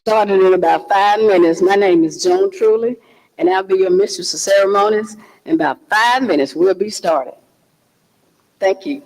Starting in about 5 minutes. My name is Joan Truly, and I'll be your mistress of ceremonies. In about 5 minutes, we'll be started. Thank you.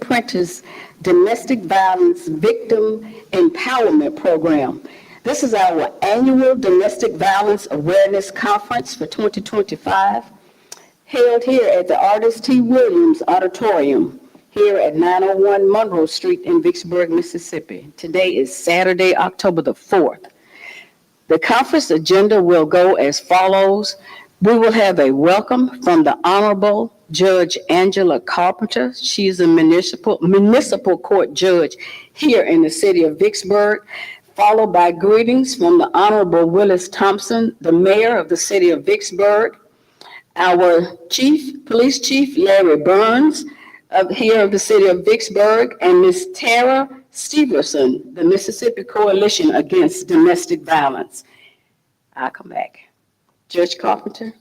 Prentice Domestic Violence Victim Empowerment Program. This is our annual Domestic Violence Awareness Conference for 2025, held here at the Artist T. Williams Auditorium, here at 901 Monroe Street in Vicksburg, Mississippi. Today is Saturday, October the 4th. The conference agenda will go as follows. We will have a welcome from the Honorable Judge Angela Carpenter. She is a municipal court judge here in the city of Vicksburg, followed by greetings from the Honorable Willis Thompson, the mayor of the city of Vicksburg, our police chief Larry Burns, here of the city of Vicksburg, and Ms. Tara Stevenson, the Mississippi Coalition Against Domestic Violence. I'll come back. Judge Carpenter.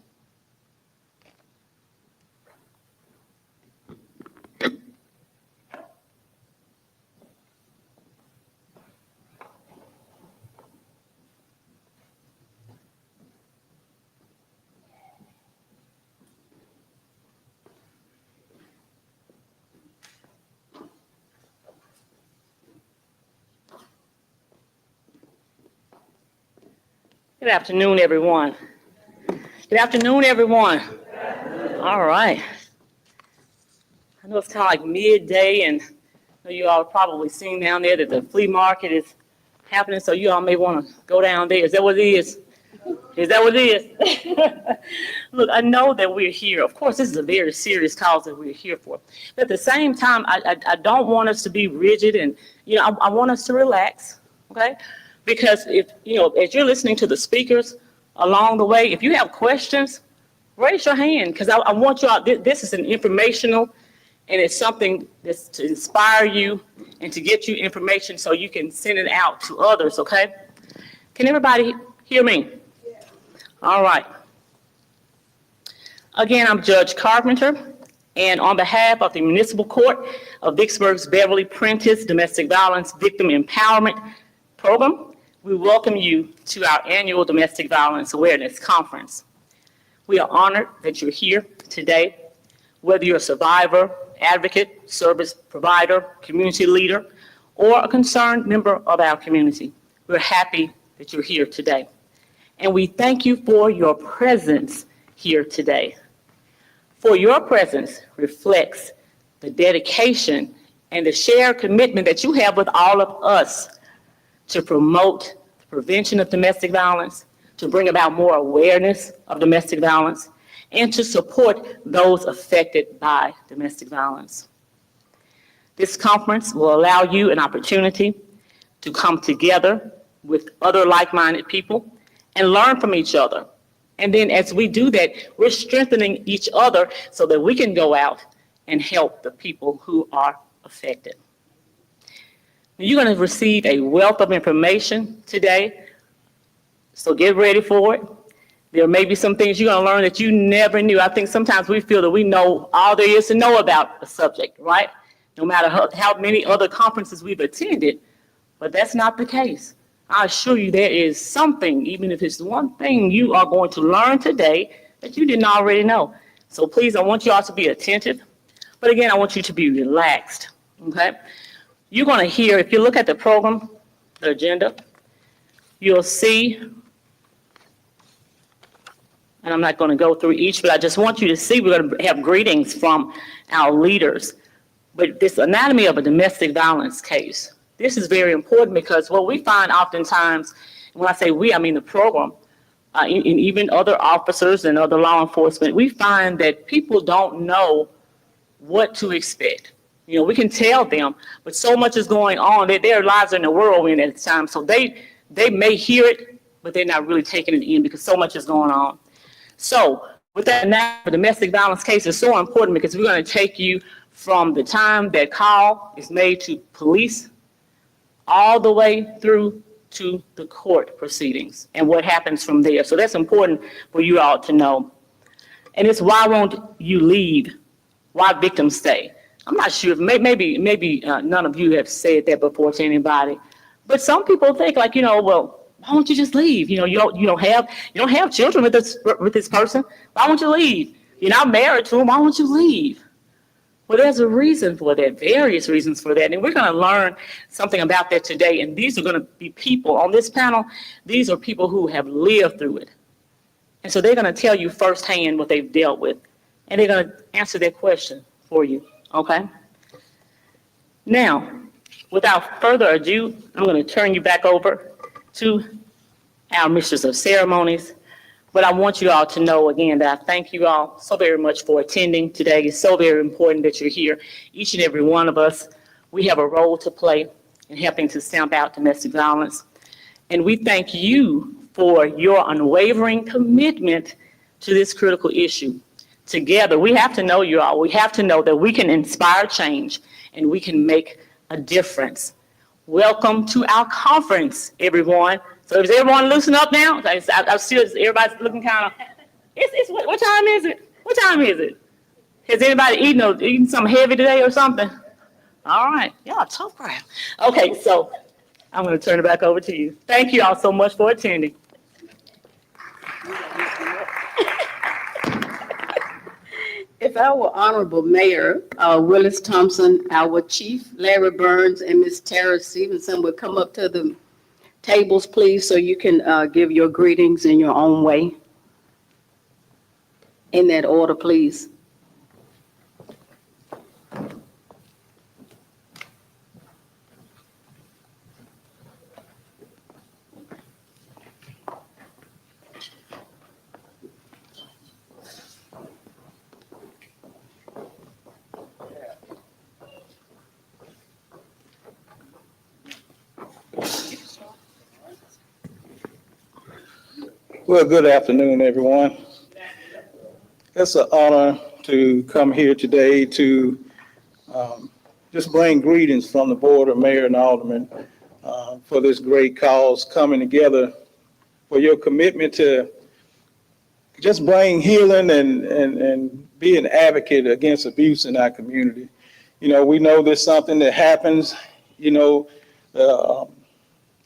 Good afternoon, everyone. Good afternoon, everyone. All right. I know it's kind of like midday, and I know you all have probably seen down there that the flea market is happening, so you all may want to go down there. Is that what it is? Is that what it is? Look, I know that we're here. Of course, this is a very serious cause that we're here for. But at the same time, I don't want us to be rigid, and, I want us to relax, okay? Because if, as you're listening to the speakers along the way, if you have questions, raise your hand, because I want you all, this is an informational, and it's something that's to inspire you and to get you information so you can send it out to others, okay? Can everybody hear me? Yeah. All right. Again, I'm Judge Carpenter, and on behalf of the Municipal Court of Vicksburg's Beverly Prentice Domestic Violence Victim Empowerment Program, we welcome you to our annual Domestic Violence Awareness Conference. We are honored that you're here today, whether you're a survivor, advocate, service provider, community leader, or a concerned member of our community. We're happy that you're here today. And we thank you for your presence here today. For your presence reflects the dedication and the shared commitment that you have with all of us to promote the prevention of domestic violence, to bring about more awareness of domestic violence, and to support those affected by domestic violence. This conference will allow you an opportunity to come together with other like-minded people and learn from each other. And then as we do that, we're strengthening each other so that we can go out and help the people who are affected. You're going to receive a wealth of information today, so get ready for it. There may be some things you're going to learn that you never knew. I think sometimes we feel that we know all there is to know about a subject, right? No matter how many other conferences we've attended, but that's not the case. I assure you there is something, even if it's one thing you are going to learn today that you didn't already know. So please, I want you all to be attentive, but again, I want you to be relaxed, okay? You're going to hear, if you look at the program, the agenda, you'll see, and I'm not going to go through each, but I just want you to see, we're going to have greetings from our leaders. But this anatomy of a domestic violence case, this is very important because what we find oftentimes, when I say we, I mean the program, and even other officers and other law enforcement, we find that people don't know what to expect. We can tell them, but so much is going on that their lives are in a whirlwind at the time. So they may hear it, but they're not really taking it in because so much is going on. So with that, now the domestic violence case is so important because we're going to take you from the time that call is made to police all the way through to the court proceedings and what happens from there. So that's important for you all to know. And it's why won't you leave? Why victims stay? I'm not sure, maybe none of you have said that before to anybody, but some people think like, well, why won't you just leave? You don't have children with this person. Why won't you leave? You're not married to him. Why won't you leave? Well, there's a reason for that, various reasons for that, and we're going to learn something about that today. And these are going to be people on this panel. These are people who have lived through it. And so they're going to tell you firsthand what they've dealt with, and they're going to answer that question for you, okay? Now, without further ado, I'm going to turn you back over to our mistress of ceremonies. But I want you all to know again that I thank you all so very much for attending today. It's so very important that you're here. Each and every one of us, we have a role to play in helping to stamp out domestic violence. And we thank you for your unwavering commitment to this critical issue. Together, we have to know you all. We have to know that we can inspire change and we can make a difference. Welcome to our conference, everyone. So is everyone loosening up now? I see everybody's looking kind of, what time is it? What time is it? Has anybody eaten something heavy today or something? All right, y'all tough crowd. Okay, so I'm going to turn it back over to you. Thank you all so much for attending. If our Honorable Mayor, Willis Thompson, our Chief, Larry Burns, and Ms. Tara Stevenson would come up to the tables, please, so you can give your greetings in your own way. In that order, please. Well, good afternoon, everyone. It's an honor to come here today to just bring greetings from the Board of Mayor and Aldermen for this great cause coming together, for your commitment to just bring healing and be an advocate against abuse in our community. You know, we know there's something that happens, you know,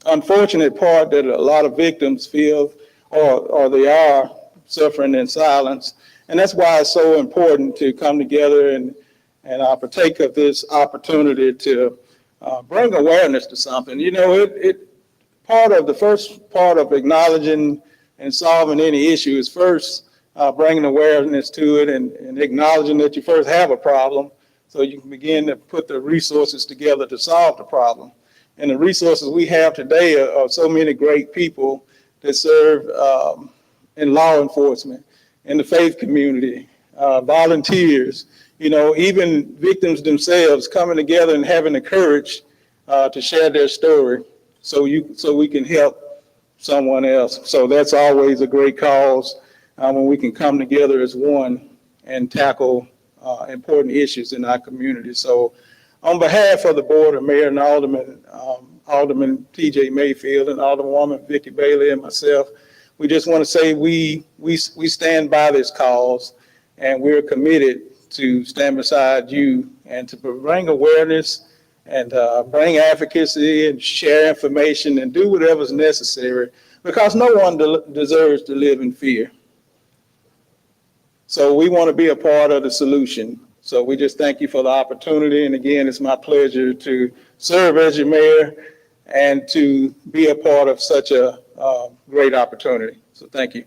unfortunate part that a lot of victims feel or they are suffering in silence. And that's why it's so important to come together and partake of this opportunity to bring awareness to something. You know, the first part of acknowledging and solving any issue is first bringing awareness to it and acknowledging that you first have a problem so you can begin to put the resources together to solve the problem. And the resources we have today are so many great people that serve in law enforcement, in the faith community, volunteers, you know, even victims themselves coming together and having the courage to share their story so we can help someone else. So that's always a great cause when we can come together as one and tackle important issues in our community. So on behalf of the Board of Mayor and Aldermen, Alderman T.J. Mayfield and Alderwoman Vicky Bailey and myself, we just want to say we stand by this cause, and we're committed to stand beside you and to bring awareness and bring advocacy and share information and do whatever's necessary, because no one deserves to live in fear. So we want to be a part of the solution. So we just thank you for the opportunity. And again, it's my pleasure to serve as your mayor and to be a part of such a great opportunity. So thank you.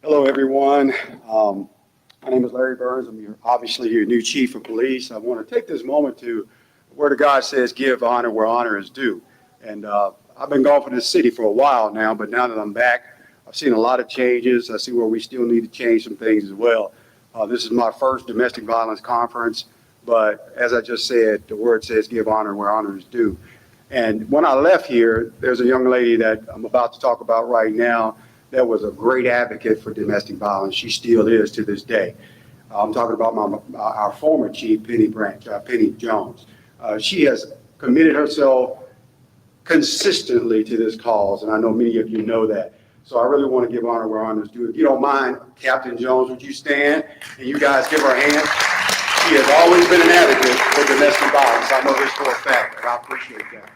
Hello, everyone. My name is Larry Burns. I'm obviously your new chief of police. I want to take this moment to where the God says, give honor where honor is due. And I've been gone from this city for a while now, but now that I'm back, I've seen a lot of changes. I see where we still need to change some things as well. This is my first domestic violence conference, but as I just said, the word says give honor where honor is due. And when I left here, there's a young lady that I'm about to talk about right now that was a great advocate for domestic violence. She still is to this day. I'm talking about our former chief, Penny Jones. She has committed herself consistently to this cause, and I know many of you know that. So I really want to give honor where honor is due. If you don't mind, Captain Jones, would you stand and you guys give her a hand? She has always been an advocate for domestic violence. I know this for a fact, and I appreciate that.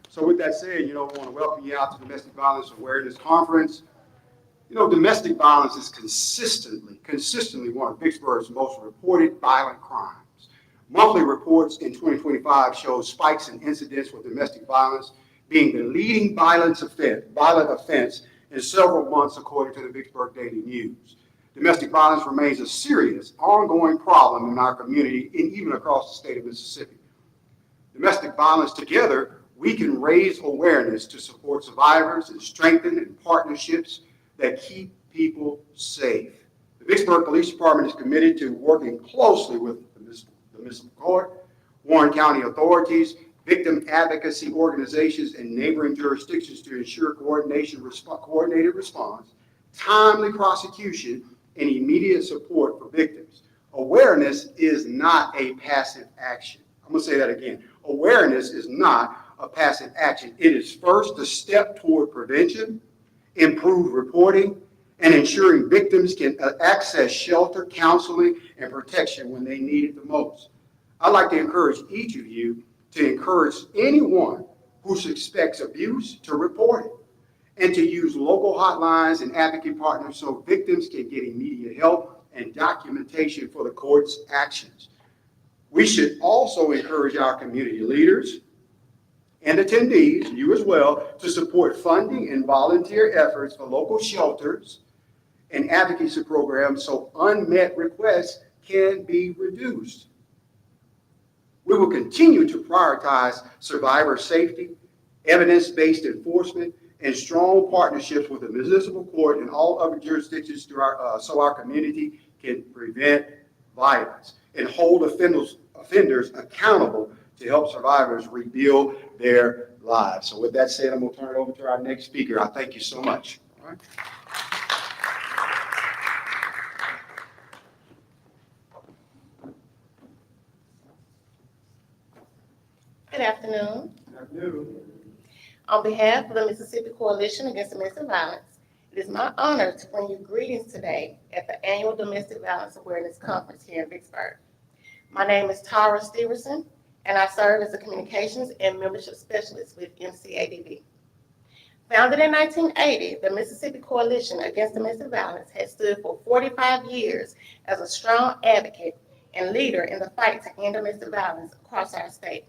So with that said, I want to welcome you out to Domestic Violence Awareness Conference. You know, domestic violence is consistently one of Vicksburg's most reported violent crimes. Monthly reports in 2025 show spikes in incidents with domestic violence being the leading violent offense in several months, according to the Vicksburg Daily News. Domestic violence remains a serious, ongoing problem in our community and even across the state of Mississippi. Domestic violence together, we can raise awareness to support survivors and strengthen partnerships that keep people safe. The Vicksburg Police Department is committed to working closely with the municipal court, Warren County authorities, victim advocacy organizations, and neighboring jurisdictions to ensure coordinated response, timely prosecution, and immediate support for victims. Awareness is not a passive action. I'm going to say that again. Awareness is not a passive action. It is first a step toward prevention, improved reporting, and ensuring victims can access shelter, counseling, and protection when they need it the most. I'd like to encourage each of you to encourage anyone who suspects abuse to report it, and to use local hotlines and advocate partners so victims can get immediate help and documentation for the court's actions. We should also encourage our community leaders and attendees, you as well, to support funding and volunteer efforts for local shelters and advocacy programs so unmet requests can be reduced. We will continue to prioritize survivor safety, evidence-based enforcement, and strong partnerships with the municipal court and all other jurisdictions so our community can prevent violence and hold offenders accountable to help survivors rebuild their lives. So with that said, I'm going to turn it over to our next speaker. I thank you so much. All right. Good afternoon. Good afternoon. On behalf of the Mississippi Coalition Against Domestic Violence, it is my honor to bring you greetings today at the annual Domestic Violence Awareness Conference here in Vicksburg. My name is Tara Steverson, and I serve as a Communications and Membership Specialist with MCADV. Founded in 1980, the Mississippi Coalition Against Domestic Violence has stood for 45 years as a strong advocate and leader in the fight to end domestic violence across our state.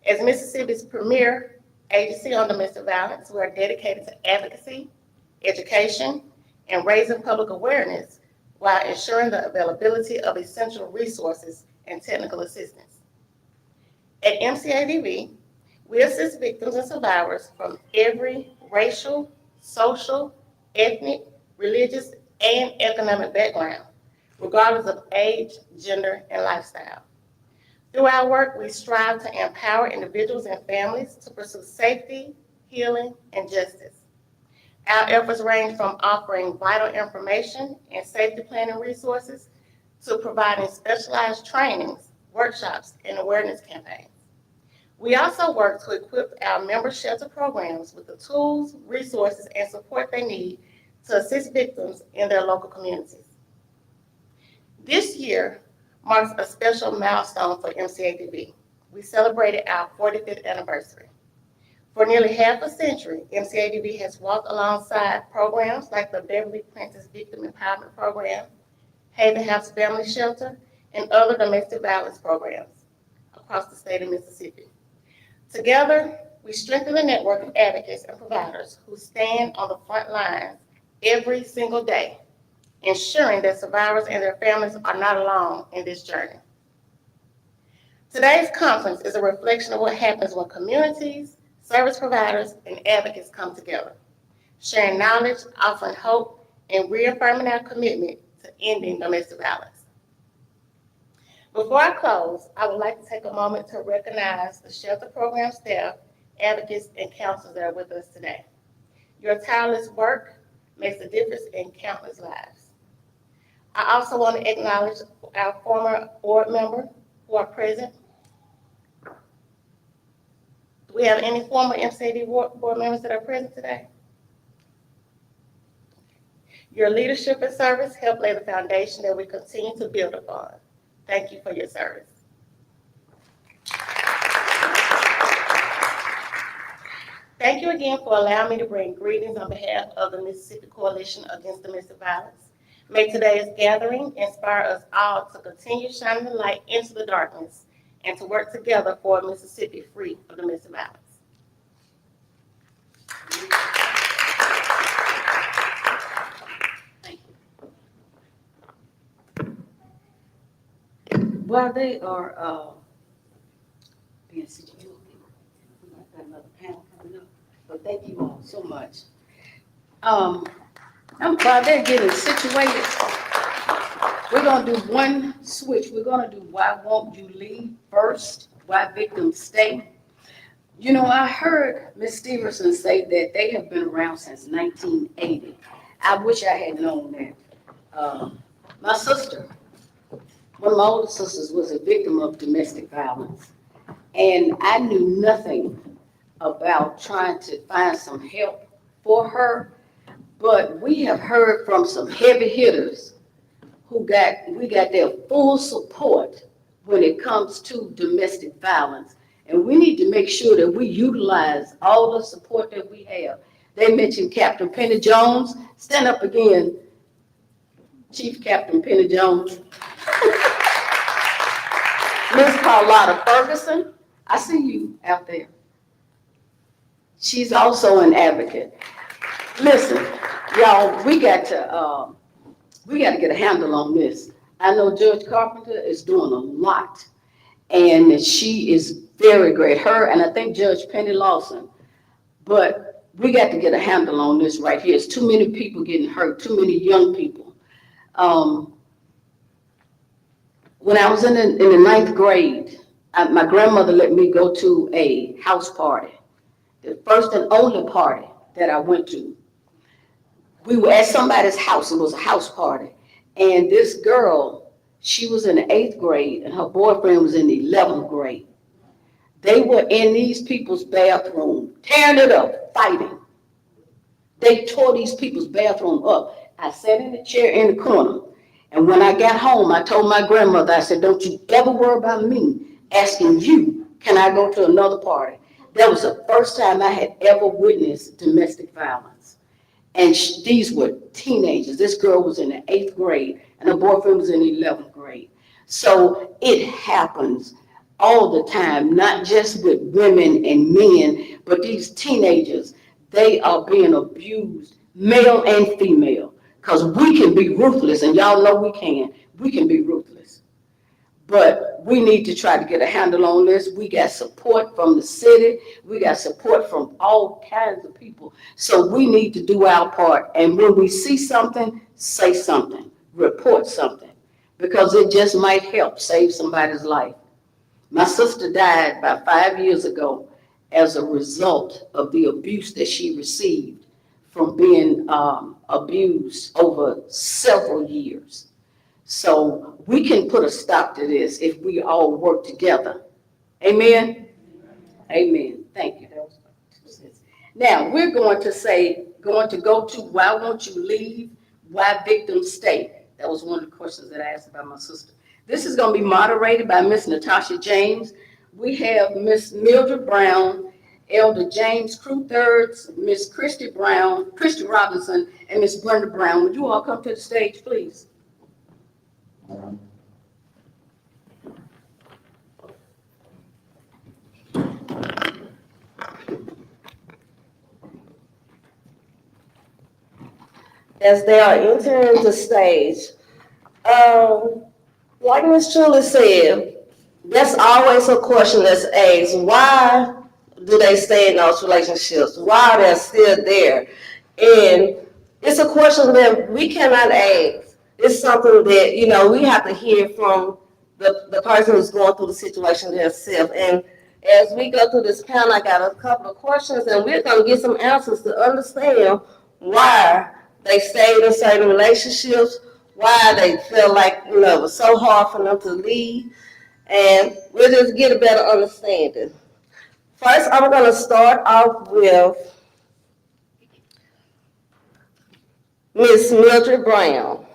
As Mississippi's premier agency on domestic violence, we are dedicated to advocacy, education, and raising public awareness while ensuring the availability of essential resources and technical assistance. At MCADV, we assist victims and survivors from every racial, social, ethnic, religious, and economic background, regardless of age, gender, and lifestyle. Through our work, we strive to empower individuals and families to pursue safety, healing, and justice. Our efforts range from offering vital information and safety planning resources to providing specialized trainings, workshops, and awareness campaigns. We also work to equip our member shelter programs with the tools, resources, and support they need to assist victims in their local communities. This year marks a special milestone for MCADV. We celebrated our 45th anniversary. For nearly half a century, MCADV has walked alongside programs like the Beverly Prentice Victim Empowerment Program, Haven House Family Shelter, and other domestic violence programs across the state of Mississippi. Together, we strengthen the network of advocates and providers who stand on the front lines every single day, ensuring that survivors and their families are not alone in this journey. Today's conference is a reflection of what happens when communities, service providers, and advocates come together, sharing knowledge, offering hope, and reaffirming our commitment to ending domestic violence. Before I close, I would like to take a moment to recognize the shelter program staff, advocates, and counselors that are with us today. Your tireless work makes a difference in countless lives. I also want to acknowledge our former board members who are present. Do we have any former MCAD board members that are present today? Your leadership and service help lay the foundation that we continue to build upon. Thank you for your service. Thank you again for allowing me to bring greetings on behalf of the Mississippi Coalition Against Domestic Violence. May today's gathering inspire us all to continue shining the light into the darkness and to work together for a Mississippi free of domestic violence. While they are being situated, we got another panel coming up, but thank you all so much. While they're getting situated, we're gonna do one switch. We're gonna do Why Won't You Leave first, Why Victims Stay. You know, I heard Ms. Stevenson say that they have been around since 1980. I wish I had known that. My sister, one of my older sisters, was a victim of domestic violence. And I knew nothing about trying to find some help for her. But we have heard from some heavy hitters we got their full support when it comes to domestic violence. And we need to make sure that we utilize all the support that we have. They mentioned Captain Penny Jones. Stand up again, Chief Captain Penny Jones. Miss Carlotta Ferguson, I see you out there. She's also an advocate. Listen, y'all, we got to get a handle on this. I know Judge Carpenter is doing a lot, and she is very great. Her and I think Judge Penny Lawson. But we got to get a handle on this right here. It's too many people getting hurt, too many young people. When I was in the ninth grade, my grandmother let me go to a house party, the first and only party that I went to. We were at somebody's house. It was a house party. And this girl, she was in the 8th grade, and her boyfriend was in the 11th grade. They were in these people's bathroom, tearing it up, fighting. They tore these people's bathroom up. I sat in the chair in the corner. And when I got home, I told my grandmother, I said, don't you ever worry about me asking you, can I go to another party? That was the first time I had ever witnessed domestic violence. And these were teenagers. This girl was in the 8th grade, and her boyfriend was in the 11th grade. So it happens all the time, not just with women and men, but these teenagers, they are being abused, male and female, because we can be ruthless, and y'all know we can. We can be ruthless. But we need to try to get a handle on this. We got support from the city. We got support from all kinds of people. So we need to do our part. And when we see something, say something, report something, because it just might help save somebody's life. My sister died about 5 years ago as a result of the abuse that she received from being abused over several years. So we can put a stop to this if we all work together. Amen? Amen. Thank you. Now, we're going to go to Why Won't You Leave? Why Victims Stay? That was one of the questions that I asked about my sister. This is going to be moderated by Miss Natasha James. We have Miss Mildred Brown, Elder James Crewthirds, Miss Christy Robinson, and Miss Brenda Brown. Would you all come to the stage, please? As they are entering the stage, like Ms. Truly said, that's always a question that's asked. Why do they stay in those relationships? Why are they still there? And it's a question that we cannot ask. It's something that, we have to hear from the person who's going through the situation themselves. And as we go through this panel, I got a couple of questions, and we're going to get some answers to understand why they stayed in certain relationships, why they feel like, it was so hard for them to leave, and we'll just get a better understanding. First, I'm going to start off with Miss Mildred Brown.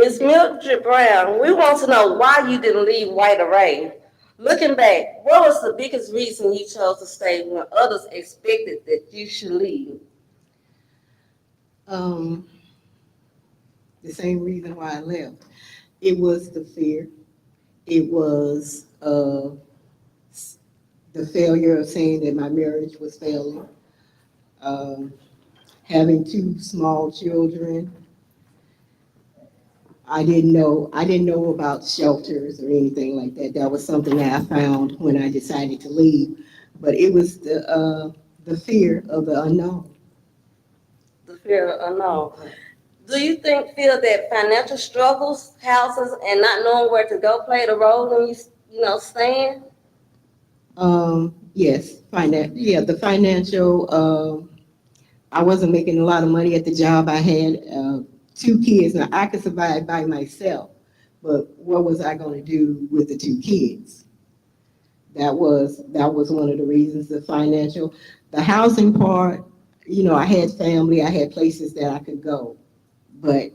Ms. Mildred Brown, we want to know why you didn't leave White Array. Looking back, what was the biggest reason you chose to stay when others expected that you should leave? The same reason why I left. It was the fear. It was the failure of saying that my marriage was failing. Having 2 small children. I didn't know about shelters or anything like that. That was something that I found when I decided to leave. But it was the fear of the unknown. The fear of unknown. Do you feel that financial struggles, houses, and not knowing where to go played a role in you staying? Yes, the financial, I wasn't making a lot of money at the job I had, 2 kids. Now, I could survive by myself, but what was I going to do with the 2 kids? That was one of the reasons, the financial. The housing part, I had family, I had places that I could go, but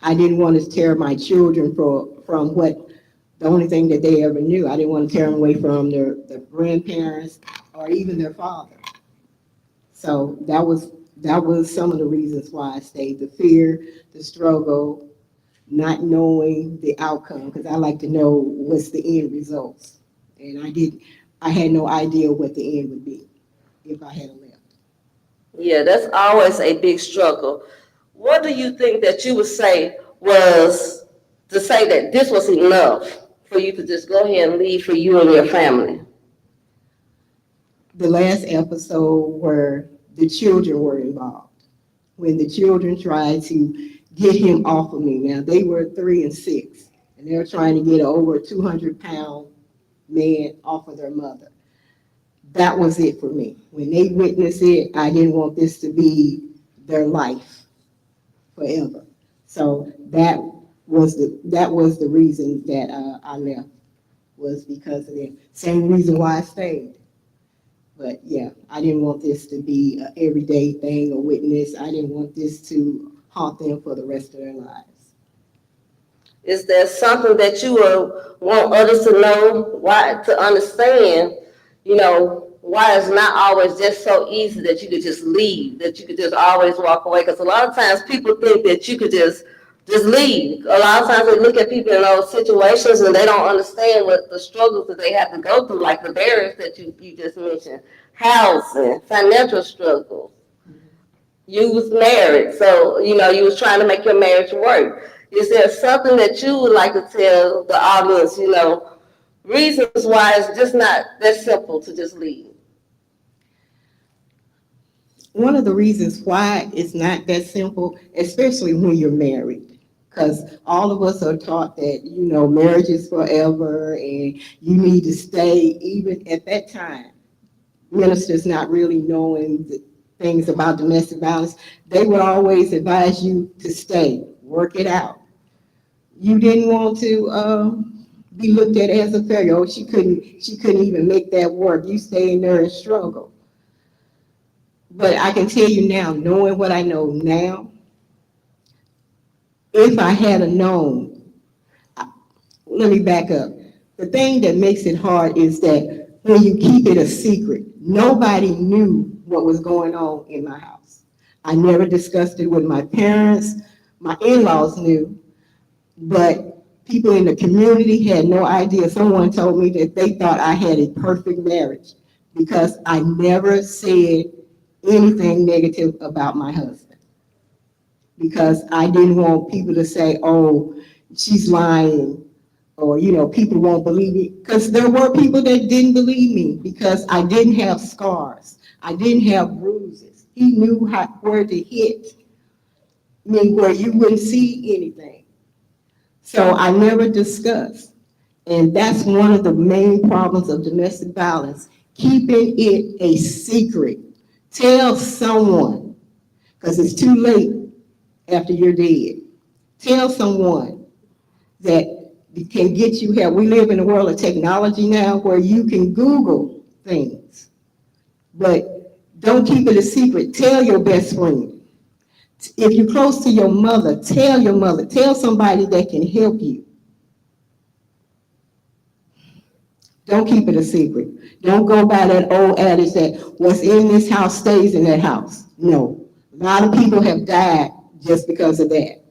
I didn't want to tear my children from the only thing that they ever knew. I didn't want to tear them away from their grandparents or even their father. So that was some of the reasons why I stayed. The fear, the struggle, not knowing the outcome, because I like to know what's the end results. And I had no idea what the end would be if I had left. Yeah, that's always a big struggle. What do you think that you would say was to say that this was enough for you to just go ahead and leave for you and your family? The last episode where the children were involved, when the children tried to get him off of me. Now, they were 3 and 6, and they were trying to get an over 200-pound man off of their mother. That was it for me. When they witnessed it, I didn't want this to be their life forever. So that was the reason that I left, was because of the same reason why I stayed. But yeah, I didn't want this to be an everyday thing or witness. I didn't want this to haunt them for the rest of their lives. Is there something that you would want others to know, to understand, why it's not always just so easy that you could just leave, that you could just always walk away? Because a lot of times people think that you could just leave. A lot of times they look at people in those situations and they don't understand what the struggles that they have to go through, like the barriers that you just mentioned, housing, financial struggles. You was married, so, you was trying to make your marriage work. Is there something that you would like to tell the audience, reasons why it's just not that simple to just leave? One of the reasons why it's not that simple, especially when you're married, because all of us are taught that, marriage is forever and you need to stay. Even at that time, ministers not really knowing the things about domestic violence, they would always advise you to stay, work it out. You didn't want to be looked at as a failure. Oh, she couldn't even make that work. You stay in there and struggle. But I can tell you now, knowing what I know now, if I had known, let me back up. The thing that makes it hard is that when you keep it a secret, nobody knew what was going on in my house. I never discussed it with my parents. My in-laws knew, but people in the community had no idea. Someone told me that they thought I had a perfect marriage because I never said anything negative about my husband, because I didn't want people to say, oh, she's lying, or, people won't believe me, because there were people that didn't believe me because I didn't have scars. I didn't have bruises. He knew where to hit me where you wouldn't see anything. So I never discussed. And that's one of the main problems of domestic violence, keeping it a secret. Tell someone, because it's too late after you're dead. Tell someone that can get you help. We live in a world of technology now where you can Google things, but don't keep it a secret. Tell your best friend. If you're close to your mother, tell somebody that can help you. Don't keep it a secret. Don't go by that old adage that what's in this house stays in that house. No. A lot of people have died just because of that.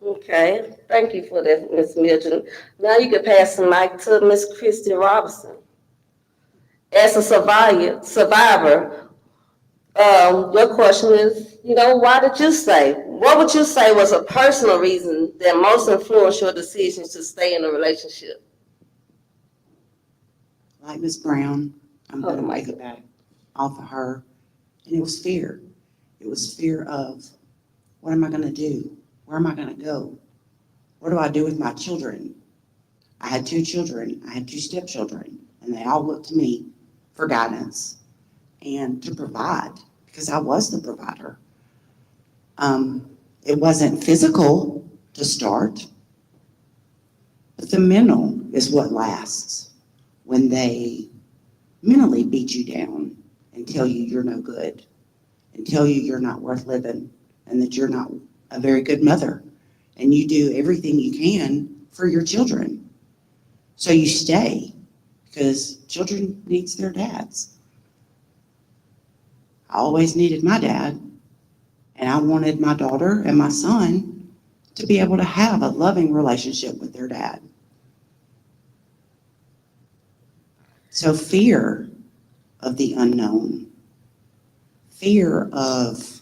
Okay, thank you for that, Ms. Mildred. Now you can pass the mic to Ms. Christy Robinson. As a survivor, your question is, why did you stay? What would you say was a personal reason that most influenced your decision to stay in a relationship? Like Ms. Brown, I'm going to make it back off of her. And it was fear. It was fear of, what am I going to do? Where am I going to go? What do I do with my children? I had 2 children. I had 2 stepchildren, and they all looked to me for guidance and to provide, because I was the provider. It wasn't physical to start, but the mental is what lasts. When they mentally beat you down and tell you you're no good, and tell you you're not worth living, and that you're not a very good mother, and you do everything you can for your children. So you stay, because children needs their dads. I always needed my dad, and I wanted my daughter and my son to be able to have a loving relationship with their dad. So fear of the unknown, fear of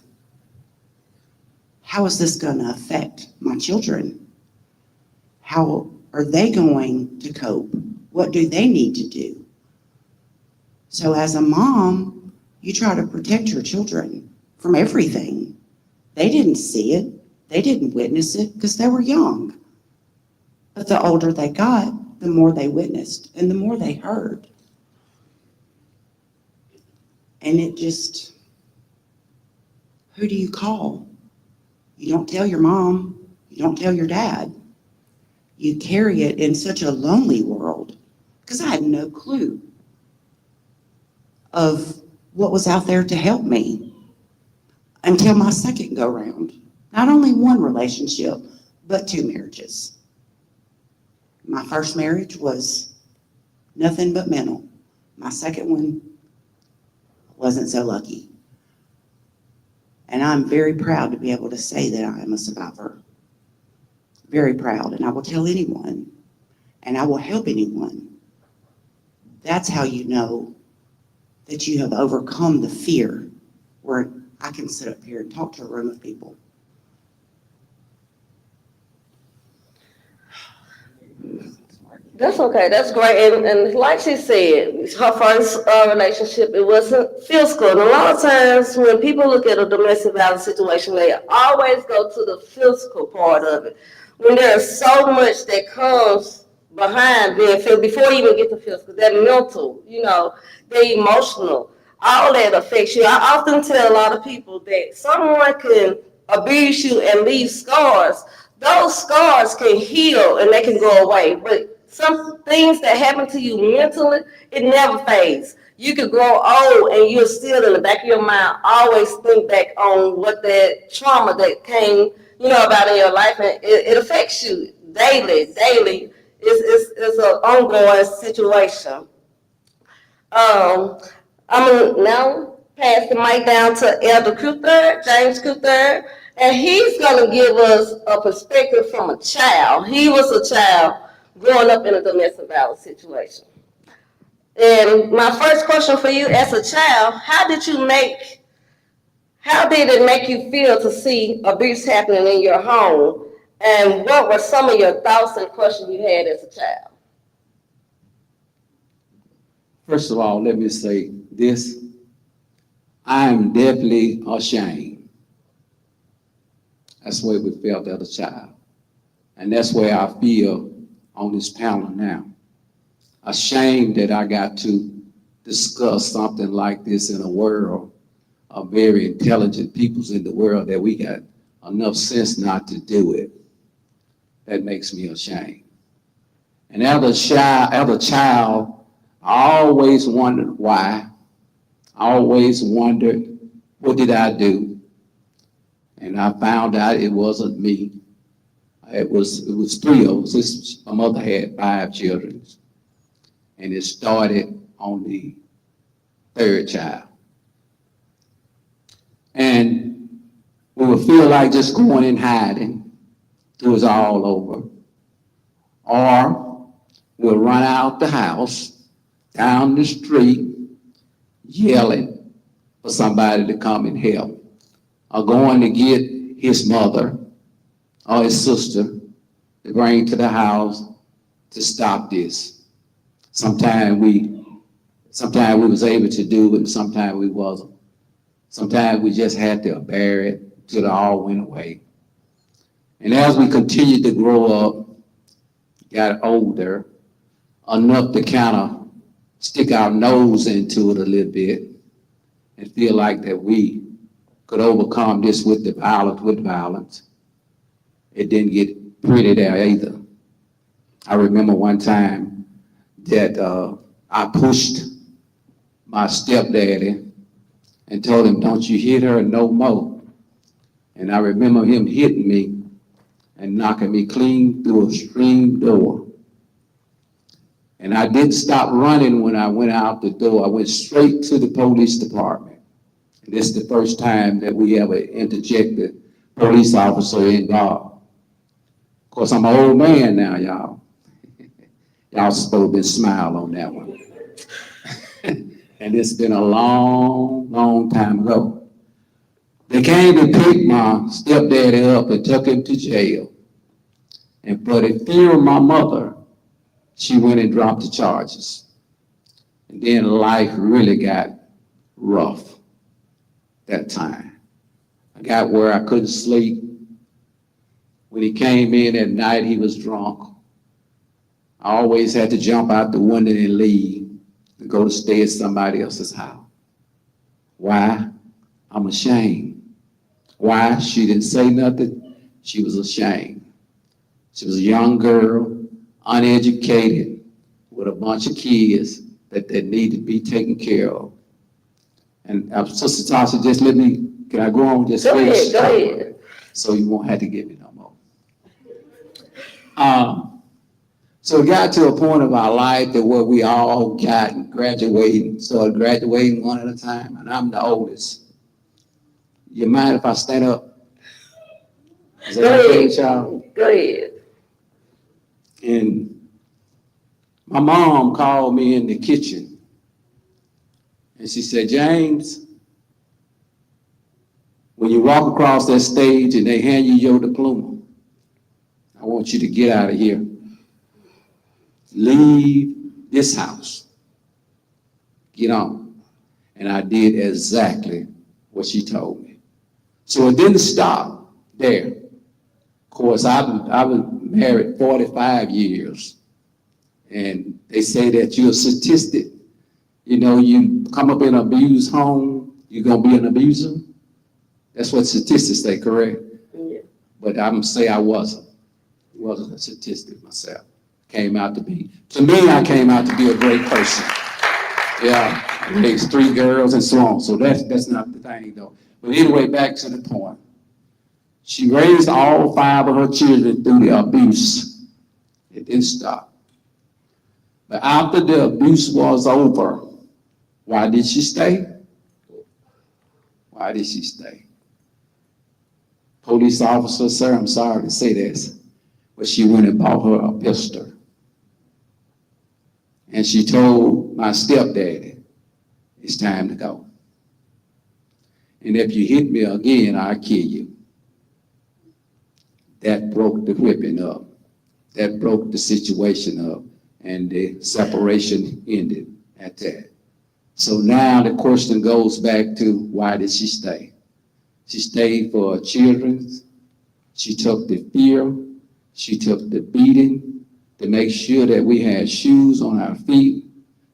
how is this going to affect my children? How are they going to cope? What do they need to do? So as a mom, you try to protect your children from everything. They didn't see it. They didn't witness it because they were young. But the older they got, the more they witnessed and the more they heard. And it just, who do you call? You don't tell your mom. You don't tell your dad. You carry it in such a lonely world, because I had no clue of what was out there to help me until my second go round. Not only one relationship, but 2 marriages. My first marriage was nothing but mental. My second one wasn't so lucky. And I'm very proud to be able to say that I am a survivor. Very proud, and I will tell anyone, and I will help anyone. That's how you know that you have overcome the fear, where I can sit up here and talk to a room of people. That's okay. That's great. And like she said, her first relationship, it wasn't physical. And a lot of times when people look at a domestic violence situation, they always go to the physical part of it. When there's so much that comes behind being physical, before you even get to physical, that mental, the emotional, all that affects you. I often tell a lot of people that someone can abuse you and leave scars. Those scars can heal and they can go away. But some things that happen to you mentally, it never fades. You could grow old and you're still in the back of your mind always think back on what that trauma that came, about in your life, and it affects you daily. It's an ongoing situation. I'm gonna now pass the mic down to Elder Q3rd, James Q3rd, and he's gonna give us a perspective from a child. He was a child growing up in a domestic violence situation. And my first question for you, as a child, how did it make you feel to see abuse happening in your home? And what were some of your thoughts and questions you had as a child? First of all, let me say this. I am definitely ashamed. That's the way we felt as a child. And that's where I feel on this panel now. Ashamed that I got to discuss something like this in a world of very intelligent peoples in the world, that we got enough sense not to do it. That makes me ashamed. And as a child, I always wondered why. I always wondered what did I do? And I found out it wasn't me. It was 3 of us. My mother had 5 children. And it started on the 3rd child. And we would feel like just going and hiding till it's all over. Or we'll run out the house, down the street, yelling for somebody to come and help. Or going to get his mother or his sister to bring to the house to stop this. Sometimes we was able to do it, and sometimes we wasn't. Sometimes we just had to bear it till it all went away. And as we continued to grow up, got older, enough to kind of stick our nose into it a little bit and feel like that we could overcome this with violence. It didn't get pretty there either. I remember one time that I pushed my stepdaddy and told him, "Don't you hit her no more." And I remember him hitting me and knocking me clean through a screen door. And I didn't stop running when I went out the door. I went straight to the police department. And this is the first time that we ever interjected police officer involved. Of course, I'm an old man now, y'all. Y'all supposed to smile on that one. And it's been a long, long time ago. They came to pick my stepdaddy up and took him to jail. And for the fear of my mother, she went and dropped the charges. And then life really got rough that time. I got where I couldn't sleep. When he came in at night, he was drunk. I always had to jump out the window and leave to go to stay at somebody else's house. Why? I'm ashamed. Why? She didn't say nothing. She was ashamed. She was a young girl, uneducated, with a bunch of kids that need to be taken care of. And Sister Tasha, just let me, can I go on just Go finish? ahead. So you won't have to give me no more. So it got to a point of our life that where we all got graduating, started graduating one at a time, and I'm the oldest. You mind if I stand up? Is that Go okay, ahead. child? Go ahead. And my mom called me in the kitchen, and she said, "James, when you walk across that stage and they hand you your diploma, I want you to get out of here. Leave this house. Get on." And I did exactly what she told me. So it didn't stop there. Of course, I was married 45 years. And they say that you're a statistic. You know, you come up in an abused home, you're going to be an abuser. That's what statistics say, correct? Yeah. But I'm going to say I wasn't. I wasn't a statistic myself. To me, I came out to be a great person. Yeah, I raised 3 girls and so on. So that's not the thing though. But anyway, back to the point. She raised all 5 of her children through the abuse. It didn't stop. But after the abuse was over, why did she stay? Why did she stay? Police officer, sir, I'm sorry to say this, but she went and bought her a pistol. And she told my stepdaddy, "It's time to go. And if you hit me again, I'll kill you." That broke the whipping up. That broke the situation up. And the separation ended at that. So now the question goes back to, why did she stay? She stayed for her children. She took the fear. She took the beating to make sure that we had shoes on our feet,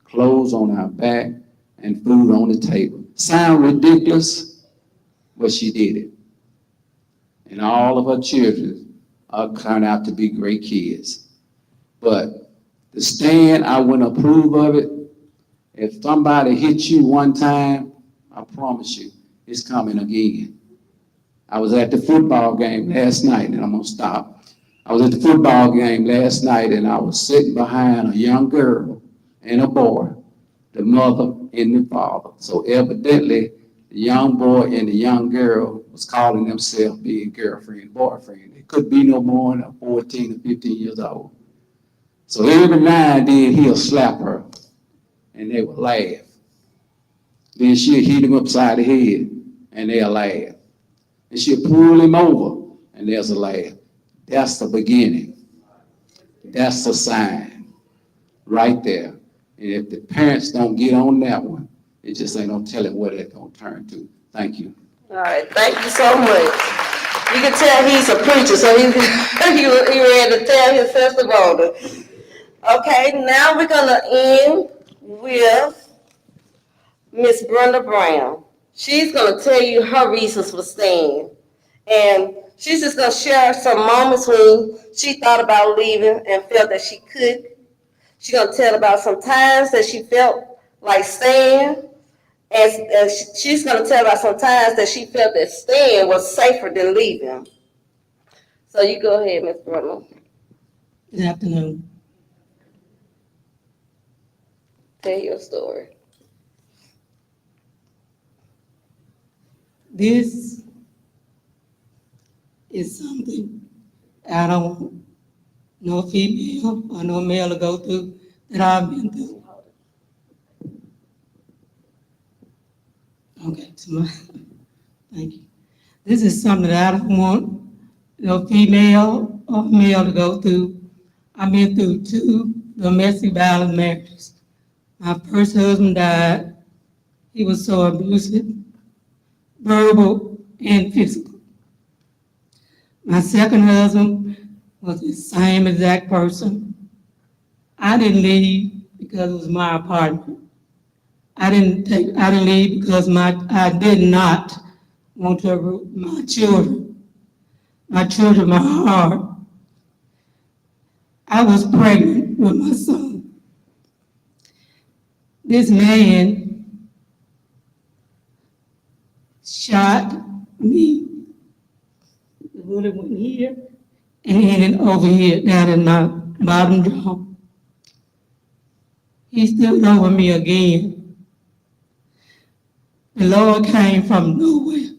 clothes on our back, and food on the table. Sound ridiculous, but she did it. And all of her children turned out to be great kids. But the stand, I wouldn't approve of it. If somebody hit you one time, I promise you, it's coming again. I was at the football game last night, and I'm gonna stop. I was at the football game last night, and I was sitting behind a young girl and a boy, the mother and the father. So evidently, the young boy and the young girl was calling themselves being girlfriend, boyfriend. It could be no more than 14 or 15 years old. So every now and then he'll slap her, and they will laugh. Then she'll hit him upside the head, and they'll laugh. And she'll pull him over, and there's a laugh. That's the beginning. That's the sign right there. And if the parents don't get on that one, it just ain't no telling what it's gonna turn to. Thank you. All right, thank you so much. You can tell he's a preacher, so he ready to tell his testimony. Okay, now we're gonna end with Miss Brenda Brown. She's gonna tell you her reasons for staying. And she's just gonna share some moments when she thought about leaving and felt that she could. She's gonna tell about some times that she felt like staying. And she's gonna tell about some times that she felt that staying was safer than leaving. So you go ahead, Ms. Brenda. Good afternoon. Tell your story. This is something I don't know female or no male to go through that I've been through. Okay, thank you. This is something that I don't want no female or male to go through. I've been through 2 domestic violence marriages. My first husband died. He was so abusive, verbal and physical. My second husband was the same exact person. I didn't leave because it was my apartment. I didn't leave because I did not want to uproot my children, my heart. I was pregnant with my son. This man shot me. The bullet went here and ended over here, down in my bottom jaw. He stood over me again. The Lord came from nowhere.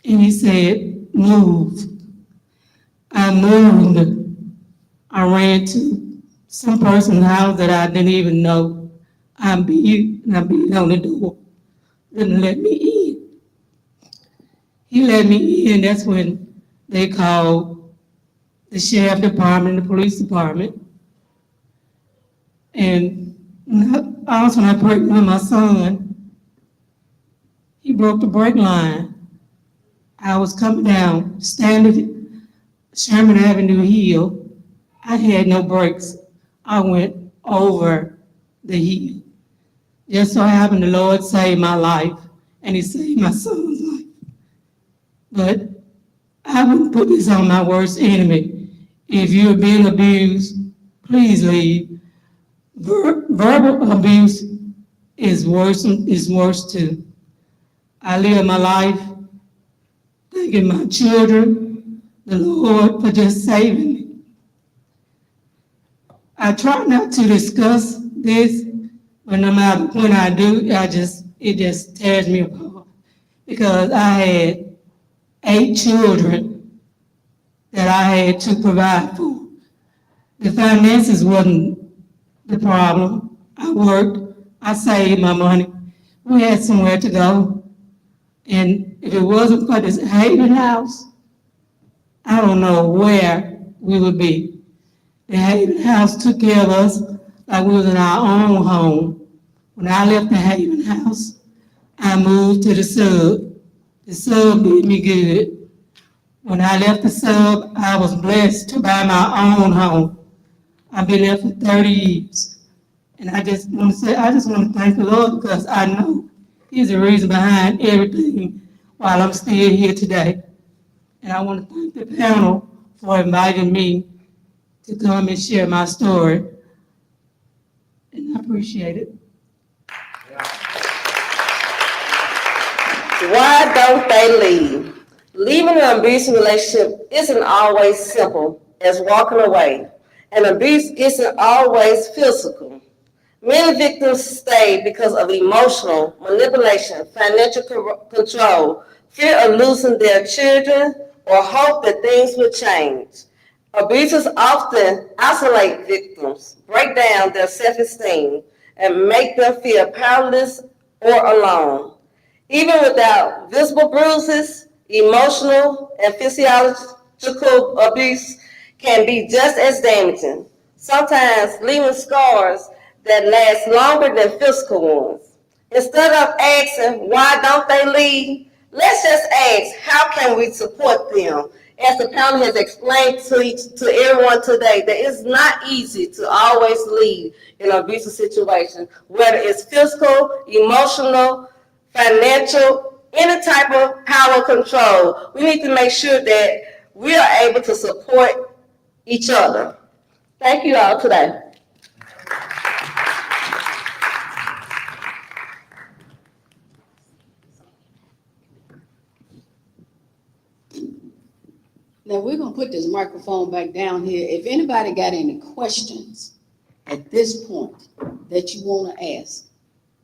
And he said, move. I moved. I ran to some person's house that I didn't even know. I beat on the door. Didn't let me in. He let me in. That's when they called the sheriff department, the police department. And when I was pregnant with my son, he broke the brake line. I was coming down Standard Sherman Avenue Hill. I had no brakes. I went over the hill. Just so happened the Lord saved my life, and he saved my son's life. But I wouldn't put this on my worst enemy. If you're being abused, please leave. Verbal abuse is worse too. I live my life thanking my children, the Lord, for just saving me. I try not to discuss this, but no matter when I do, it just tears me apart. Because I had 8 children that I had to provide for. The finances wasn't the problem. I worked, I saved my money. We had somewhere to go. And if it wasn't for this Haven House, I don't know where we would be. The Haven House took care of us like we was in our own home. When I left the Haven House, I moved to the sub. The sub did me good. When I left the sub, I was blessed to buy my own home. I've been there for 30 years. And I just want to thank the Lord because I know He's the reason behind everything while I'm still here today. And I want to thank the panel for inviting me to come and share my story. And I appreciate it. Why don't they leave? Leaving an abusive relationship isn't always simple as walking away. And abuse isn't always physical. Many victims stay because of emotional manipulation, financial control, fear of losing their children, or hope that things will change. Abusers often isolate victims, break down their self-esteem, and make them feel powerless or alone. Even without visible bruises, emotional and physiological abuse can be just as damaging, sometimes leaving scars that last longer than physical ones. Instead of asking, why don't they leave? Let's just ask, how can we support them? As the panel has explained to everyone today, that it's not easy to always leave in an abusive situation, whether it's physical, emotional, financial, any type of power control. We need to make sure that we are able to support each other. Thank you all today. Now, we're gonna put this microphone back down here. If anybody got any questions at this point that you wanna ask,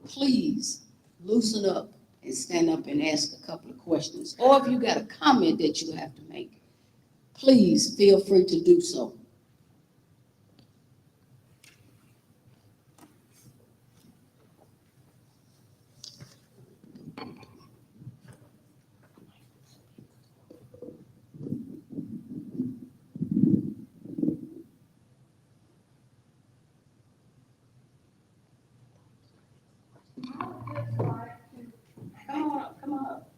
please loosen up and stand up and ask a couple of questions. Or if you got a comment that you have to make, please feel free to do so. Come on up.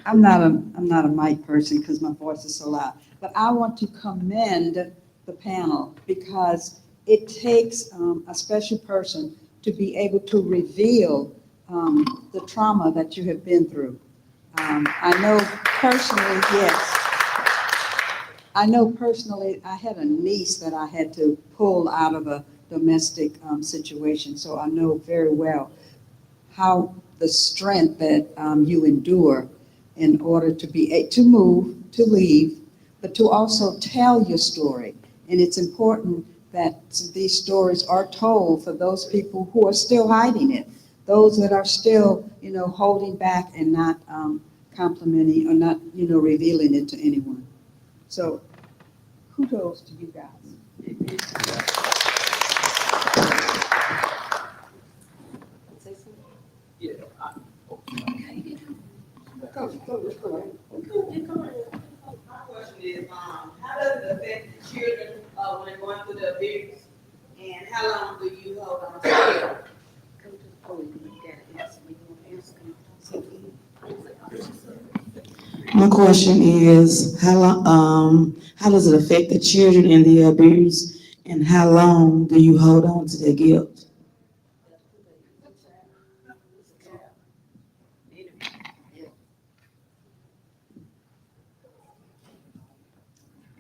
I'm not a mic person because my voice is so loud, but I want to commend the panel because it takes a special person to be able to reveal the trauma that you have been through. I know personally, yes. I know personally, I had a niece that I had to pull out of a domestic situation, so I know very well how the strength that you endure in order to be to move, to leave, but to also tell your story. And it's important that these stories are told for those people who are still hiding it, those that are still, holding back and not complimenting or not, revealing it to anyone. So kudos to you guys. My question is, how does it affect the children when they're going through the abuse? And how long do you hold on to it? My question is, how does it affect the children in the abuse, and how long do you hold on to the guilt?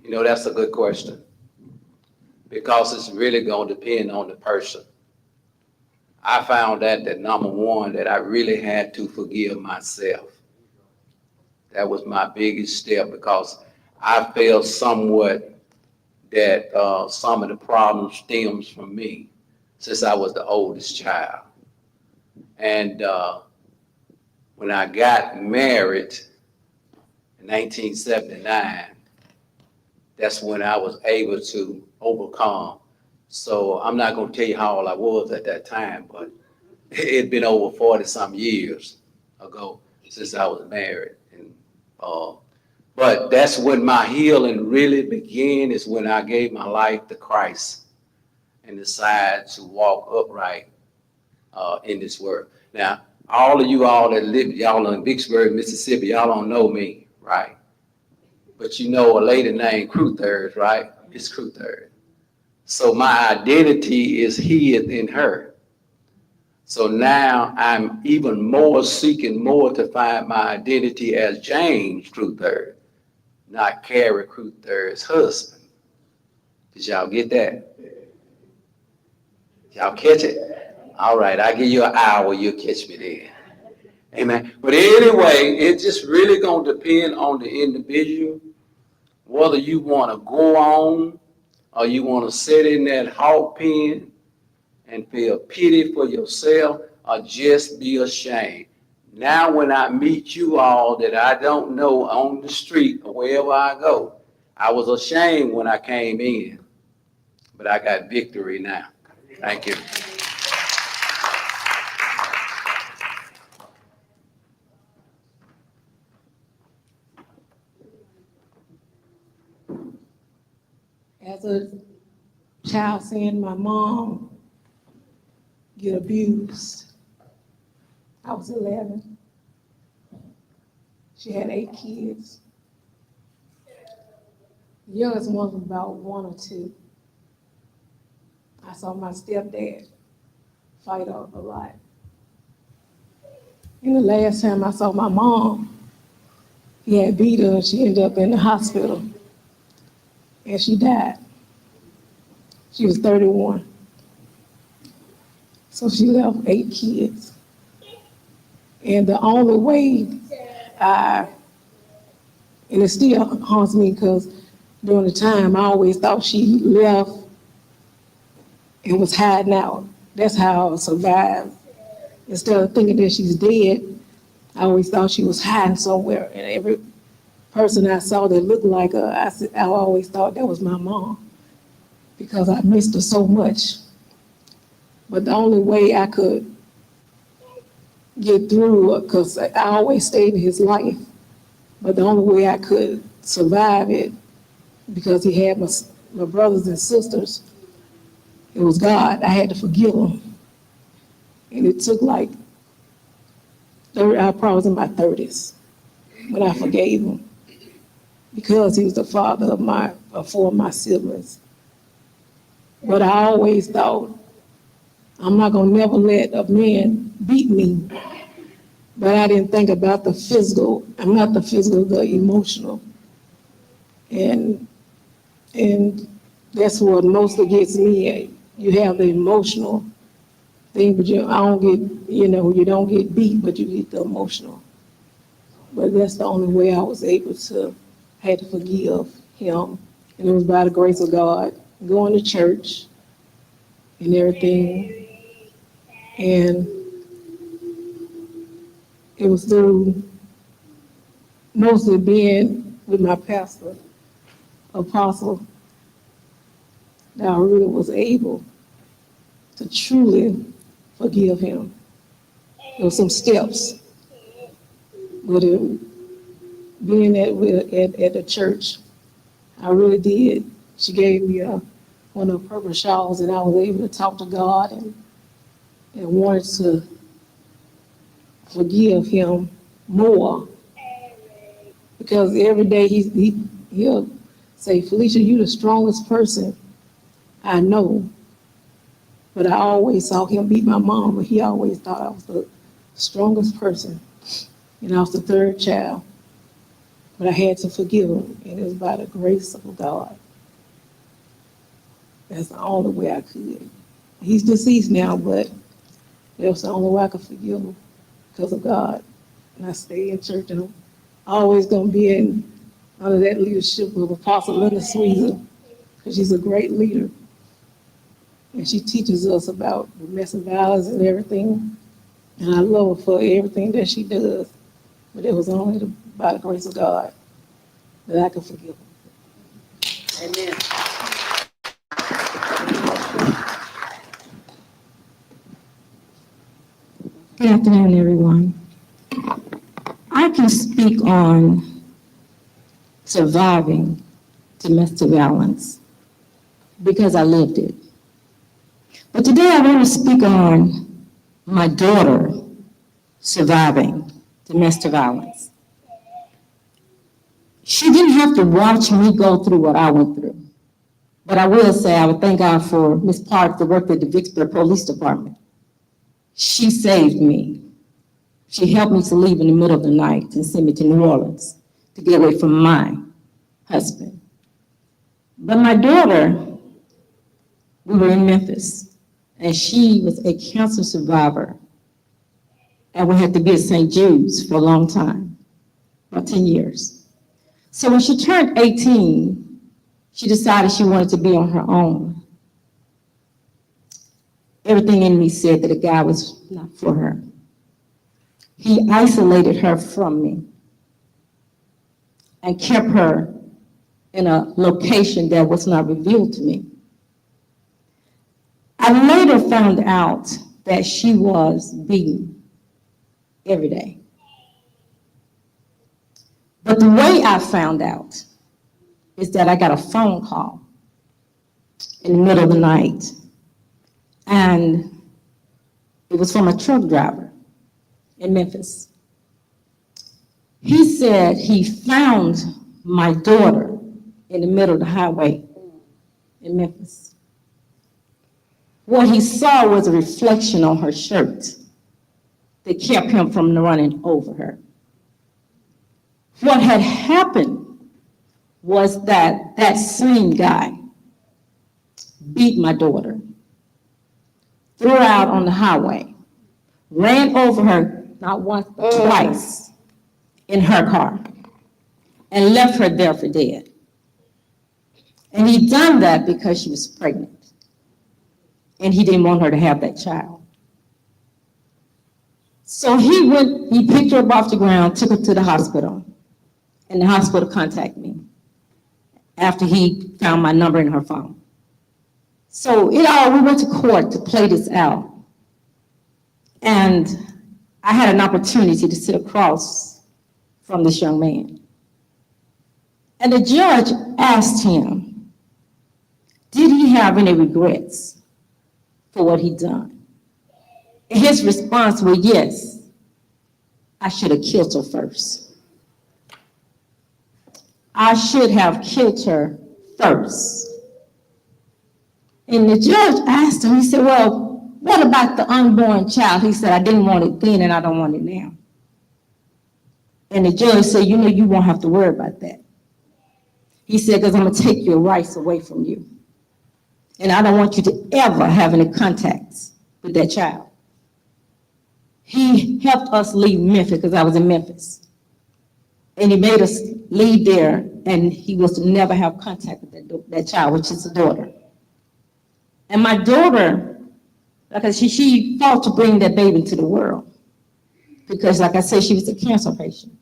That's a good question, because it's really going to depend on the person. I found that number one, that I really had to forgive myself. That was my biggest step, because I felt somewhat that some of the problems stems from me, since I was the oldest child. And when I got married in 1979, that's when I was able to overcome. So I'm not going to tell you how old I was at that time, but it'd been over 40-some years ago since I was married. And but that's when my healing really began, is when I gave my life to Christ and decided to walk upright in this world. Now, all of you all that live, y'all in Vicksburg, Mississippi, y'all don't know me, right? But you know a lady named Cruther's, right? It's Cruther. So my identity is hid in her. So now I'm even more seeking more to find my identity as James Cruther, not Carrie Cruther's husband. Did y'all get that? Y'all catch it? All right, I'll give you an hour, you'll catch me there. Amen. But anyway, it's just really gonna depend on the individual, whether you wanna go on or you wanna sit in that hog pen and feel pity for yourself or just be ashamed. Now, when I meet you all that I don't know on the street or wherever I go, I was ashamed when I came in, but I got victory now. Thank you. As a child seeing my mom get abused, I was 11. She had 8 kids. The youngest one was about 1 or 2. I saw my stepdad fight a lot. And the last time I saw my mom, he had beat her and she ended up in the hospital. And she died. She was 31. So she left 8 kids. And the only way and it still haunts me because during the time I always thought she left and was hiding out. That's how I survived. Instead of thinking that she's dead, I always thought she was hiding somewhere. And every person I saw that looked like her, I always thought that was my mom because I missed her so much. But the only way I could get through it, because I always stayed in his life, but the only way I could survive it, because he had my brothers and sisters, it was God. I had to forgive him. And it took like, I probably was in my 30s when I forgave him, because he was the father of 4 of my siblings. But I always thought, I'm not gonna never let a man beat me. But I didn't think about the physical, not the physical, the emotional. And that's what mostly gets me. You have the emotional thing, but I don't get, you don't get beat, but you get the emotional. But that's the only way I was able to, had to forgive him. And it was by the grace of God, going to church and everything. And it was through mostly being with my pastor, apostle, that I really was able to truly forgive him. There were some steps, but being at the church, I really did. She gave me one of her purple shawls, and I was able to talk to God and wanted to forgive him more. Because every day he'll say, Felicia, you're the strongest person I know. But I always saw him beat my mom, but he always thought I was the strongest person. And I was the 3rd child. But I had to forgive him, and it was by the grace of God. That's the only way I could. He's deceased now, but that was the only way I could forgive him, because of God. And I stay in church, and I'm always going to be under that leadership of Apostle Linda Sweezer, because she's a great leader. And she teaches us about domestic violence and everything. And I love her for everything that she does. But it was only by the grace of God that I could forgive her. Amen. Good afternoon, everyone. I can speak on surviving domestic violence because I lived it. But today I want to speak on my daughter surviving domestic violence. She didn't have to watch me go through what I went through. But I will say I would thank God for Ms. Park that worked at the Vicksburg Police Department. She saved me. She helped me to leave in the middle of the night and send me to New Orleans to get away from my husband. But my daughter We were in Memphis, and she was a cancer survivor. And we had to be at St. Jude's for a long time, about 10 years. So when she turned 18, she decided she wanted to be on her own. Everything in me said that a guy was not for her. He isolated her from me and kept her in a location that was not revealed to me. I later found out that she was beaten every day. But the way I found out is that I got a phone call in the middle of the night, and it was from a truck driver in Memphis. He said he found my daughter in the middle of the highway in Memphis. What he saw was a reflection on her shirt that kept him from running over her. What had happened was that that same guy beat my daughter, threw her out on the highway, ran over her not once but twice in her car, and left her there for dead. And he done that because she was pregnant, and he didn't want her to have that child. So he picked her up off the ground, took her to the hospital, and the hospital contacted me after he found my number in her phone. So we went to court to play this out. And I had an opportunity to sit across from this young man. And the judge asked him, did he have any regrets for what he'd done? And his response was, yes, I should have killed her first. I should have killed her first. And the judge asked him, he said, well, what about the unborn child? He said, I didn't want it then and I don't want it now. And the judge said, you know, you won't have to worry about that. He said, because I'm going to take your rights away from you. And I don't want you to ever have any contacts with that child. He helped us leave Memphis because I was in Memphis. And he made us leave there, and he was to never have contact with that child, which is a daughter. And my daughter, like I said, she fought to bring that baby into the world. Because, like I said, she was a cancer patient.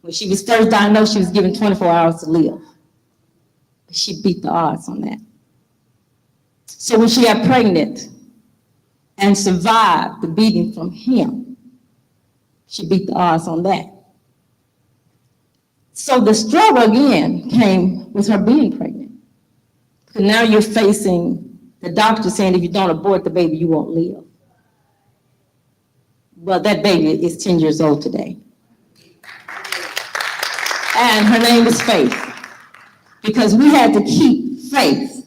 When she was first diagnosed, she was given 24 hours to live. But she beat the odds on that. So when she got pregnant and survived the beating from him, she beat the odds on that. So the struggle again came with her being pregnant. Because now you're facing the doctor saying if you don't abort the baby, you won't live. Well, that baby is 10 years old today. And her name is Faith. Because we had to keep Faith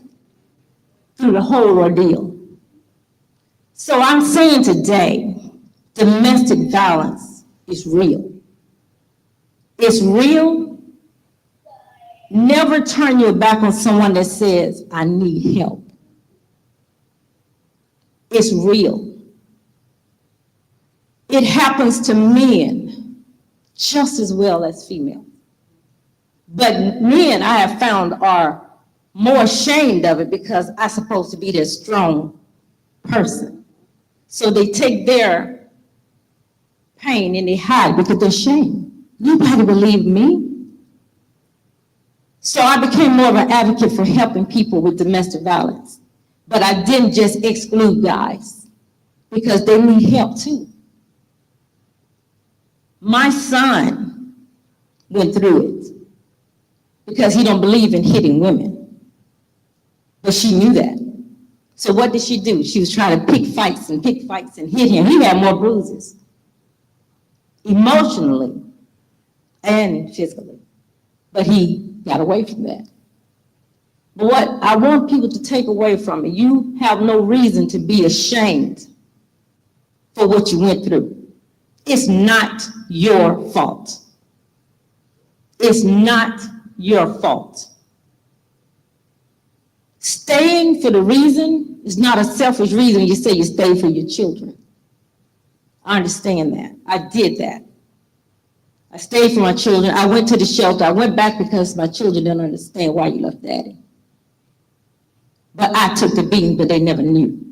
through the whole ordeal. So I'm saying today, domestic violence is real. It's real. Never turn your back on someone that says, I need help. It's real. It happens to men just as well as females. But men, I have found, are more ashamed of it because I'm supposed to be this strong person. So they take their pain and they hide because they're ashamed. Nobody believed me. So I became more of an advocate for helping people with domestic violence. But I didn't just exclude guys because they need help too. My son went through it because he don't believe in hitting women. But she knew that. So what did she do? She was trying to pick fights and hit him. He had more bruises, emotionally and physically. But he got away from that. But what I want people to take away from it, you have no reason to be ashamed for what you went through. It's not your fault. It's not your fault. Staying for the reason is not a selfish reason. You say you stay for your children. I understand that. I did that. I stayed for my children. I went to the shelter. I went back because my children didn't understand why you left daddy. But I took the beating, but they never knew.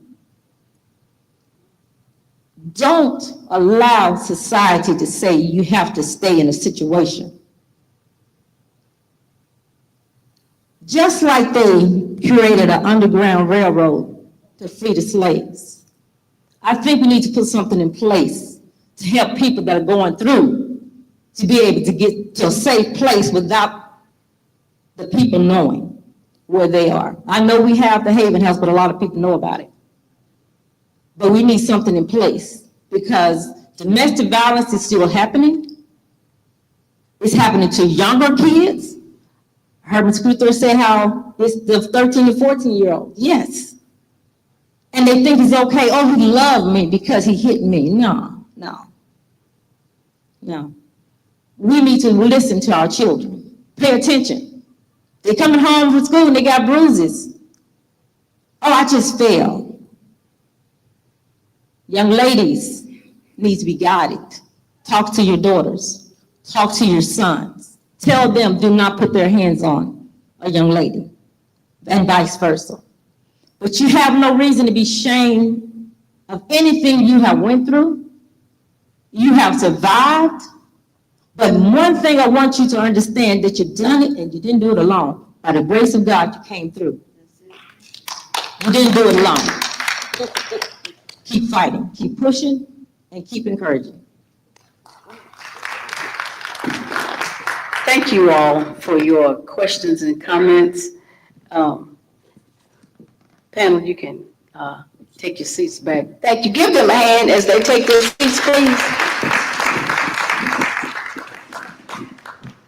Don't allow society to say you have to stay in a situation. Just like they created an underground railroad to free the slaves, I think we need to put something in place to help people that are going through to be able to get to a safe place without the people knowing where they are. I know we have the Haven House, but a lot of people know about it. But we need something in place because domestic violence is still happening. It's happening to younger kids. I heard Ms. Cruther say how it's the 13 and 14-year-olds. Yes. And they think it's okay. Oh, he loved me because he hit me. No. We need to listen to our children. Pay attention. They're coming home from school and they got bruises. Oh, I just fell. Young ladies need to be guided. Talk to your daughters. Talk to your sons. Tell them do not put their hands on a young lady and vice versa. But you have no reason to be ashamed of anything you have went through. You have survived. But one thing I want you to understand that you've done it and you didn't do it alone. By the grace of God, you came through. You didn't do it alone. Keep fighting, keep pushing, and keep encouraging. Thank you all for your questions and comments. Panel, you can take your seats back. Thank you. Give them a hand as they take their seats, please.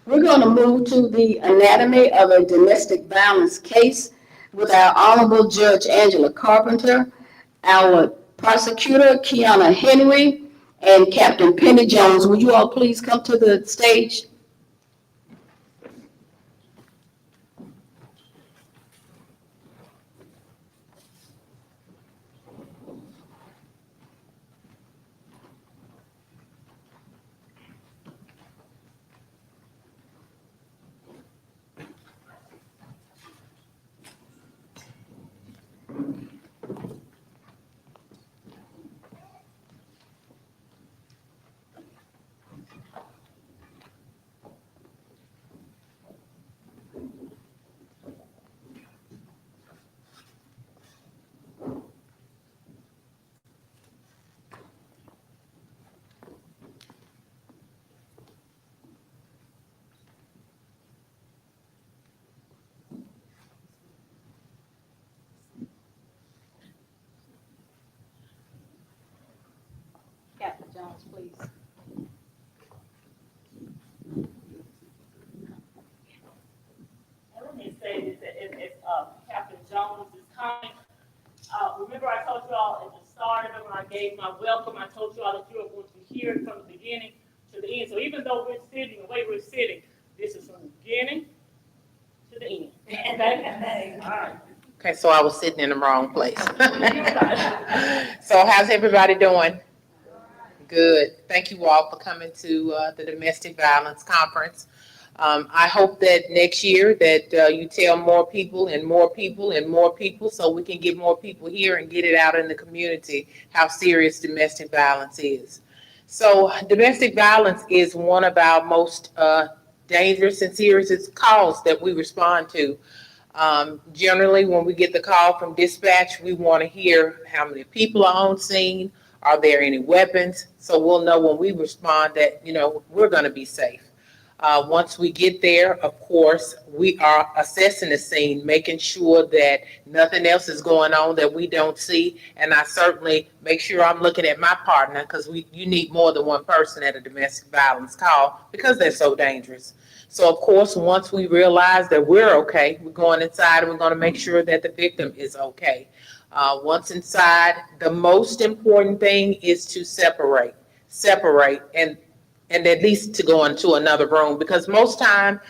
We're going to move to the anatomy of a domestic violence case with our Honorable Judge Angela Carpenter, our prosecutor Kiana Henry, and Captain Penny Jones. Would you all please come to the stage? Captain Jones, please. Let me say this, as Captain Jones is coming. Remember I told you all at the start of it when I gave my welcome, I told you all that you are going to hear it from the beginning to the end. So even though we're sitting the way we're sitting, this is from the beginning to the end. Okay? All right. Okay, so I was sitting in the wrong place. So how's everybody doing? Good. Thank you all for coming to the Domestic Violence Conference. I hope that next year that you tell more people and more people and more people so we can get more people here and get it out in the community how serious domestic violence is. So domestic violence is one of our most dangerous and serious calls that we respond to. Generally, when we get the call from dispatch, we want to hear how many people are on scene. Are there any weapons? So we'll know when we respond that, we're going to be safe. Once we get there, of course, we are assessing the scene, making sure that nothing else is going on that we don't see. And I certainly make sure I'm looking at my partner because you need more than one person at a domestic violence call because they're so dangerous. So, of course, once we realize that we're okay, we're going inside and we're going to make sure that the victim is okay. Once inside, the most important thing is to separate and at least to go into another room because most time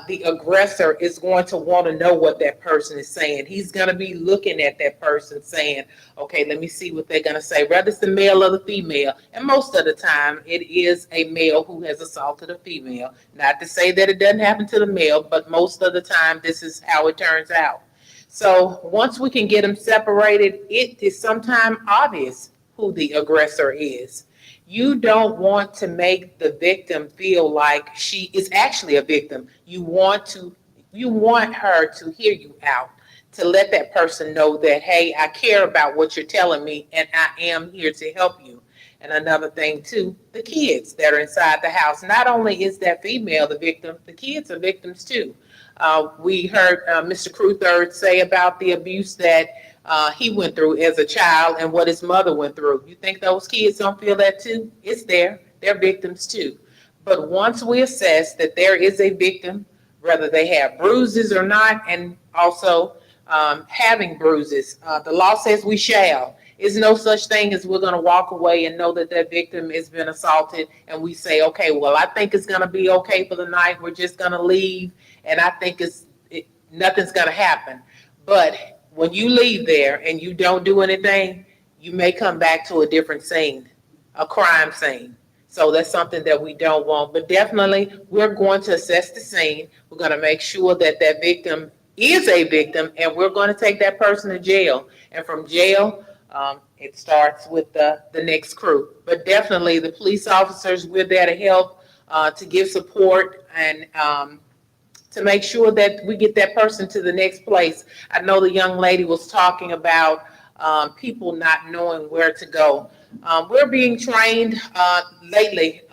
the aggressor is going to want to know what that person is saying. He's going to be looking at that person saying, okay, let me see what they're going to say, whether it's the male or the female. And most of the time, it is a male who has assaulted a female. Not to say that it doesn't happen to the male, but most of the time, this is how it turns out. So once we can get them separated, it is sometimes obvious who the aggressor is. You don't want to make the victim feel like she is actually a victim. You want her to hear you out, to let that person know that, hey, I care about what you're telling me and I am here to help you. And another thing too, the kids that are inside the house. Not only is that female the victim, the kids are victims too. We heard Mr. Crewthird say about the abuse that he went through as a child and what his mother went through. You think those kids don't feel that too? It's there. They're victims too. But once we assess that there is a victim, whether they have bruises or not, and also having bruises, the law says we shall. There's no such thing as we're going to walk away and know that that victim has been assaulted and we say, okay, well, I think it's going to be okay for the night. We're just going to leave. And I think nothing's going to happen. But when you leave there and you don't do anything, you may come back to a different scene, a crime scene. So that's something that we don't want. But definitely, we're going to assess the scene. We're going to make sure that that victim is a victim, and we're going to take that person to jail. And from jail, it starts with the next crew. But definitely, the police officers, we're there to help, to give support, and to make sure that we get that person to the next place. I know the young lady was talking about people not knowing where to go. We're being trained lately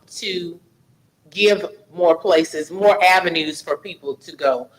to give more places, more avenues for people to go.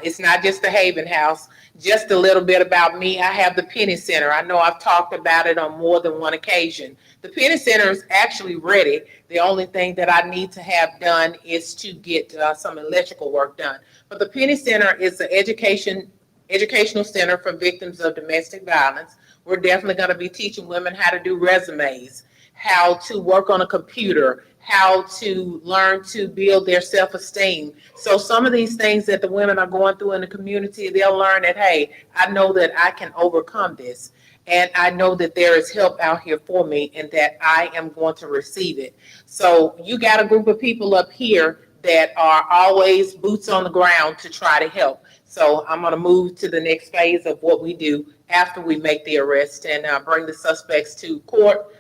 It's not just the Haven House. Just a little bit about me. I have the Penny Center. I know I've talked about it on more than one occasion. The Penny Center is actually ready. The only thing that I need to have done is to get some electrical work done. But the Penny Center is an educational center for victims of domestic violence. We're definitely going to be teaching women how to do resumes, how to work on a computer, how to learn to build their self-esteem. So some of these things that the women are going through in the community, they'll learn that, hey, I know that I can overcome this. And I know that there is help out here for me and that I am going to receive it. So you got a group of people up here that are always boots on the ground to try to help. So I'm going to move to the next phase of what we do after we make the arrest and bring the suspects to court.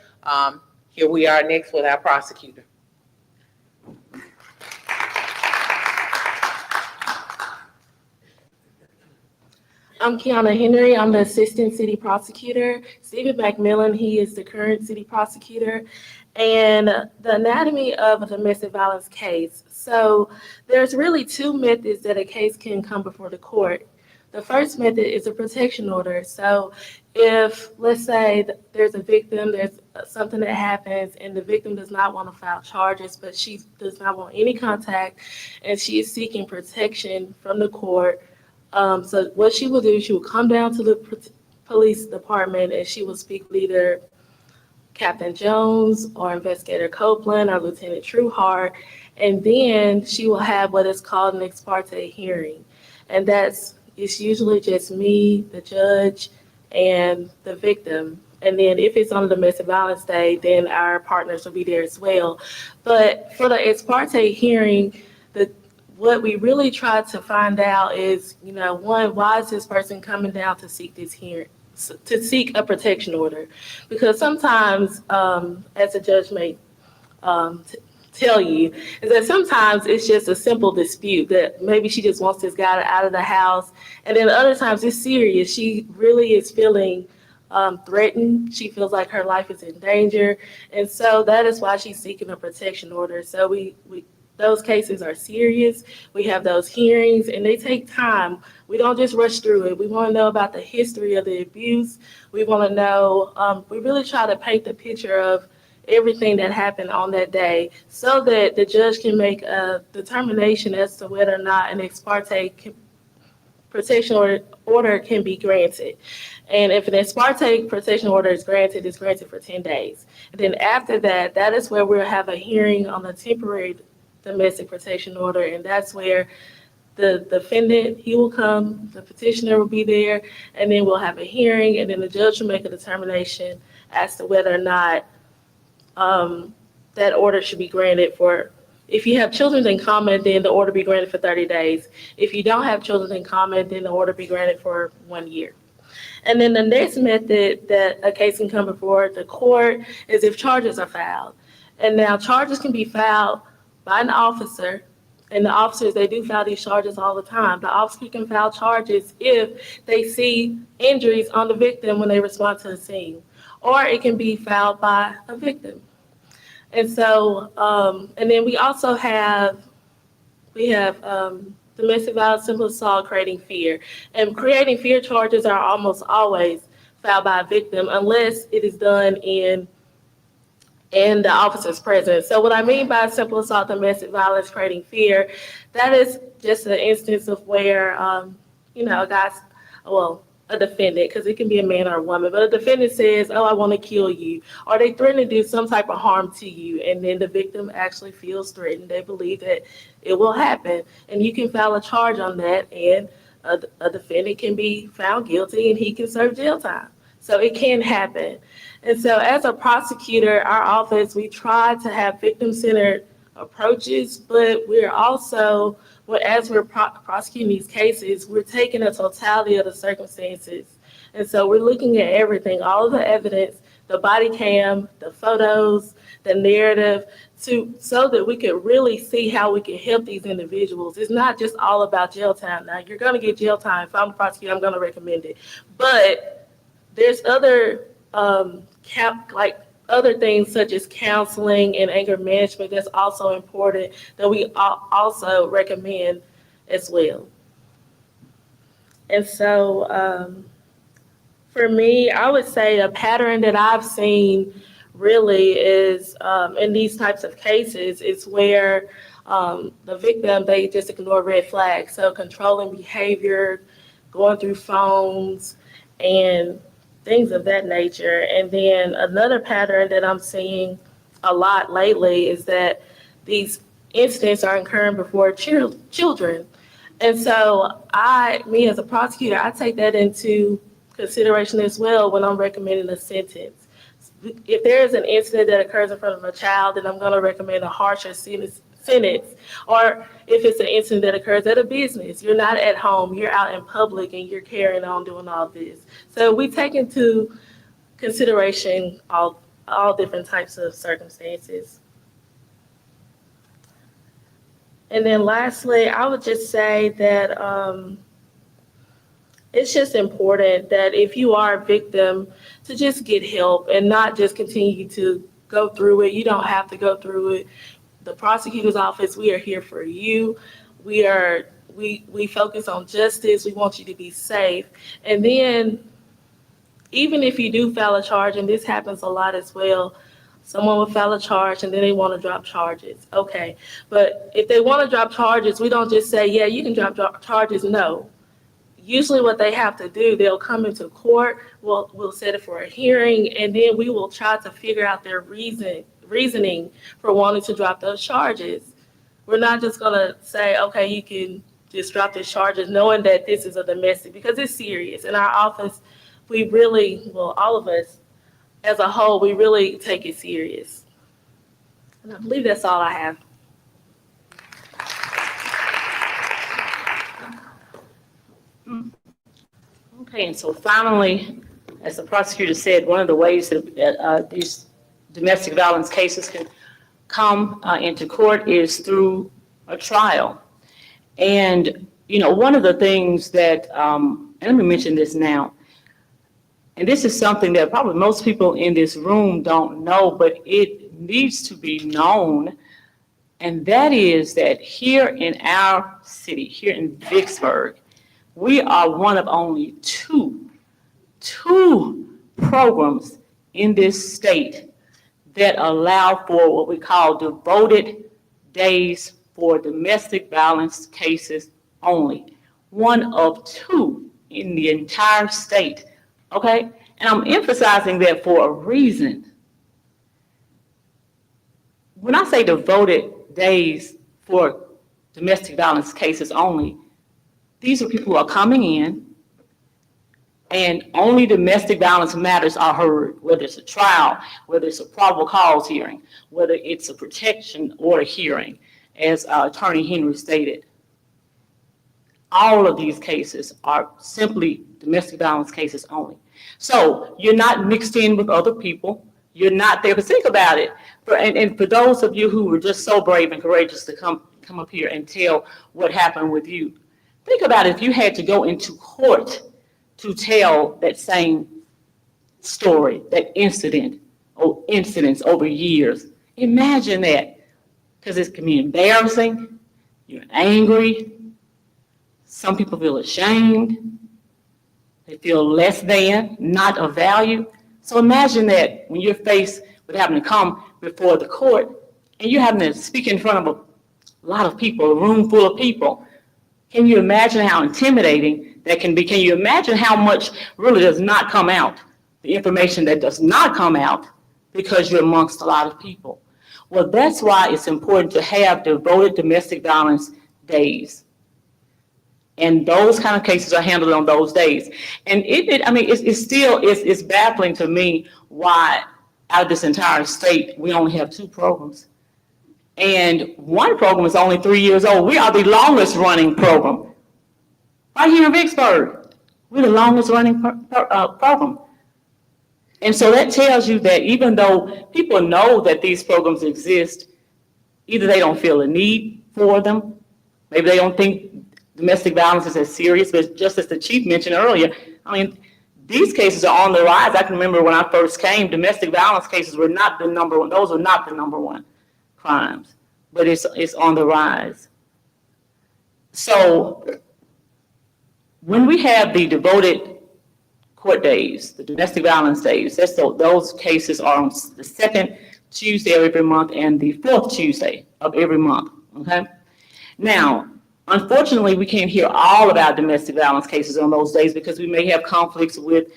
Here we are next with our prosecutor. I'm Kiana Henry. I'm the assistant city prosecutor. Stephen McMillan, he is the current city prosecutor. And the anatomy of a domestic violence case. So there's really two methods that a case can come before the court. The first method is a protection order. So if, let's say, there's a victim, there's something that happens, and the victim does not want to file charges, but she does not want any contact, and she is seeking protection from the court. So what she will do, she will come down to the police department and she will speak with either Captain Jones or Investigator Copeland or Lieutenant Trueheart, and then she will have what is called an ex parte hearing. And it's usually just me, the judge, and the victim. And then if it's on the domestic violence day, then our partners will be there as well. But for the ex parte hearing, what we really try to find out is, one, why is this person coming down to seek this hearing, to seek a protection order? Because sometimes, as a judge may tell you, is that sometimes it's just a simple dispute that maybe she just wants this guy out of the house. And then other times it's serious. She really is feeling threatened. She feels like her life is in danger. And so that is why she's seeking a protection order. So those cases are serious. We have those hearings and they take time. We don't just rush through it. We want to know about the history of the abuse. We want to know, we really try to paint the picture of everything that happened on that day so that the judge can make a determination as to whether or not an ex parte protection order can be granted. And if an ex parte protection order is granted, it's granted for 10 days. And then after that, that is where we'll have a hearing on the temporary domestic protection order, and that's where the defendant, he will come, the petitioner will be there, and then we'll have a hearing, and then the judge will make a determination as to whether or not that order should be granted for, if you have children in common, then the order be granted for 30 days. If you don't have children in common, then the order be granted for 1 year. And then the next method that a case can come before the court is if charges are filed. And now charges can be filed by an officer, and the officers, they do file these charges all the time. The officer can file charges if they see injuries on the victim when they respond to the scene, or it can be filed by a victim. And so, and then we also have, domestic violence, simple assault, creating fear. And creating fear charges are almost always filed by a victim unless it is done in the officer's presence. So what I mean by simple assault, domestic violence, creating fear, that is just an instance of where, a defendant, because it can be a man or a woman, but a defendant says, oh, I want to kill you, or they threaten to do some type of harm to you, and then the victim actually feels threatened. They believe that it will happen, and you can file a charge on that, and a defendant can be found guilty, and he can serve jail time. So it can happen. And so as a prosecutor, our office, we try to have victim-centered approaches, but we're also, as we're prosecuting these cases, we're taking a totality of the circumstances. And so we're looking at everything, all of the evidence, the body cam, the photos, the narrative, so that we could really see how we can help these individuals. It's not just all about jail time. Now, you're going to get jail time. If I'm a prosecutor, I'm going to recommend it. But there's other other things such as counseling and anger management that's also important that we also recommend as well. And so for me, I would say a pattern that I've seen really is in these types of cases is where the victim, they just ignore red flags. So controlling behavior, going through phones, and things of that nature. And then another pattern that I'm seeing a lot lately is that these incidents are occurring before children. And so me as a prosecutor, I take that into consideration as well when I'm recommending a sentence. If there is an incident that occurs in front of a child, then I'm going to recommend a harsher sentence. Or if it's an incident that occurs at a business, you're not at home, you're out in public and you're carrying on doing all this. So we take into consideration all different types of circumstances. And then lastly, I would just say that it's just important that if you are a victim, to just get help and not just continue to go through it. You don't have to go through it. The prosecutor's office, we are here for you. We focus on justice. We want you to be safe. And then even if you do file a charge, and this happens a lot as well, someone will file a charge and then they want to drop charges. Okay, but if they want to drop charges, we don't just say, yeah, you can drop charges. No. Usually what they have to do, they'll come into court, we'll set it for a hearing, and then we will try to figure out their reasoning for wanting to drop those charges. We're not just going to say, okay, you can just drop these charges knowing that this is a domestic, because it's serious. In our office, we really, all of us as a whole, we really take it serious. And I believe that's all I have. Okay, and so finally, as the prosecutor said, one of the ways that these domestic violence cases can come into court is through a trial. And, one of the things that, and let me mention this now, and this is something that probably most people in this room don't know, but it needs to be known, and that is that here in our city, here in Vicksburg, we are one of only two programs in this state that allow for what we call devoted days for domestic violence cases only. One of two in the entire state, okay? And I'm emphasizing that for a reason. When I say devoted days for domestic violence cases only, these are people who are coming in and only domestic violence matters are heard, whether it's a trial, whether it's a probable cause hearing, whether it's a protection order hearing, as Attorney Henry stated. All of these cases are simply domestic violence cases only. So you're not mixed in with other people. You're not there. But think about it. And for those of you who were just so brave and courageous to come up here and tell what happened with you, think about it if you had to go into court to tell that same story, that incident or incidents over years. Imagine that, because it can be embarrassing, you're angry, some people feel ashamed, they feel less than, not of value. So imagine that when you're faced with having to come before the court and you're having to speak in front of a lot of people, a room full of people. Can you imagine how intimidating that can be? Can you imagine how much really does not come out, the information that does not come out because you're amongst a lot of people? Well, that's why it's important to have devoted domestic violence days. And those kind of cases are handled on those days. And it's baffling to me why out of this entire state, we only have 2 programs. And one program is only 3 years old. We are the longest running program. Right here in Vicksburg, we're the longest running program. And so that tells you that even though people know that these programs exist, either they don't feel a need for them, maybe they don't think domestic violence is as serious, but just as the chief mentioned earlier, I mean, these cases are on the rise. I can remember when I first came, domestic violence cases were not the number one. Those were not the number one crimes, but it's on the rise. So when we have the devoted court days, the domestic violence days, those cases are on the 2nd Tuesday of every month and the 4th Tuesday of every month, okay? Now, unfortunately, we can't hear all about domestic violence cases on those days because we may have conflicts with,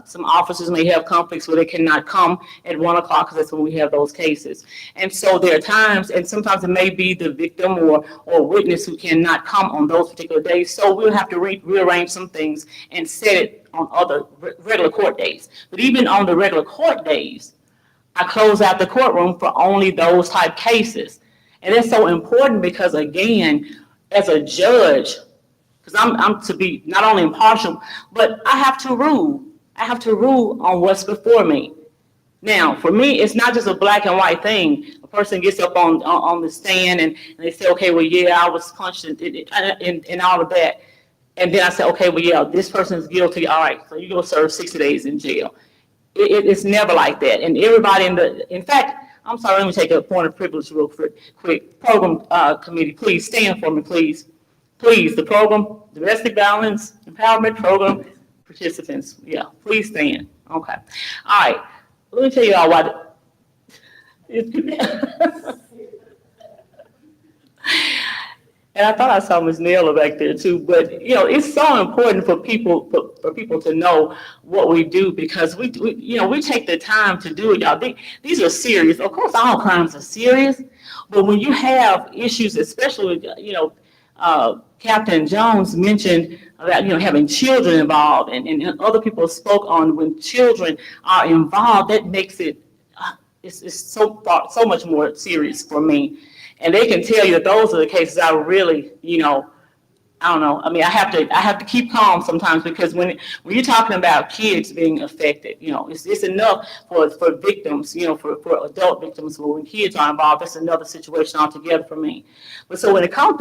some officers may have conflicts where they cannot come at 1 o'clock because that's when we have those cases. And so there are times, and sometimes it may be the victim or witness who cannot come on those particular days. So we'll have to rearrange some things and set it on other regular court days. But even on the regular court days, I close out the courtroom for only those type cases. And that's so important because, again, as a judge, because I'm to be not only impartial, but I have to rule. I have to rule on what's before me. Now, for me, it's not just a black and white thing. A person gets up on the stand and they say, okay, well, yeah, I was punched and all of that. And then I say, okay, well, yeah, this person is guilty. All right, so you go serve 60 days in jail. It's never like that. And everybody in fact, I'm sorry, let me take a point of privilege real quick. Program committee, please stand for me, please. Please, the program, domestic violence empowerment program participants, yeah, please stand. Okay. All right, let me tell you all why. And I thought I saw Ms. Naylor back there too, but it's so important for people to know what we do because we take the time to do it, y'all. These are serious. Of course, all crimes are serious, but when you have issues, especially Captain Jones mentioned about having children involved, and other people spoke on when children are involved, that makes it it's so much more serious for me. And they can tell you that those are the cases I really, I don't know. I mean, I have to keep calm sometimes because when you're talking about kids being affected, it's enough for victims, for adult victims, but when kids are involved, that's another situation altogether for me. But so when it comes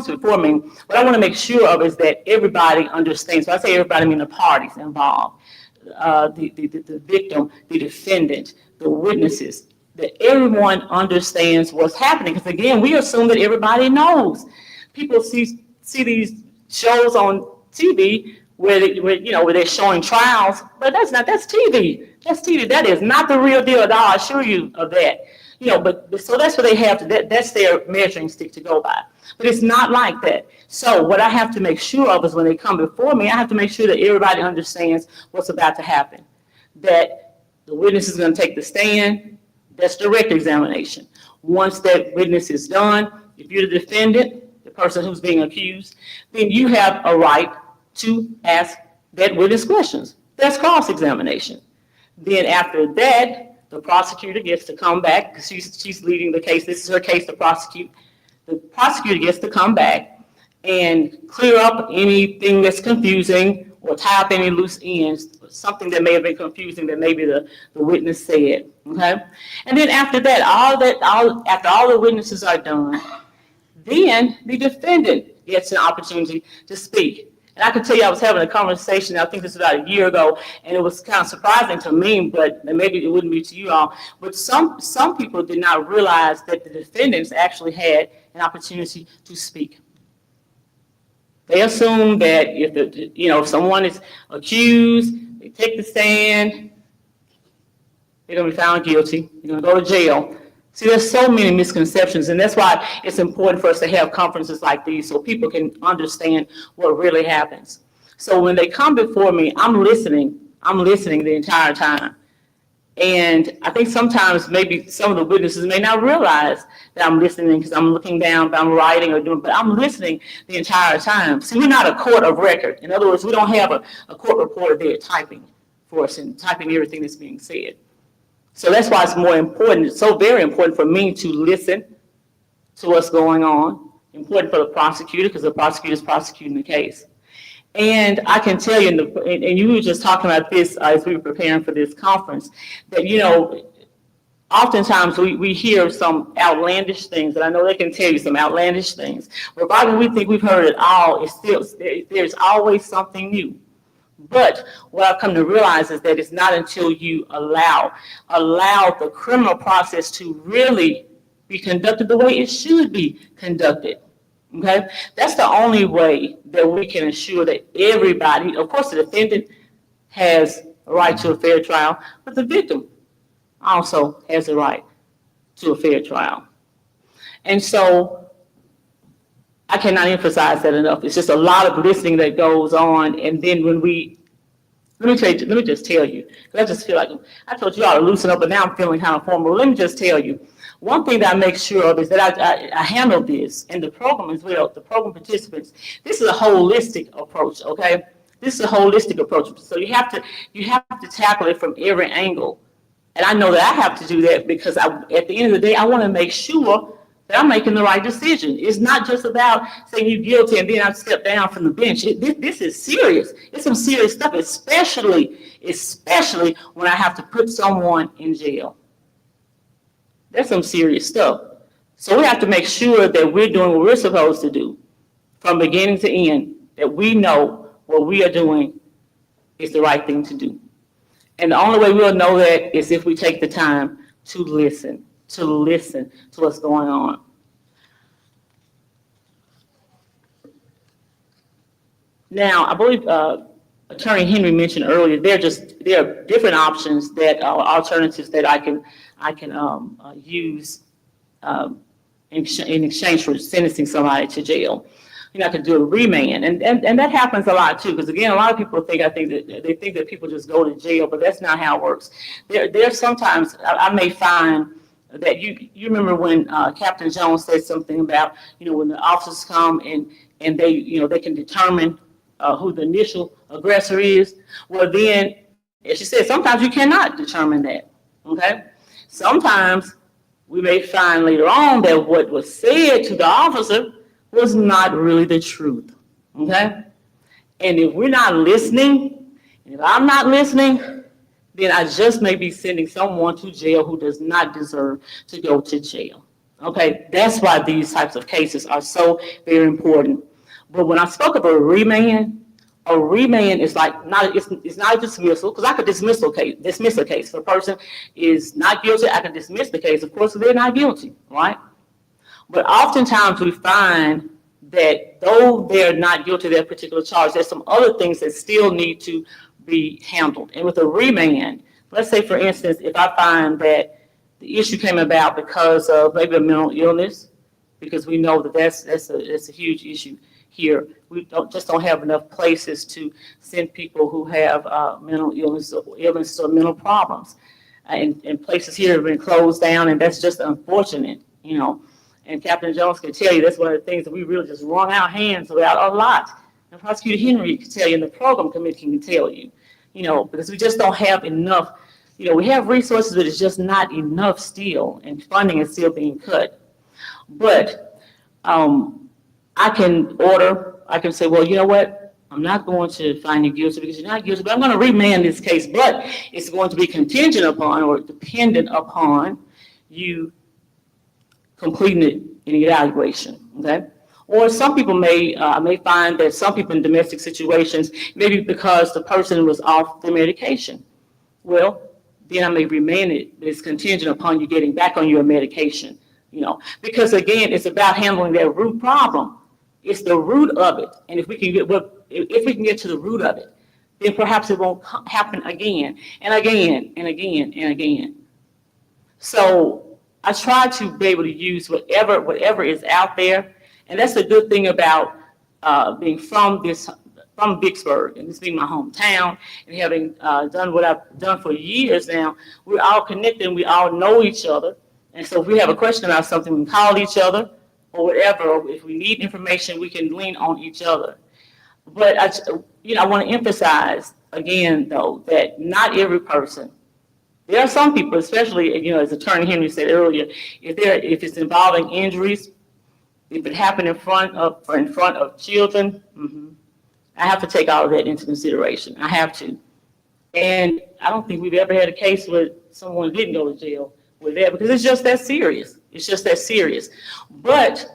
before me, what I want to make sure of is that everybody understands. When I say everybody, I mean the parties involved, the victim, the defendant, the witnesses, that everyone understands what's happening. Because again, we assume that everybody knows. People see these shows on TV where they're showing trials, but that's TV. That's TV. That is not the real deal at all. I assure you of that. But so that's what they have that's their measuring stick to go by. But it's not like that. So what I have to make sure of is when they come before me, I have to make sure that everybody understands what's about to happen. That the witness is going to take the stand. That's direct examination. Once that witness is done, if you're the defendant, the person who's being accused, then you have a right to ask that witness questions. That's cross-examination. Then after that, the prosecutor gets to come back, because she's leading the case. This is her case to prosecute. The prosecutor gets to come back and clear up anything that's confusing or tie up any loose ends, something that may have been confusing that maybe the witness said, okay? And then after that, after all the witnesses are done, then the defendant gets an opportunity to speak. And I can tell you, I was having a conversation, I think this was about a year ago, and it was kind of surprising to me, but maybe it wouldn't be to you all. But some people did not realize that the defendants actually had an opportunity to speak. They assume that if someone is accused, they take the stand, they're going to be found guilty, they're going to go to jail. See, there's so many misconceptions, and that's why it's important for us to have conferences like these so people can understand what really happens. So when they come before me, I'm listening the entire time. And I think sometimes maybe some of the witnesses may not realize that I'm listening because I'm looking down, but I'm writing or doing, but I'm listening the entire time. See, we're not a court of record. In other words, we don't have a court reporter there typing for us and typing everything that's being said. So that's why it's more important. It's so very important for me to listen to what's going on. Important for the prosecutor because the prosecutor is prosecuting the case. And I can tell you, and you were just talking about this as we were preparing for this conference, that, oftentimes we hear some outlandish things, and I know they can tell you some outlandish things. But right when we think we've heard it all, there's always something new. But what I've come to realize is that it's not until you allow the criminal process to really be conducted the way it should be conducted. Okay, that's the only way that we can ensure that everybody, of course, the defendant has a right to a fair trial, but the victim also has a right to a fair trial. And so I cannot emphasize that enough. It's just a lot of listening that goes on. And then when let me just tell you, because I just feel like I told you all to loosen up, but now I'm feeling kind of formal. Let me just tell you, one thing that I make sure of is that I handle this and the program as well, the program participants. This is a holistic approach, okay? This is a holistic approach. So you have to tackle it from every angle. And I know that I have to do that because at the end of the day, I want to make sure that I'm making the right decision. It's not just about saying you're guilty and then I step down from the bench. This is serious. It's some serious stuff, especially when I have to put someone in jail. That's some serious stuff. So we have to make sure that we're doing what we're supposed to do from beginning to end, that we know what we are doing is the right thing to do. And the only way we'll know that is if we take the time to listen to what's going on. Now, I believe Attorney Henry mentioned earlier, there are different options that are alternatives that I can use in exchange for sentencing somebody to jail. I could do a remand, and that happens a lot too. Because again, a lot of people think that people just go to jail, but that's not how it works. There's sometimes I may find that you remember when Captain Jones said something about when the officers come and they can determine who the initial aggressor is. Well, then, as she said, sometimes you cannot determine that. Okay, sometimes we may find later on that what was said to the officer was not really the truth. Okay, and if we're not listening, and if I'm not listening, then I just may be sending someone to jail who does not deserve to go to jail. Okay, that's why these types of cases are so very important. But when I spoke of a remand is like it's not a dismissal, because I could dismiss a case. If a person is not guilty, I can dismiss the case. Of course, they're not guilty, right? But oftentimes we find that though they're not guilty of that particular charge, there's some other things that still need to be handled. And with a remand, let's say, for instance, if I find that the issue came about because of maybe a mental illness, because we know that that's a huge issue here. We don't have enough places to send people who have mental illness or mental problems. And places here have been closed down, and that's just unfortunate, And Captain Jones can tell you that's one of the things that we really just wrung our hands about a lot. And Prosecutor Henry can tell you, and the program committee can tell you, because we just don't have enough. We have resources, but it's just not enough still, and funding is still being cut. But I can say, well, you know what? I'm not going to find you guilty because you're not guilty, but I'm going to remand this case. But it's going to be contingent upon or dependent upon you completing it in the evaluation, okay? Or some people may find that some people in domestic situations, maybe because the person was off their medication. Well, then I may remand it, but it's contingent upon you getting back on your medication, because again, it's about handling that root problem. It's the root of it, and if we can get to the root of it, then perhaps it won't happen again and again and again and again. So I try to be able to use whatever is out there, and that's the good thing about being from Vicksburg, and this being my hometown, and having done what I've done for years now. We're all connected, and we all know each other, and so if we have a question about something, we can call each other, or whatever. Or if we need information, we can lean on each other. But I want to emphasize again, though, that not every person. There are some people, especially as Attorney Henry said earlier, if it's involving injuries, if it happened in front of children, I have to take all of that into consideration. I have to, and I don't think we've ever had a case where someone didn't go to jail with that, because it's just that serious. It's just that serious. But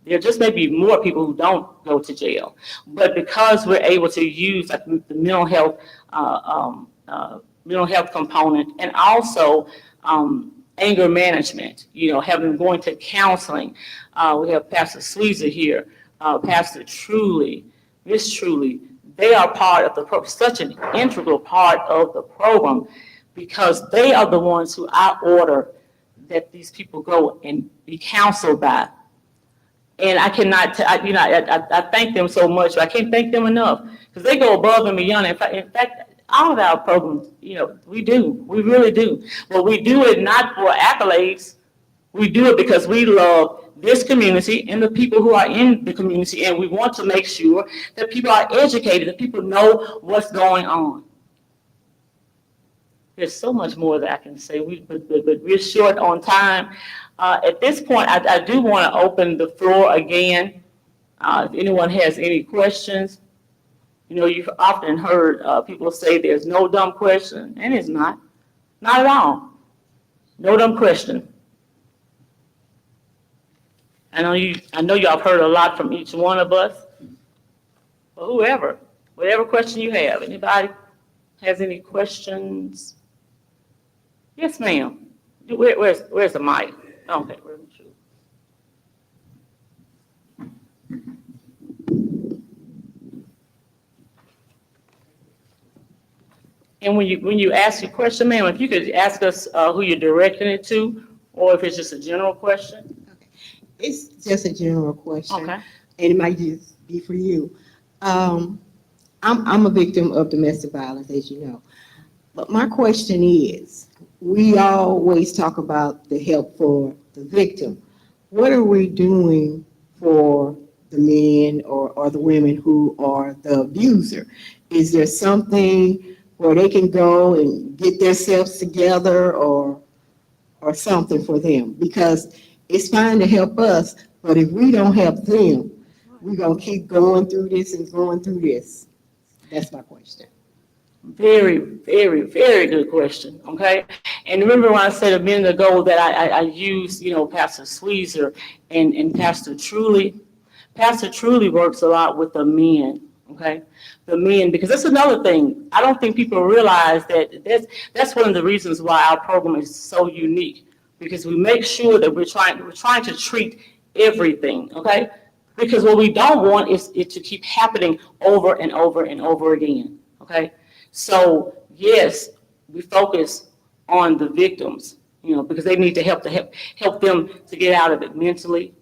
there just may be more people who don't go to jail. But because we're able to use like the mental health component, and also anger management, having going to counseling. We have Pastor Sweezer here, Pastor Truly, Miss Truly. They are part of the program, such an integral part of the program, because they are the ones who I order that these people go and be counseled by. And I cannot, I thank them so much. I can't thank them enough, because they go above and beyond. In fact, all of our programs, we really do. But we do it not for accolades. We do it because we love this community and the people who are in the community, and we want to make sure that people are educated, that people know what's going on. There's so much more that I can say, but we're short on time. At this point, I do want to open the floor again. If anyone has any questions. You've often heard people say there's no dumb question, and it's not. Not at all. No dumb question. I know y'all have heard a lot from each one of us. But whatever question you have. Anybody has any questions? Yes, ma'am. Where's the mic? Okay, where's the truth? And when you ask your question, ma'am, if you could ask us who you're directing it to, or if it's just a general question. Okay. It's just a general question. Okay. And it might just be for you. I'm a victim of domestic violence, as you know. But my question is, we always talk about the help for the victim. What are we doing for the men or the women who are the abuser? Is there something where they can go and get themselves together or something for them? Because it's fine to help us, but if we don't help them, we're going to keep going through this and going through this. That's my question. Very, very, very good question, okay? And remember when I said a minute ago that I used, Pastor Sweezer and Pastor Truly? Pastor Truly works a lot with the men, okay? The men, because that's another thing. I don't think people realize that that's one of the reasons why our program is so unique, because we make sure that we're trying to treat everything, okay? Because what we don't want is it to keep happening over and over and over again, okay? So yes, we focus on the victims, because they need to help them to get out of it mentally,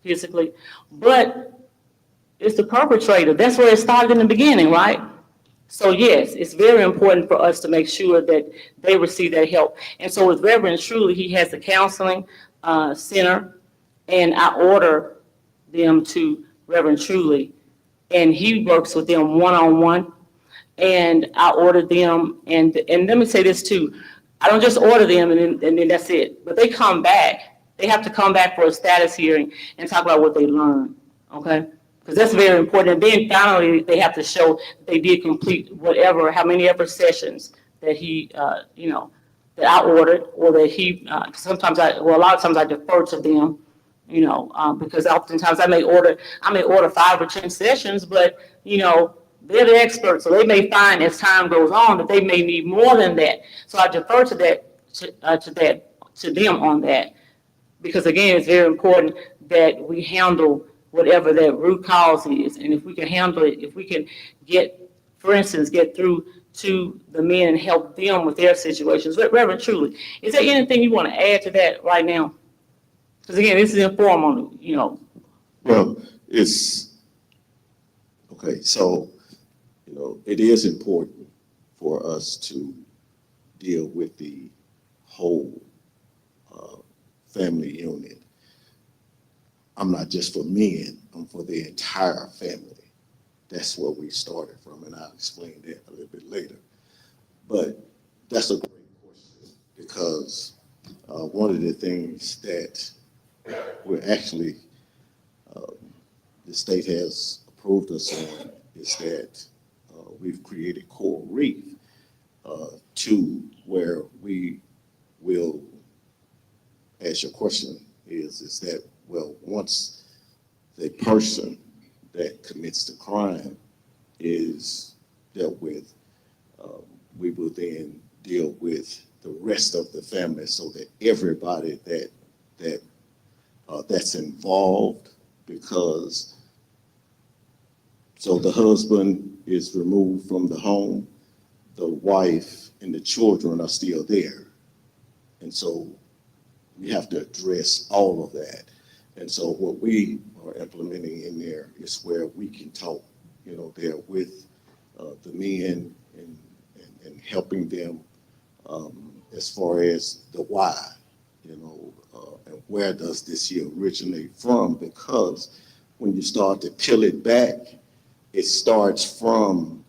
physically. But it's the perpetrator. That's where it started in the beginning, right? So yes, it's very important for us to make sure that they receive that help. And so with Reverend Truly, he has a counseling center, and I order them to Reverend Truly, and he works with them one-on-one. And I order them, and let me say this too, I don't just order them and then that's it, but they come back. They have to come back for a status hearing and talk about what they learned, okay? Because that's very important. And then finally, they have to show that they did complete whatever, how many ever sessions that he, that I ordered, or that he, a lot of times I defer to them, because oftentimes I may order 5 or 10 sessions, but, they're the experts, so they may find as time goes on that they may need more than that. So I defer to them on that, because again, it's very important that we handle whatever that root cause is, and if we can handle it, if we can get through to the men and help them with their situations. Reverend Truly, is there anything you want to add to that right now? Because again, this is informal, Well, it's, okay, so, it is important for us to deal with the whole family unit. I'm not just for men, I'm for the entire family. That's where we started from, and I'll explain that a little bit later. But that's a great question, because one of the things that we're actually, the state has approved us on is that we've created Coral Reef to where we will, as your question is that, well, once the person that commits the crime is dealt with, we will then deal with the rest of the family, so that everybody that's involved, because so the husband is removed from the home, the wife and the children are still there. And so we have to address all of that. And so what we are implementing in there is where we can talk, there with the men and helping them as far as the why, and where does this here originate from? Because when you start to peel it back, it starts from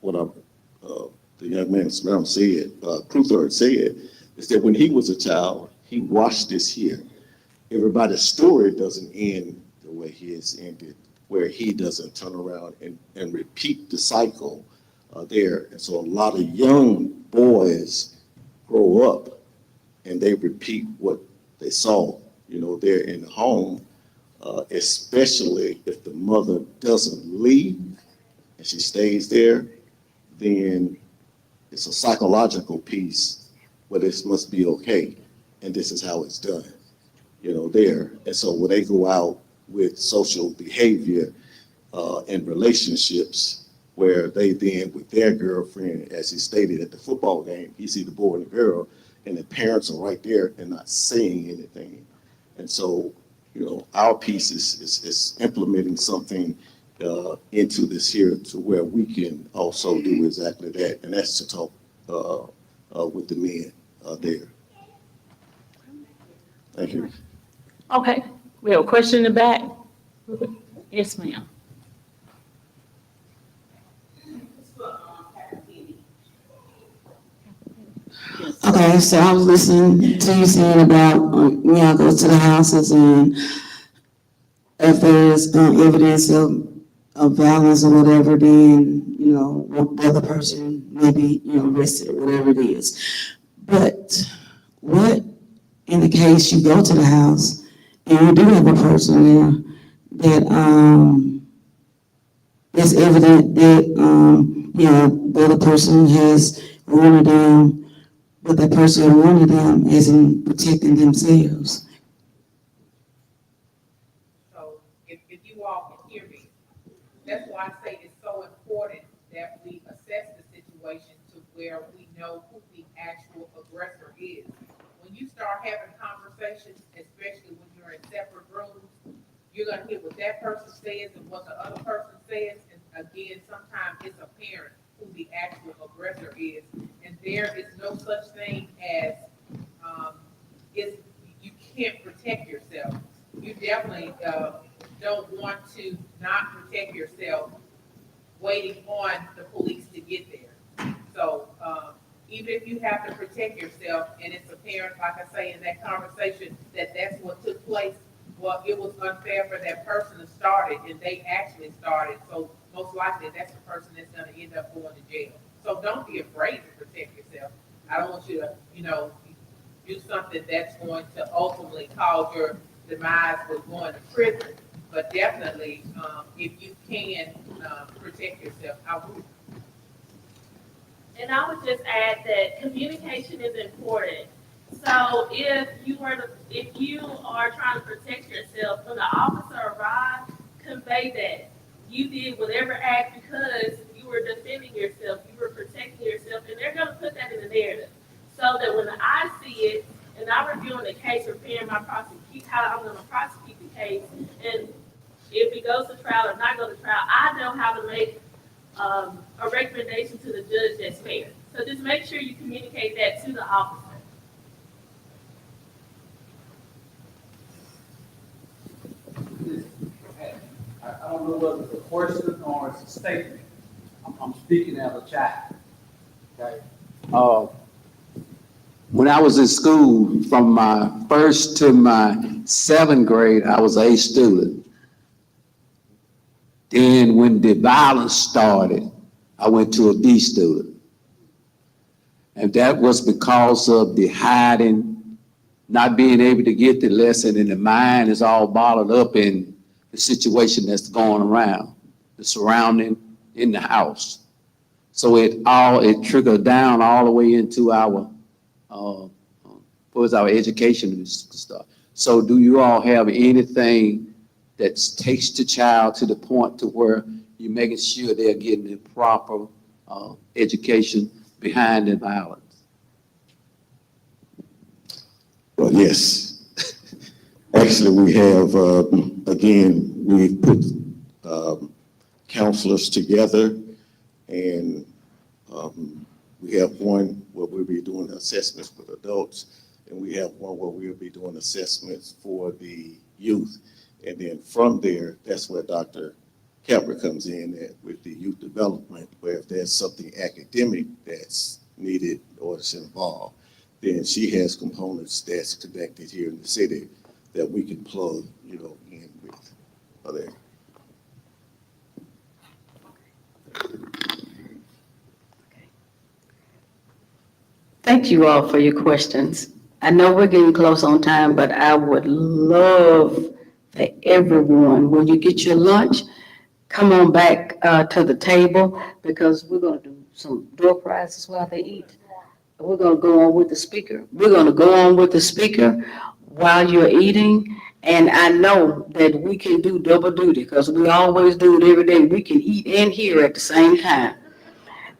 what the young man said, Cruthard said, is that when he was a child, he watched this here. Everybody's story doesn't end the way his ended, where he doesn't turn around and repeat the cycle there. And so a lot of young boys grow up and they repeat what they saw, there in the home, especially if the mother doesn't leave and she stays there, then it's a psychological piece where this must be okay, and this is how it's done, there. And so when they go out with social behavior and relationships, where they then with their girlfriend, as he stated at the football game, he see the boy and the girl, and the parents are right there and not saying anything. And so, our piece is implementing something into this here to where we can also do exactly that, and that's to talk with the men there. Thank you. Okay, we have a question in the back. Yes, ma'am. Okay, so I was listening to you saying about, go to the houses, and if there's evidence of violence or whatever, then, the other person may be, arrested or whatever it is. But what in the case you go to the house and you do have a person there that it's evident that, the other person has wanted them, but that person who wanted them isn't protecting themselves. So if you all can hear me, that's why I say it's so important that we assess the situation to where we know who the actual aggressor is. When you start having conversations, especially when you're in separate rooms, you're gonna hear what that person says and what the other person says. And again, sometimes it's apparent who the actual aggressor is. And there is no such thing as, you can't definitely, don't want to not protect yourself waiting on the police to get there. So, even if you have to protect yourself and it's apparent, like I say, in that conversation, that that's what took place, well, it was unfair for that person to start it and they actually started. So most likely that's the person that's gonna end up going to jail. So don't be afraid to protect yourself. I don't want you to, do something that's going to ultimately cause your demise with going to prison. But definitely, if you can, protect yourself, I would. And I would just add that communication is important. So if you are trying to protect yourself, when the officer arrives, convey that. You did whatever act because you were defending yourself, you were protecting yourself, and they're gonna put that in the narrative. So that when I see it, and I'm reviewing the case, preparing how I'm gonna prosecute the case, and if it goes to trial or not go to trial, I know how to make a recommendation to the judge that's fair. So just make sure you communicate that to the officer. I don't know whether it's a question or it's a statement. I'm speaking as a child. Okay. When I was in school, from my first to my seventh grade, I was A student. Then when the violence started, I went to a B student. And that was because of the hiding, not being able to get the lesson, and the mind is all bottled up in the situation that's going around, the surrounding in the house. So it trickled down all the way into our education and stuff. So do you all have anything that takes the child to the point to where you're making sure they're getting the proper education behind the violence? Well, yes. Actually, we have, again, we've put counselors together, and we have one where we'll be doing assessments with adults, and we have one where we'll be doing assessments for the youth. And then from there, that's where Dr. Capra comes in at with the youth development, where if there's something academic that's needed or is involved, then she has components that's connected here in the city that we can plug, in with. Are there? Thank you all for your questions. I know we're getting close on time, but I would love for everyone, when you get your lunch, come on back to the table, because we're going to do some door prizes while they eat. We're going to go on with the speaker. We're going to go on with the speaker while you're eating. And I know that we can do double duty, because we always do it every day. We can eat and hear at the same time.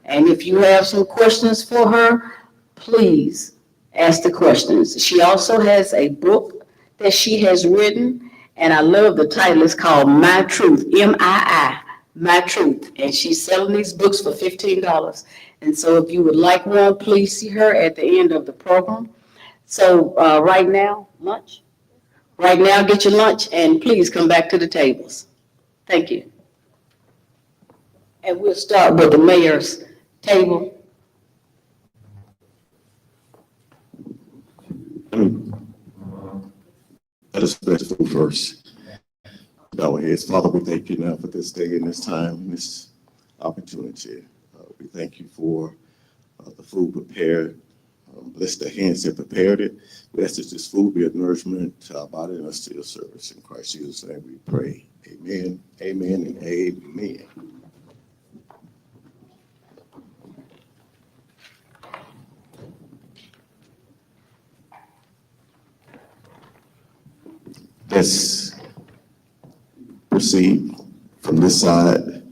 And if you have some questions for her, please ask the questions. She also has a book that she has written, and I love the title. It's called My Truth, M-I-I, My Truth. And she's selling these books for $15. And so if you would like one, please see her at the end of the program. So right now, lunch. Right now, get your lunch, and please come back to the tables. Thank you. And we'll start with the mayor's table. Let us bless the food first. Bow our heads. Father, we thank you now for this day and this time and this opportunity. We thank you for the food prepared. Bless the hands that prepared it. We ask that this food be a nourishment to our body and us to your service. In Christ Jesus' name we pray. Amen, amen, and amen. Let's proceed from this side.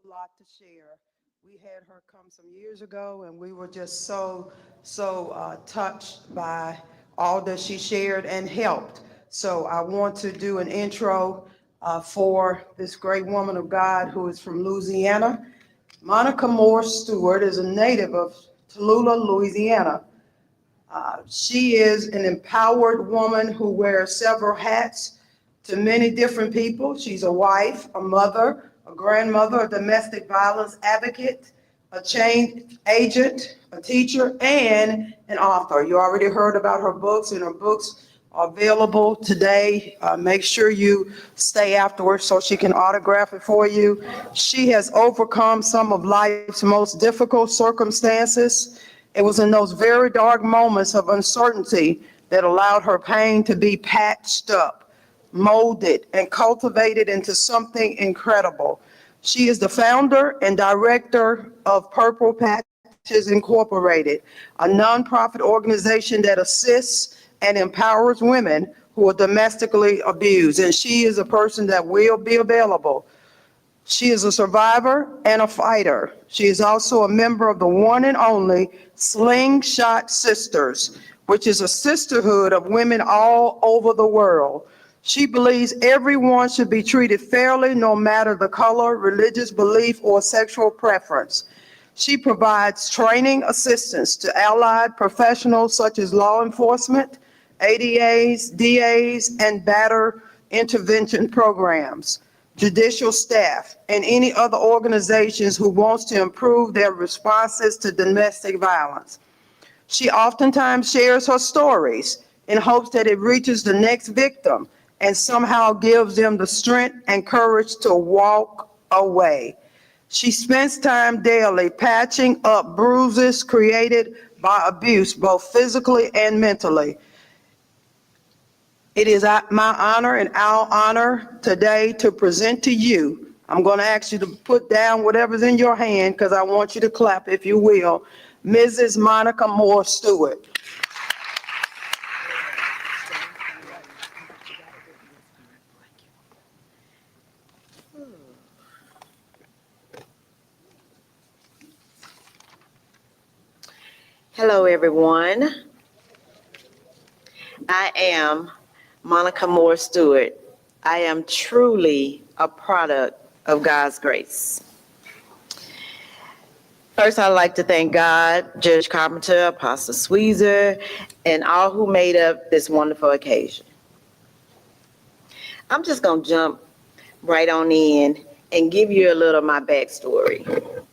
lot to share. We had her come some years ago, and we were just so touched by all that she shared and helped. So I want to do an intro for this great woman of God who is from Louisiana. Monica Moore Stewart is a native of Tallulah, Louisiana. She is an empowered woman who wears several hats to many different people. She's a wife, a mother, a grandmother, a domestic violence advocate, a change agent, a teacher, and an author. You already heard about her books, and her books are available today. Make sure you stay afterwards so she can autograph it for you. She has overcome some of life's most difficult circumstances. It was in those very dark moments of uncertainty that allowed her pain to be patched up, molded, and cultivated into something incredible. She is the founder and director of Purple Patches Incorporated, a nonprofit organization that assists and empowers women who are domestically abused. And she is a person that will be available. She is a survivor and a fighter. She is also a member of the one and only Slingshot Sisters, which is a sisterhood of women all over the world. She believes everyone should be treated fairly, no matter the color, religious belief, or sexual preference. She provides training assistance to allied professionals such as law enforcement, ADAs, DAs, and batterer intervention programs, judicial staff, and any other organizations who wants to improve their responses to domestic violence. She oftentimes shares her stories in hopes that it reaches the next victim and somehow gives them the strength and courage to walk away. She spends time daily patching up bruises created by abuse, both physically and mentally. It is my honor and our honor today to present to you. I'm going to ask you to put down whatever's in your hand because I want you to clap, if you will, Mrs. Monica Moore Stewart. Hello, everyone. I am Monica Moore Stewart. I am truly a product of God's grace. First, I'd like to thank God, Judge Carpenter, Apostle Sweezer, and all who made up this wonderful occasion. I'm just going to jump right on in and give you a little of my backstory.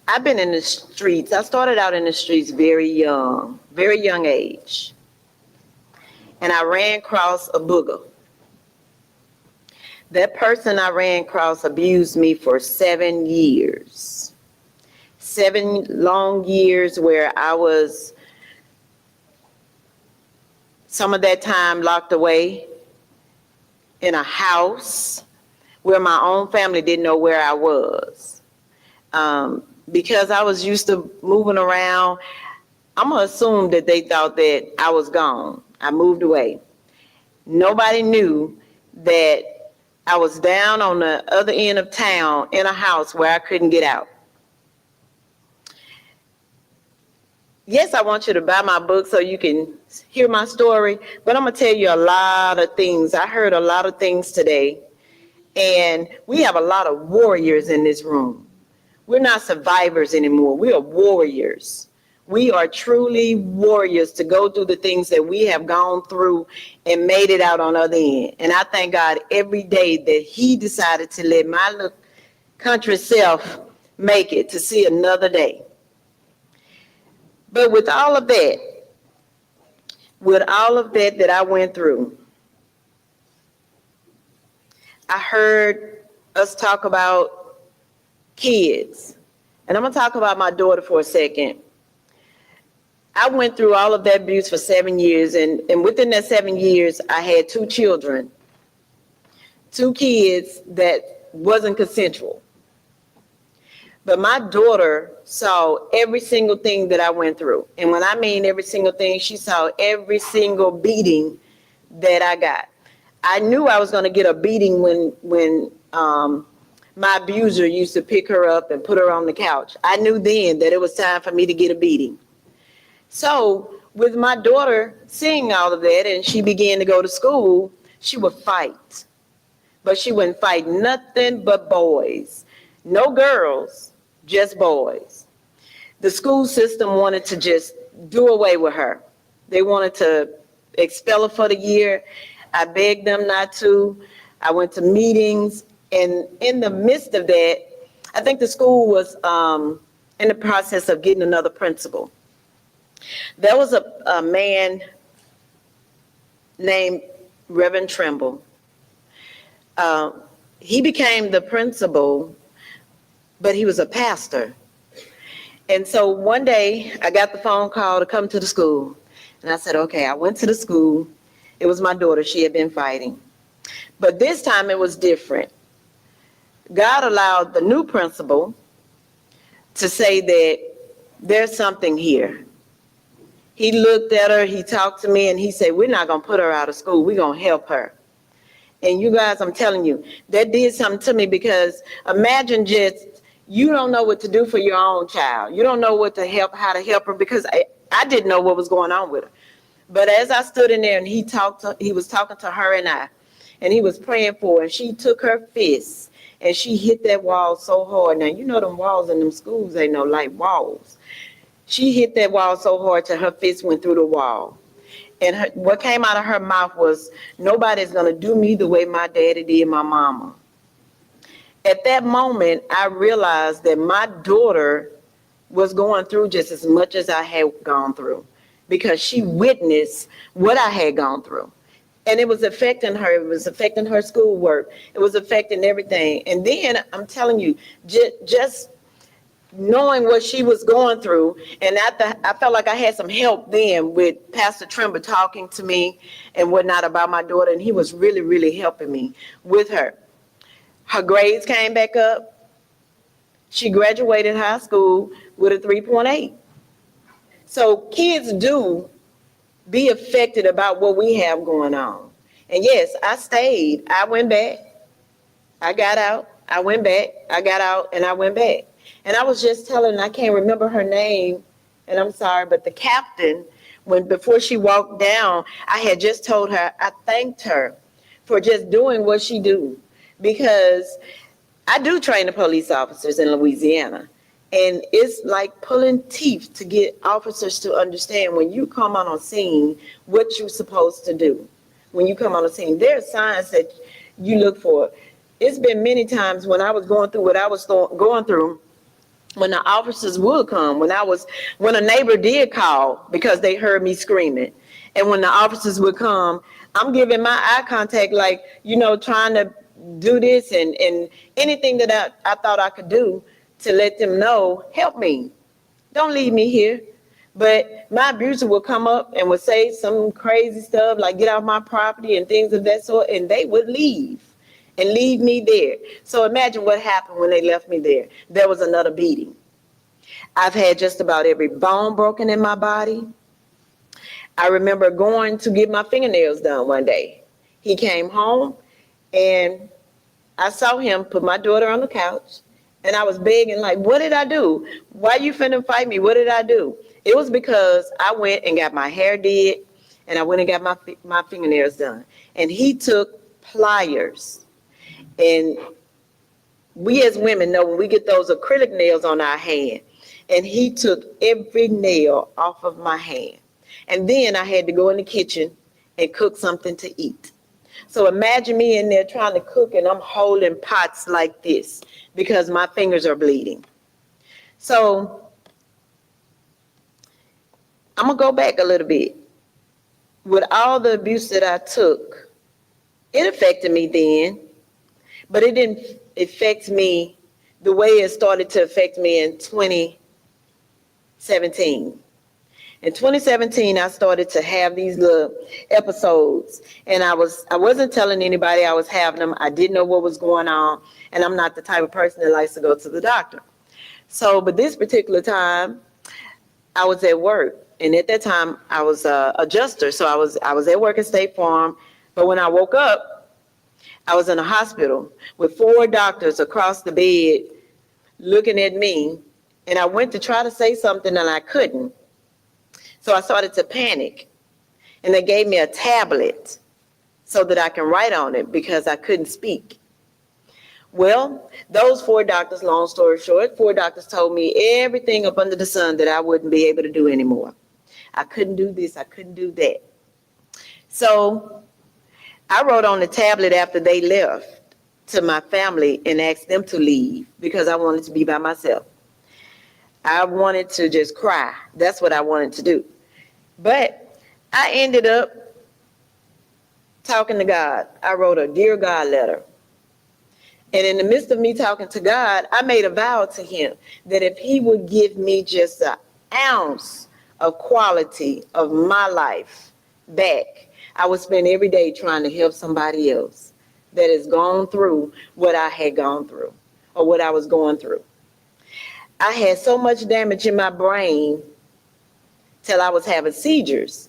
I've been in the streets. I started out in the streets very young age. And I ran across a booger. That person I ran across abused me for 7 years. 7 long years where I was, some of that time, locked away in a house where my own family didn't know where I was. Because I was used to moving around, I'm going to assume that they thought that I was gone. I moved away. Nobody knew that I was down on the other end of town in a house where I couldn't get out. Yes, I want you to buy my book so you can hear my story, but I'm going to tell you a lot of things. I heard a lot of things today, and we have a lot of warriors in this room. We're not survivors anymore. We are warriors. We are truly warriors to go through the things that we have gone through and made it out on the other end. And I thank God every day that He decided to let my little country self make it to see another day. But with all of that that I went through, I heard us talk about kids. And I'm going to talk about my daughter for a second. I went through all of that abuse for 7 years, and within that 7 years, I had 2 children, 2 kids that wasn't consensual. But my daughter saw every single thing that I went through. And when I mean every single thing, she saw every single beating that I got. I knew I was going to get a beating when my abuser used to pick her up and put her on the couch. I knew then that it was time for me to get a beating. So with my daughter seeing all of that and she began to go to school, she would fight. But she wouldn't fight nothing but boys. No girls, just boys. The school system wanted to just do away with her. They wanted to expel her for the year. I begged them not to. I went to meetings, and in the midst of that, I think the school was in the process of getting another principal. There was a man named Reverend Trimble. He became the principal, but he was a pastor. And so one day I got the phone call to come to the school. And I said, okay, I went to the school. It was my daughter. She had been fighting. But this time it was different. God allowed the new principal to say that there's something here. He looked at her, he talked to me, and he said, we're not going to put her out of school. We're going to help her. And you guys, I'm telling you, that did something to me, because imagine just, you don't know what to do for your own child. You don't know how to help her, because I didn't know what was going on with her. But as I stood in there and he was talking to her and I, and he was praying for her, and she took her fist and she hit that wall so hard. Now, you know them walls in them schools ain't no light walls. She hit that wall so hard till her fist went through the wall. And what came out of her mouth was, nobody's going to do me the way my daddy did my mama. At that moment, I realized that my daughter was going through just as much as I had gone through, because she witnessed what I had gone through. And it was affecting her. It was affecting her schoolwork. It was affecting everything. And then I'm telling you, just knowing what she was going through, and I felt like I had some help then with Pastor Trimble talking to me and whatnot about my daughter, and he was really, really helping me with her. Her grades came back up. She graduated high school with a 3.8. So kids do be affected about what we have going on. And yes, I stayed. I went back. I got out. I went back. I got out, and I went back. And I was just telling, I can't remember her name, and I'm sorry, but the captain, before she walked down, I had just told her, I thanked her for just doing what she do. Because I do train the police officers in Louisiana. And it's like pulling teeth to get officers to understand, when you come on a scene, what you're supposed to do. When you come on a scene, there are signs that you look for. It's been many times when I was going through what I was going through, when the officers would come, when a neighbor did call because they heard me screaming. And when the officers would come, I'm giving my eye contact, like, trying to do this and anything that I thought I could do to let them know, help me. Don't leave me here. But my abuser would come up and would say some crazy stuff like get off my property and things of that sort, and they would leave and leave me there. So imagine what happened when they left me there. There was another beating. I've had just about every bone broken in my body. I remember going to get my fingernails done one day. He came home, and I saw him put my daughter on the couch, and I was begging, like, what did I do? Why you finna fight me? What did I do? It was because I went and got my hair did, and I went and got my fingernails done. And he took pliers. And we as women know when we get those acrylic nails on our hand, and he took every nail off of my hand. And then I had to go in the kitchen and cook something to eat. So imagine me in there trying to cook, and I'm holding pots like this because my fingers are bleeding. So I'm going to go back a little bit. With all the abuse that I took, it affected me then, but it didn't affect me the way it started to affect me in 2017. In 2017, I started to have these little episodes, and I wasn't telling anybody I was having them. I didn't know what was going on, and I'm not the type of person that likes to go to the doctor. So, but this particular time, I was at work, and at that time, I was a adjuster, so I was at work at State Farm, but when I woke up, I was in a hospital with 4 doctors across the bed looking at me, and I went to try to say something and I couldn't. So I started to panic, and they gave me a tablet so that I can write on it because I couldn't speak. Well, those 4 doctors, long story short, 4 doctors told me everything up under the sun that I wouldn't be able to do anymore. I couldn't do this, I couldn't do that. So I wrote on the tablet after they left to my family and asked them to leave because I wanted to be by myself. I wanted to just cry. That's what I wanted to do. But I ended up talking to God. I wrote a Dear God letter. And in the midst of me talking to God, I made a vow to him that if he would give me just an ounce of quality of my life back, I would spend every day trying to help somebody else that has gone through what I had gone through or what I was going through. I had so much damage in my brain till I was having seizures.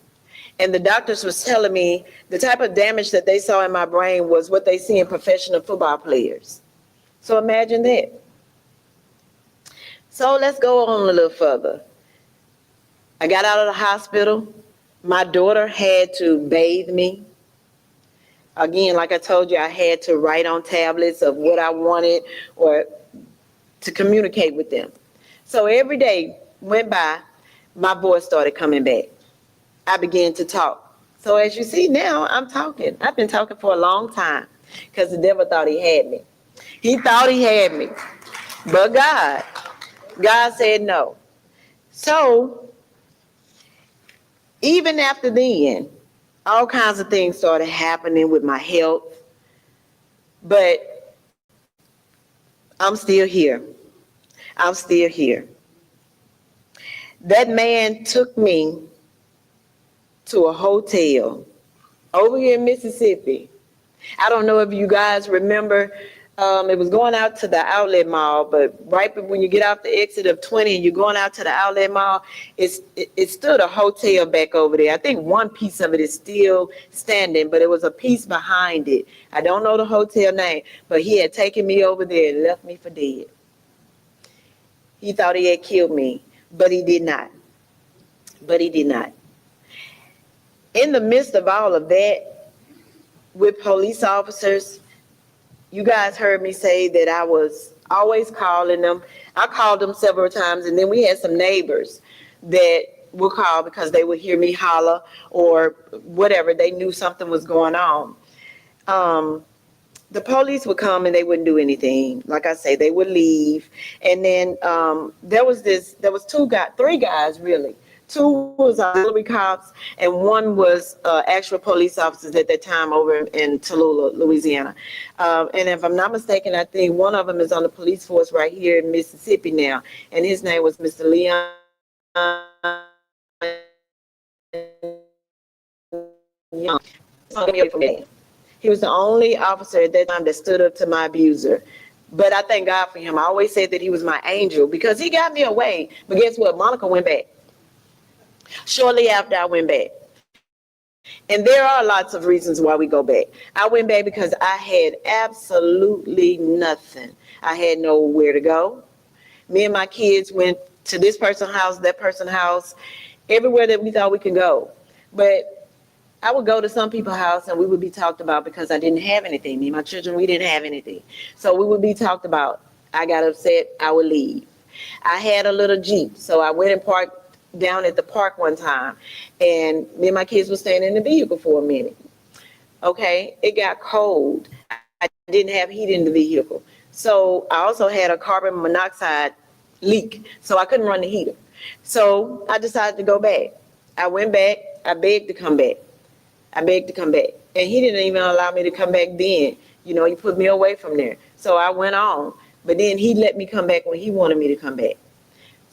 And the doctors was telling me the type of damage that they saw in my brain was what they see in professional football players. So imagine that. So let's go on a little further. I got out of the hospital. My daughter had to bathe me. Again, like I told you, I had to write on tablets of what I wanted or to communicate with them. So every day went by, my voice started coming back. I began to talk. So as you see now, I'm talking. I've been talking for a long time because the devil thought he had me. He thought he had me. But God said no. So even after then, all kinds of things started happening with my health. But I'm still here. I'm still here. That man took me to a hotel over here in Mississippi. I don't know if you guys remember, it was going out to the outlet mall, but right when you get off the exit of 20 and you're going out to the outlet mall, it stood a hotel back over there. I think one piece of it is still standing, but it was a piece behind it. I don't know the hotel name, but he had taken me over there and left me for dead. He thought he had killed me, but he did not. But he did not. In the midst of all of that, with police officers, you guys heard me say that I was always calling them. I called them several times, and then we had some neighbors that would call because they would hear me holler or whatever. They knew something was going on. The police would come and they wouldn't do anything. Like I say, they would leave. And then there was 3 guys really. 2 was auxiliary cops, and 1 was actual police officers at that time over in Tallulah, Louisiana. And if I'm not mistaken, I think one of them is on the police force right here in Mississippi now, and his name was Mr. Leon. He was the only officer at that time that stood up to my abuser. But I thank God for him. I always said that he was my angel because he got me away. But guess what? Monica went back. Shortly after I went back. And there are lots of reasons why we go back. I went back because I had absolutely nothing. I had nowhere to go. Me and my kids went to this person's house, that person's house, everywhere that we thought we could go. But I would go to some people's house and we would be talked about because I didn't have anything. Me and my children, we didn't have anything. So we would be talked about. I got upset, I would leave. I had a little Jeep, so I went and parked down at the park one time, and me and my kids were staying in the vehicle for a minute. Okay, it got cold. I didn't have heat in the vehicle. So I also had a carbon monoxide leak, so I couldn't run the heater. So I decided to go back. I went back, I begged to come back. And he didn't even allow me to come back then. You know, he put me away from there. So I went on, but then he let me come back when he wanted me to come back.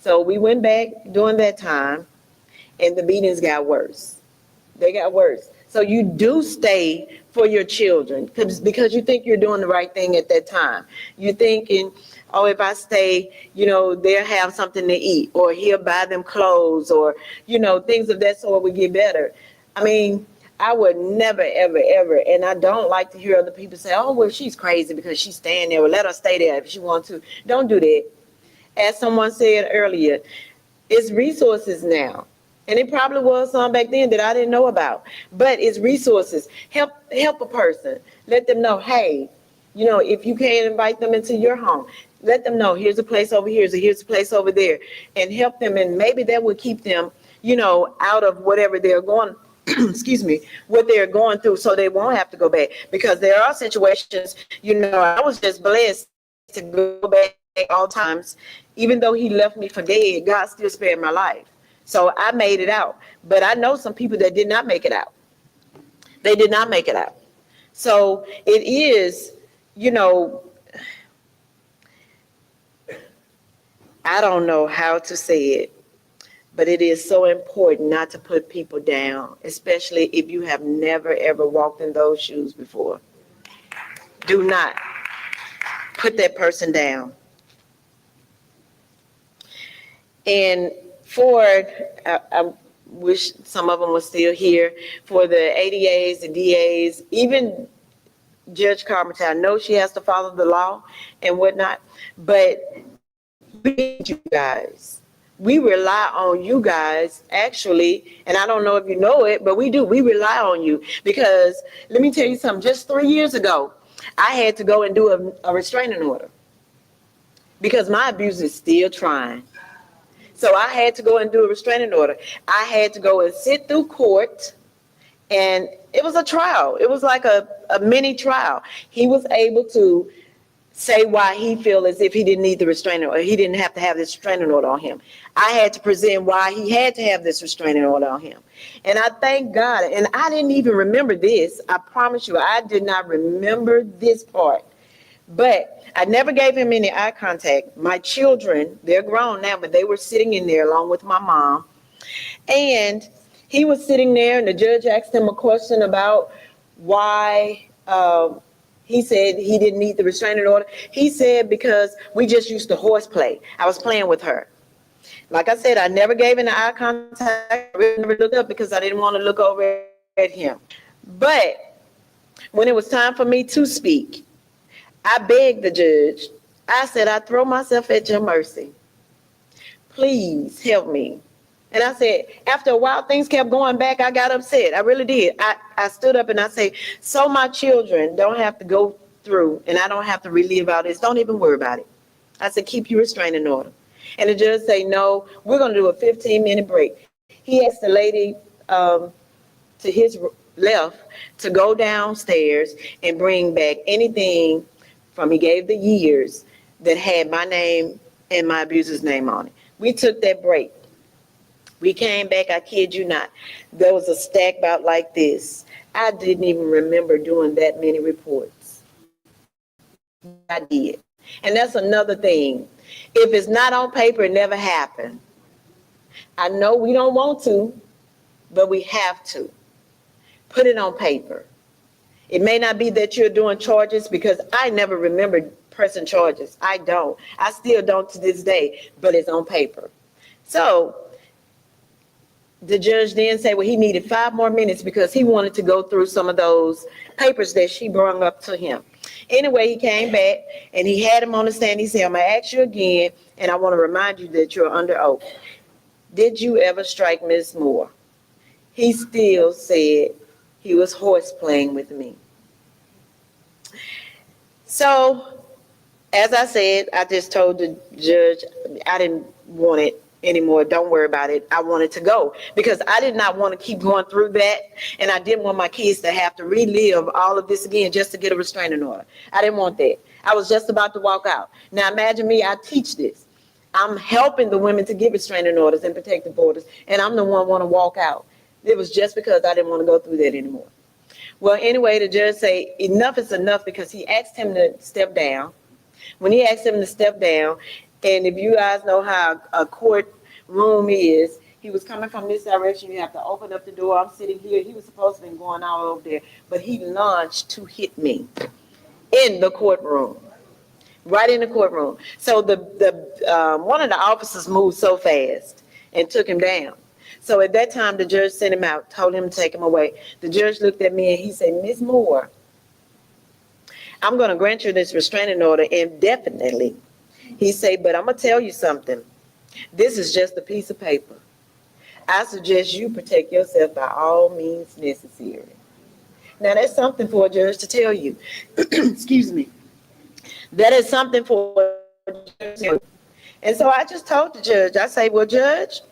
So we went back during that time, and the beatings got worse. They got worse. So you do stay for your children because you think you're doing the right thing at that time. You're thinking, oh, if I stay, they'll have something to eat, or he'll buy them clothes, or, things of that sort would get better. I mean, I would never, ever, ever, and I don't like to hear other people say, oh, well, she's crazy because she's staying there. Well, let her stay there if she wants to. Don't do that. As someone said earlier, it's resources now. And it probably was some back then that I didn't know about. But it's resources. Help a person. Let them know, hey, if you can't invite them into your home, let them know here's a place over here, here's a place over there, and help them. And maybe that would keep them, out of whatever they're going, excuse me, what they're going through, so they won't have to go back. Because there are situations, I was just blessed to go back all times. Even though he left me for dead, God still spared my life. So I made it out. But I know some people that did not make it out. They did not make it out. So it is, I don't know how to say it, but it is so important not to put people down, especially if you have never, ever walked in those shoes before. Do not put that person down. And I wish some of them were still here, for the ADAs, the DAs, even Judge Carpenter, I know she has to follow the law and whatnot, but we need you guys. We rely on you guys, actually, and I don't know if you know it, but we do. We rely on you because, let me tell you something, just 3 years ago, I had to go and do a restraining order because my abuser is still trying. So I had to go and do a restraining order. I had to go and sit through court, and it was a trial. It was like a mini trial. He was able to say why he feel as if he didn't need the restraining order. He didn't have to have this restraining order on him. I had to present why he had to have this restraining order on him. And I thank God. And I didn't even remember this. I promise you, I did not remember this part. But I never gave him any eye contact. My children, they're grown now, but they were sitting in there along with my mom. And he was sitting there, and the judge asked him a question about why he said he didn't need the restraining order. He said, because we just used to horseplay. I was playing with her. Like I said, I never gave him the eye contact. I really never looked up because I didn't want to look over at him. But when it was time for me to speak, I begged the judge. I said, I throw myself at your mercy. Please help me. And I said, after a while, things kept going back. I got upset. I really did. I stood up and I said, so my children don't have to go through and I don't have to relive all this. Don't even worry about it. I said, keep your restraining order. And the judge said, no, we're going to do a 15-minute break. He asked the lady to his left to go downstairs and bring back anything he gave the years that had my name and my abuser's name on it. We took that break. We came back, I kid you not. There was a stack about like this. I didn't even remember doing that many reports. I did. And that's another thing. If it's not on paper, it never happened. I know we don't want to, but we have to. Put it on paper. It may not be that you're doing charges, because I never remember pressing charges. I don't. I still don't to this day, but it's on paper. So the judge then said, well, he needed 5 more minutes because he wanted to go through some of those papers that she brought up to him. Anyway, he came back and he had him on the stand. He said, I'm going to ask you again, and I want to remind you that you're under oath. Did you ever strike Ms. Moore? He still said he was horse playing with me. So, as I said, I just told the judge I didn't want it anymore. Don't worry about it. I wanted to go because I did not want to keep going through that, and I didn't want my kids to have to relive all of this again just to get a restraining order. I didn't want that. I was just about to walk out. Now imagine me, I teach this. I'm helping the women to get restraining orders and protective orders, and I'm the one want to walk out. It was just because I didn't want to go through that anymore. Well, anyway, the judge said enough is enough because he asked him to step down. When he asked him to step down, and if you guys know how a court room is, He was coming from this direction. You have to open up the door. I'm sitting here. He was supposed to be going all over there, but he lunged to hit me in the courtroom, right in the courtroom. So one of the officers moved so fast and took him down. So at that time, the judge sent him out, told him to take him away. The judge looked at me and he said, "Ms. Moore, I'm going to grant you this restraining order indefinitely." He said, "But I'm going to tell you something. This is just a piece of paper. I suggest you protect yourself by all means necessary." Now, that's something for a judge to tell you. Excuse me. That is something for a judge to tell you. And so I just told the judge, I say, "Well, Judge,"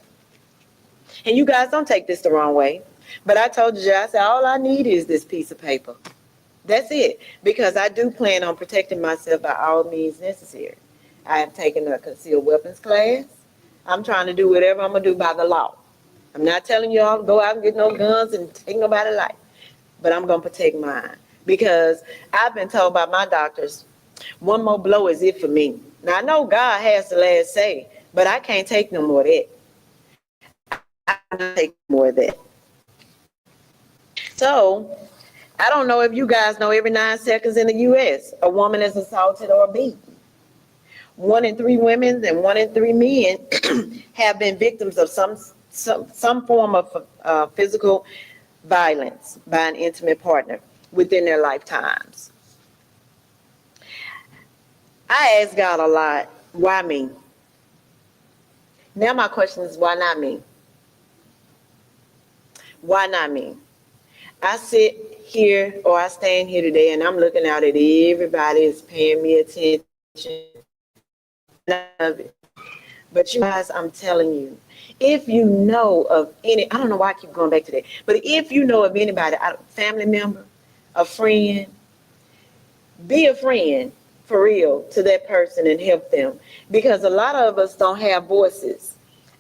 and you guys don't take this the wrong way, but I told the judge, I said, "All I need is this piece of paper. That's it, because I do plan on protecting myself by all means necessary. I have taken a concealed weapons class. I'm trying to do whatever I'm going to do by the law. I'm not telling y'all to go out and get no guns and take nobody's life, but I'm going to protect mine, because I've been told by my doctors, one more blow is it for me." Now, I know God has the last say, but I can't take no more of that. I can't take more of that. So, I don't know if you guys know, every 9 seconds in the U.S., a woman is assaulted or beaten. 1 in 3 women and 1 in 3 men have been victims of some form of physical violence by an intimate partner within their lifetimes. I ask God a lot, why me? Now my question is, why not me? Why not me? I sit here, or I stand here today, and I'm looking out at everybody is paying me attention. But you guys, I'm telling you, if you know of any, I don't know why I keep going back to that, but if you know of anybody, a family member, a friend, be a friend for real to that person and help them, because a lot of us don't have voices.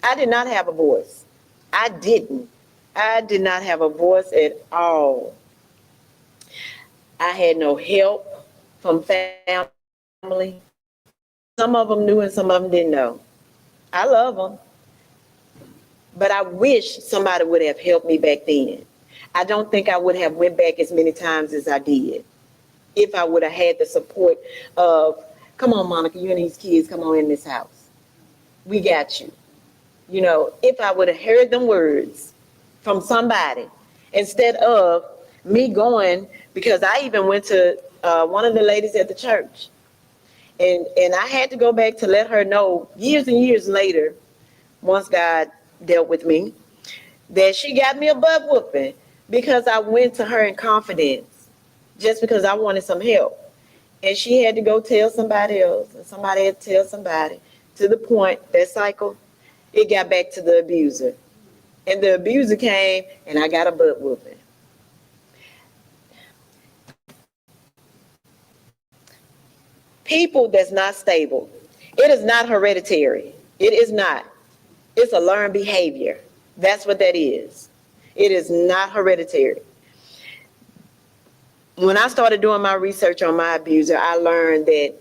I did not have a voice. I did not have a voice at all. I had no help from family. Some of them knew and some of them didn't know. I love them, but I wish somebody would have helped me back then. I don't think I would have went back as many times as I did if I would have had the support of, "Come on, Monica, you and these kids, come on in this house. We got you." You know, if I would have heard them words from somebody instead of me going, because I even went to one of the ladies at the church, and I had to go back to let her know years and years later, once God dealt with me, that she got me a butt whooping because I went to her in confidence just because I wanted some help. And she had to go tell somebody else, and somebody had to tell somebody, to the point, that cycle, it got back to the abuser. And the abuser came, and I got a butt whooping. People that's not stable. It is not hereditary. It is not. It's a learned behavior. That's what that is. It is not hereditary. When I started doing my research on my abuser, I learned that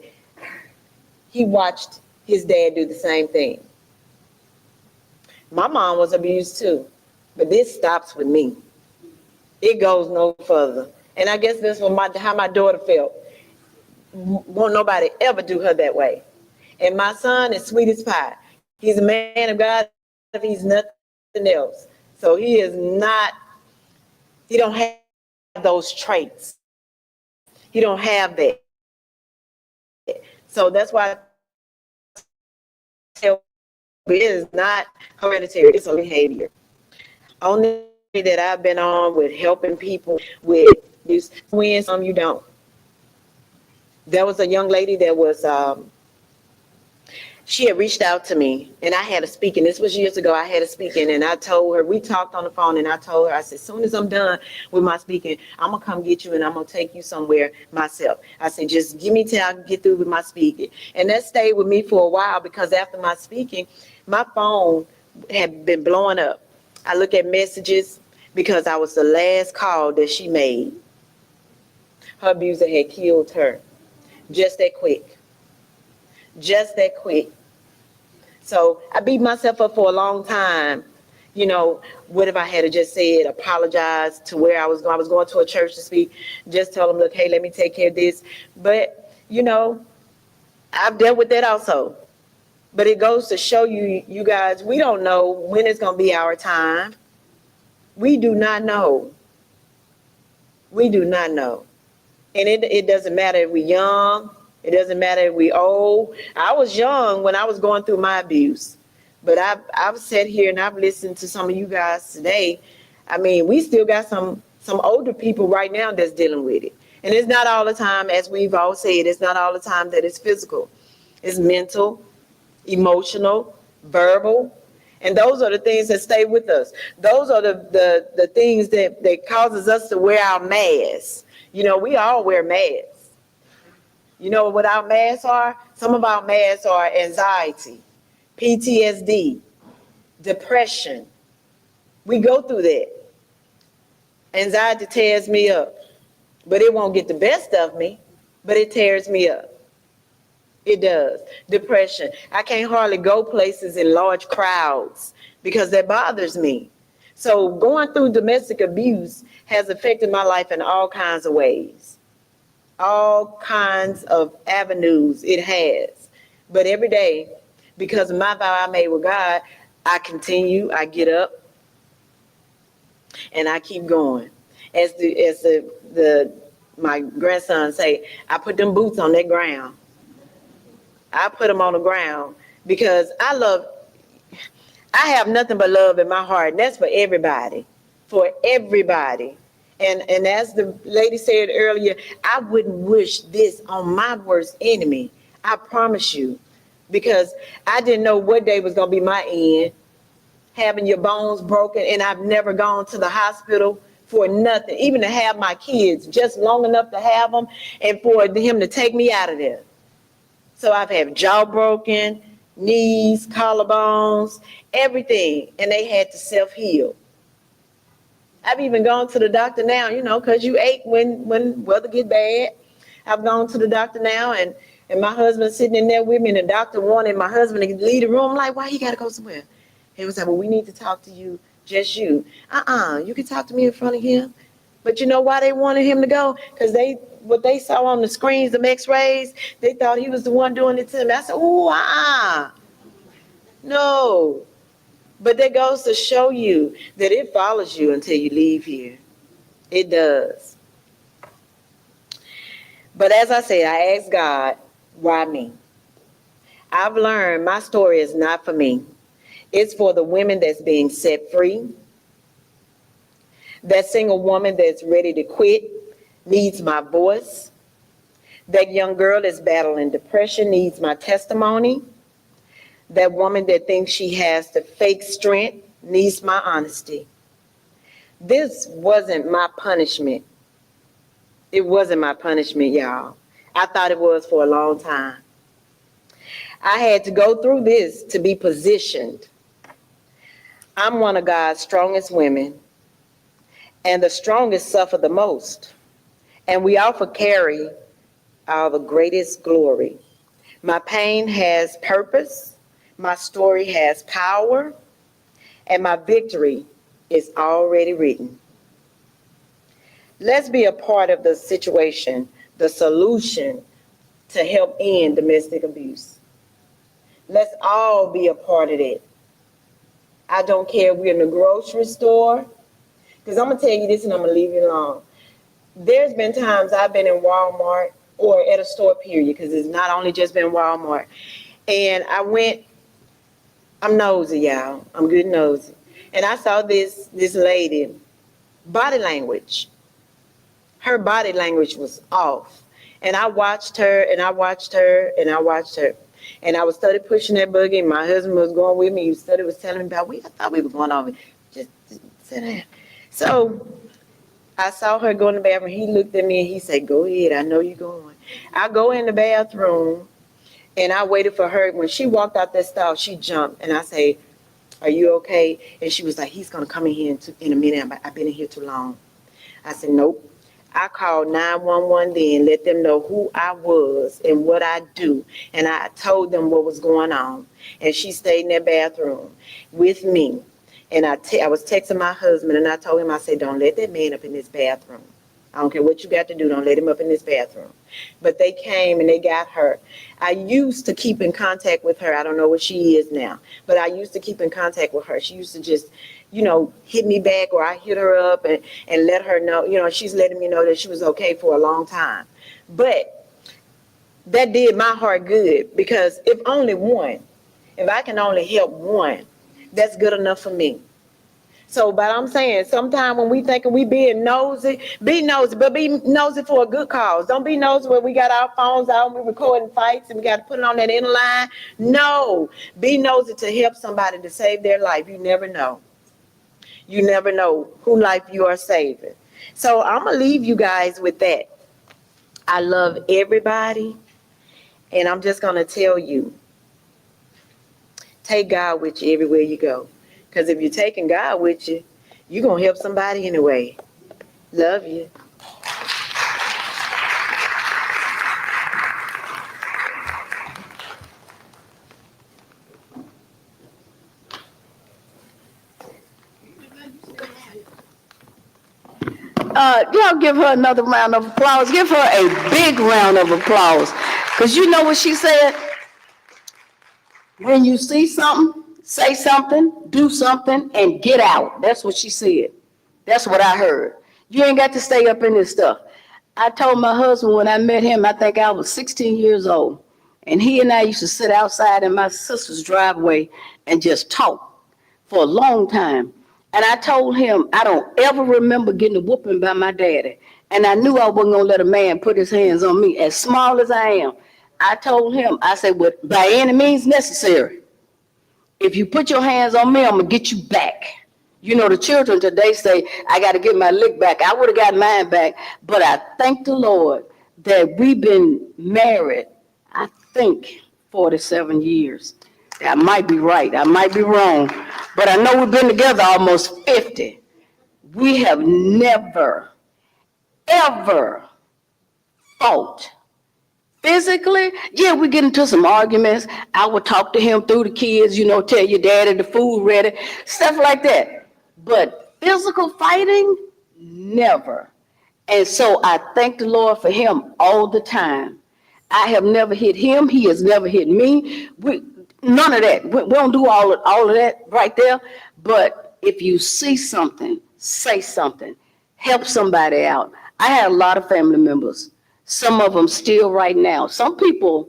he watched his dad do the same thing. My mom was abused too, but this stops with me. It goes no further. And I guess that's what how my daughter felt. Won't nobody ever do her that way. And my son is sweet as pie. He's a man of God if he's nothing else. So he don't have those traits. He don't have that. So that's why I tell you, it is not hereditary, it's a behavior. Only that I've been on with helping people with this, win some, you don't. There was a young lady that was, she had reached out to me, and I had a speaking. This was years ago. I had a speaking, and I told her, we talked on the phone, and I told her, I said, as soon as I'm done with my speaking, I'm going to come get you, and I'm going to take you somewhere myself. I said, just give me till I can get through with my speaking. And that stayed with me for a while, because after my speaking, my phone had been blowing up. I look at messages because I was the last call that she made. Her abuser had killed her. Just that quick. Just that quick. So I beat myself up for a long time you know, what if I had to just said, apologize to where I was going to a church to speak, just tell them, look, hey, let me take care of this. But, you know, I've dealt with that also. But it goes to show you, you guys, we don't know when it's going to be our time. We do not know. We do not know. And it doesn't matter if we're young. It doesn't matter if we're old. I was young when I was going through my abuse. But I've sat here and I've listened to some of you guys today. I mean, we still got some older people right now that's dealing with it. And it's not all the time, as we've all said, it's not all the time that it's physical. It's mental, emotional, verbal. And those are the things that stay with us. Those are the things that causes us to wear our masks. You know, we all wear masks. You know what our masks are? Some of our masks are anxiety, PTSD, depression. We go through that. Anxiety tears me up, but it won't get the best of me, but it tears me up. It does. Depression. I can't hardly go places in large crowds because that bothers me. So going through domestic abuse has affected my life in all kinds of ways. All kinds of avenues it has. But every day, because of my vow I made with God, I continue, I get up, and I keep going. As my grandson say, I put them boots on that ground. I put them on the ground because I have nothing but love in my heart, and that's for everybody, And as the lady said earlier, I wouldn't wish this on my worst enemy. I promise you, because I didn't know what day was going to be my end, having your bones broken, and I've never gone to the hospital for nothing, even to have my kids just long enough to have them and for him to take me out of there. So I've had jaw broken, knees, collarbones, everything, and they had to self-heal. I've even gone to the doctor now, you know, because you ache when weather get bad. I've gone to the doctor now, and my husband's sitting in there with me, and the doctor wanted my husband to leave the room. I'm like, why he got to go somewhere? He was like, well, we need to talk to you, just you. You can talk to me in front of him. But you know why they wanted him to go? Because what they saw on the screens, the x-rays, they thought he was the one doing it to them. I said, no. But that goes to show you that it follows you until you leave here. It does. But as I said, I asked God, why me? I've learned my story is not for me. It's for the women that's being set free. That single woman that's ready to quit needs my voice. That young girl that's battling depression needs my testimony. That woman that thinks she has the fake strength needs my honesty. This wasn't my punishment. It wasn't my punishment, y'all. I thought it was for a long time. I had to go through this to be positioned. I'm one of God's strongest women, and the strongest suffer the most. And we often carry the greatest glory. My pain has purpose, my story has power, and my victory is already written. Let's be a part of the situation, the solution to help end domestic abuse. Let's all be a part of it. I don't care if we're in the grocery store, because I'm going to tell you this and I'm going to leave it alone. There's been times I've been in Walmart or at a store, period, because it's not only just been Walmart. And I'm nosy, y'all. I'm good nosy. And I saw this lady, body language. Her body language was off. And I watched her, and I watched her, and I watched her. And I was started pushing that buggy, and my husband was going with me. He was telling me about, I thought we were going over. Just sit down. So I saw her go in the bathroom. He looked at me and he said, go ahead, I know you're going. I go in the bathroom and I waited for her. When she walked out that stall, she jumped and I say, are you okay? And she was like, he's going to come in here in a minute. I've been in here too long. I said, nope. I called 911 then, let them know who I was and what I do. And I told them what was going on. And she stayed in that bathroom with me. And I was texting my husband and I told him, I said, don't let that man up in this bathroom. I don't care what you got to do, don't let him up in this bathroom. But they came and they got her. I used to keep in contact with her. I don't know where she is now, but I used to keep in contact with her. She used to just, hit me back, or I hit her up and let her know, she's letting me know that she was okay for a long time. But that did my heart good, because if I can only help one, that's good enough for me. So, but I'm saying, sometimes when we thinking we being nosy, be nosy, but be nosy for a good cause. Don't be nosy when we got our phones out and we recording fights and we got to put it on that inner line. No, be nosy to help somebody to save their life. You never know. You never know who life you are saving. So I'm going to leave you guys with that. I love everybody, and I'm just going to tell you, take God with you everywhere you go. Because if you're taking God with you, you're going to help somebody anyway. Love you. Y'all give her another round of applause. Give her a big round of applause. Because you know what she said? When you see something, say something, do something, and get out. That's what she said. That's what I heard. You ain't got to stay up in this stuff. I told my husband when I met him, I think I was 16 years old. And he and I used to sit outside in my sister's driveway and just talk for a long time. And I told him, I don't ever remember getting a whooping by my daddy. And I knew I wasn't going to let a man put his hands on me, as small as I am. I told him, I said, well, by any means necessary, if you put your hands on me, I'm going to get you back. You know, the children today say, I got to get my lick back. I would have got mine back. But I thank the Lord that we've been married, I think, 47 years. I might be right. I might be wrong. But I know we've been together almost 50. We have never, ever fought. Physically, yeah, we get into some arguments. I would talk to him through the kids, tell your daddy the food ready, stuff like that. But physical fighting, never. And so I thank the Lord for him all the time. I have never hit him. He has never hit me. None of that. We don't do all of that right there. But if you see something, say something. Help somebody out. I had a lot of family members. Some of them still right now. Some people,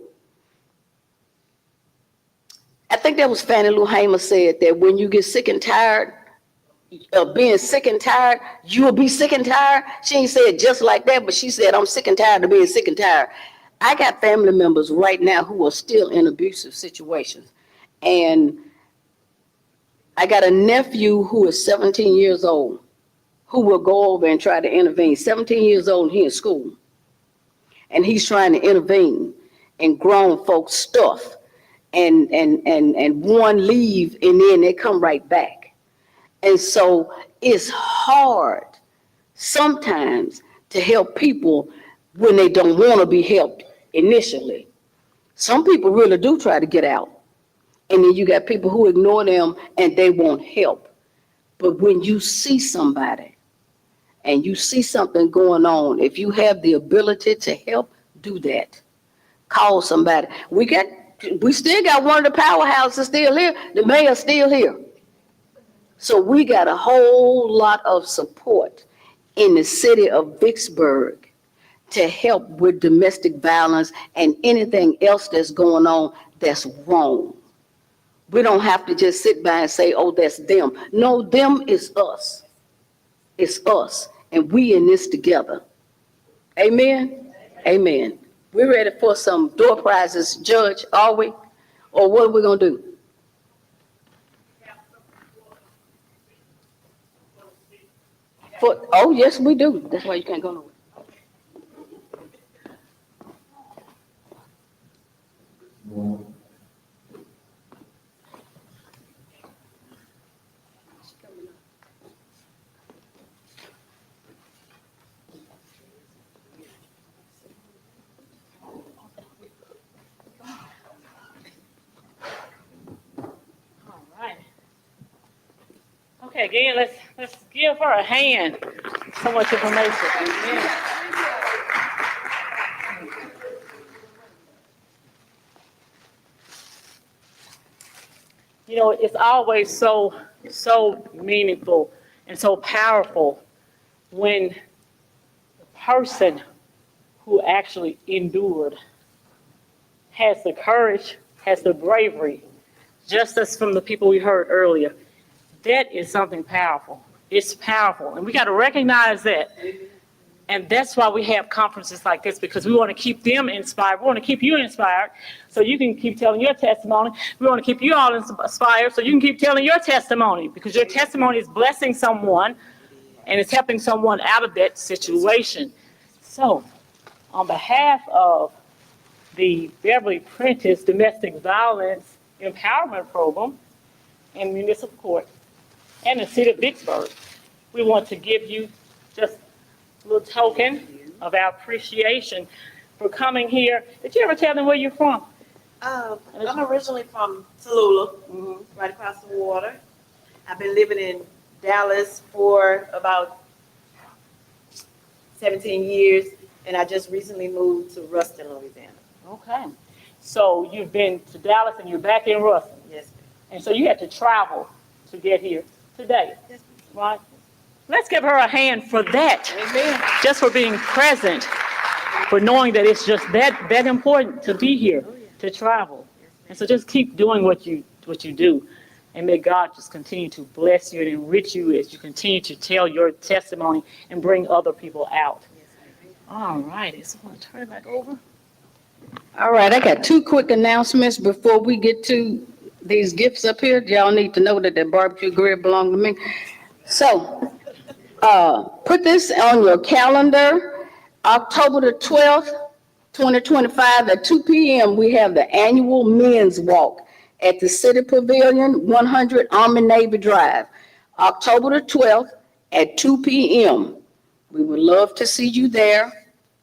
I think that was Fannie Lou Hamer said that when you get sick and tired of being sick and tired, you will be sick and tired. She ain't said just like that, but she said, I'm sick and tired of being sick and tired. I got family members right now who are still in abusive situations. And I got a nephew who is 17 years old who will go over and try to intervene. 17 years old, he in school. And he's trying to intervene in grown folks' stuff. And one leave and then they come right back. And so it's hard sometimes to help people when they don't want to be helped initially. Some people really do try to get out. And then you got people who ignore them and they won't help. But when you see somebody and you see something going on, if you have the ability to help, do that. Call somebody. We still got one of the powerhouses still here. The mayor's still here. So we got a whole lot of support in the city of Vicksburg to help with domestic violence and anything else that's going on that's wrong. We don't have to just sit by and say, oh, that's them. No, them is us. It's us. And we in this together. Amen? Amen. We're ready for some door prizes, Judge, are we? Or what are we going to do? Oh, yes, we do. That's why you can't go nowhere. Okay, again, let's give her a hand. So much information. Amen. You know, it's always so meaningful and so powerful when the person who actually endured has the courage, has the bravery, just as from the people we heard earlier. That is something powerful. It's powerful, and we got to recognize that. And that's why we have conferences like this, because we want to keep them inspired. We want to keep you inspired so you can keep telling your testimony. We want to keep you all inspired so you can keep telling your testimony, because your testimony is blessing someone and it's helping someone out of that situation. So, on behalf of the Beverly Prentice Domestic Violence Empowerment Program and Municipal Court and the City of Vicksburg, we want to give you just a little token of our appreciation for coming here. Did you ever tell them where you're from? I'm originally from Tallulah, right across the water. I've been living in Dallas for about 17 years, and I just recently moved to Ruston, Louisiana. Okay. So you've been to Dallas and you're back in Ruston. Yes, ma'am. And so you had to travel to get here today, right? Let's give her a hand for that. Amen. Just for being present, for knowing that it's just that important to be here, to travel. And so just keep doing what you do. And may God just continue to bless you and enrich you as you continue to tell your testimony and bring other people out. All righty, so I'm going to turn it back over. All right, I got two quick announcements before we get to these gifts up here. Y'all need to know that the barbecue grill belong to me. So, put this on your calendar. October the 12th, 2025 at 2 p.m. we have the annual men's walk at the City Pavilion, 100 Army Navy Drive. October the 12th at 2 p.m. We would love to see you there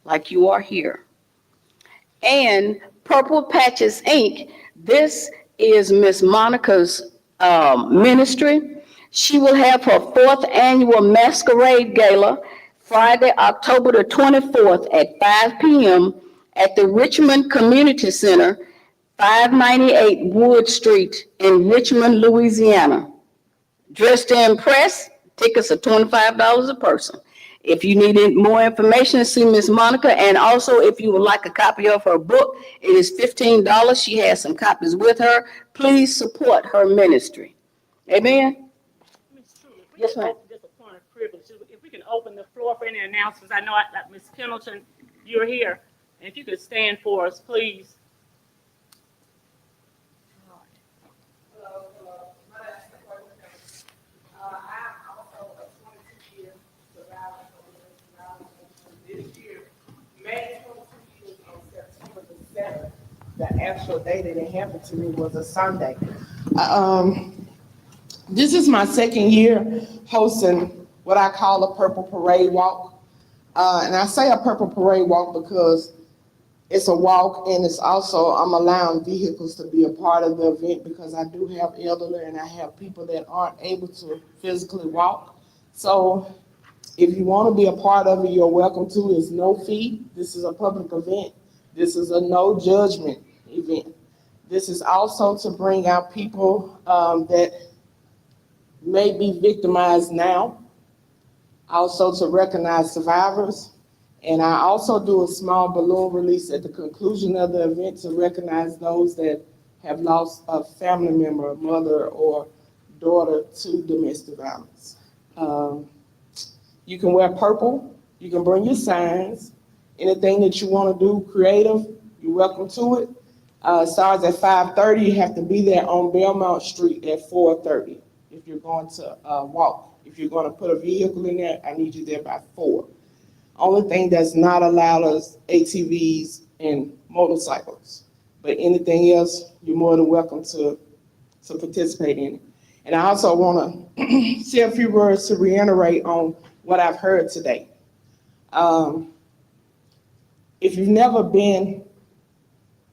like you are here. And Purple Patches Inc., this is Miss Monica's ministry. She will have her 4th annual Masquerade Gala Friday, October the 24th at 5 p.m. at the Richmond Community Center, 598 Wood Street in Richmond, Louisiana. Dress to impress, tickets are $25 a person. If you need more information, see Miss Monica. And also, if you would like a copy of her book, it is $15. She has some copies with her. Please support her ministry. Amen? Yes, ma'am. Just a point of privilege. If we can open the floor for any announcements. I know Ms. Pendleton, you're here. And if you could stand for us, please. May 22 years on September the 7th. The actual day that it happened to me was a Sunday. This is my second year hosting what I call a Purple Parade Walk. And I say a Purple Parade Walk because it's a walk, and it's also, I'm allowing vehicles to be a part of the event because I do have elderly and I have people that aren't able to physically walk. So if you want to be a part of it, you're welcome to. It's no fee. This is a public event. This is a no judgment event. This is also to bring out people that may be victimized now, also to recognize survivors. And I also do a small balloon release at the conclusion of the event to recognize those that have lost a family member, a mother or daughter to domestic violence. You can wear purple, you can bring your signs, anything that you want to do creative, you're welcome to it. Starts at 5:30, you have to be there on Belmont Street at 4:30 if you're going to walk. If you're going to put a vehicle in there, I need you there by 4. Only thing that's not allowed is ATVs and motorcycles. But anything else, you're more than welcome to participate in it. And I also want to say a few words to reiterate on what I've heard today. If you've never been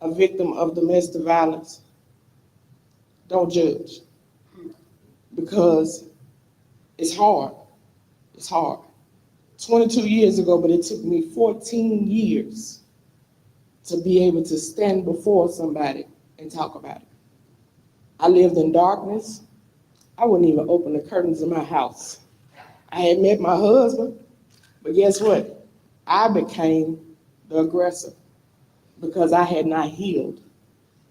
a victim of domestic violence, don't judge. Because It's hard. It's hard. 22 years ago, but it took me 14 years to be able to stand before somebody and talk about it. I lived in darkness. I wouldn't even open the curtains of my house. I had met my husband, but guess what? I became the aggressor because I had not healed.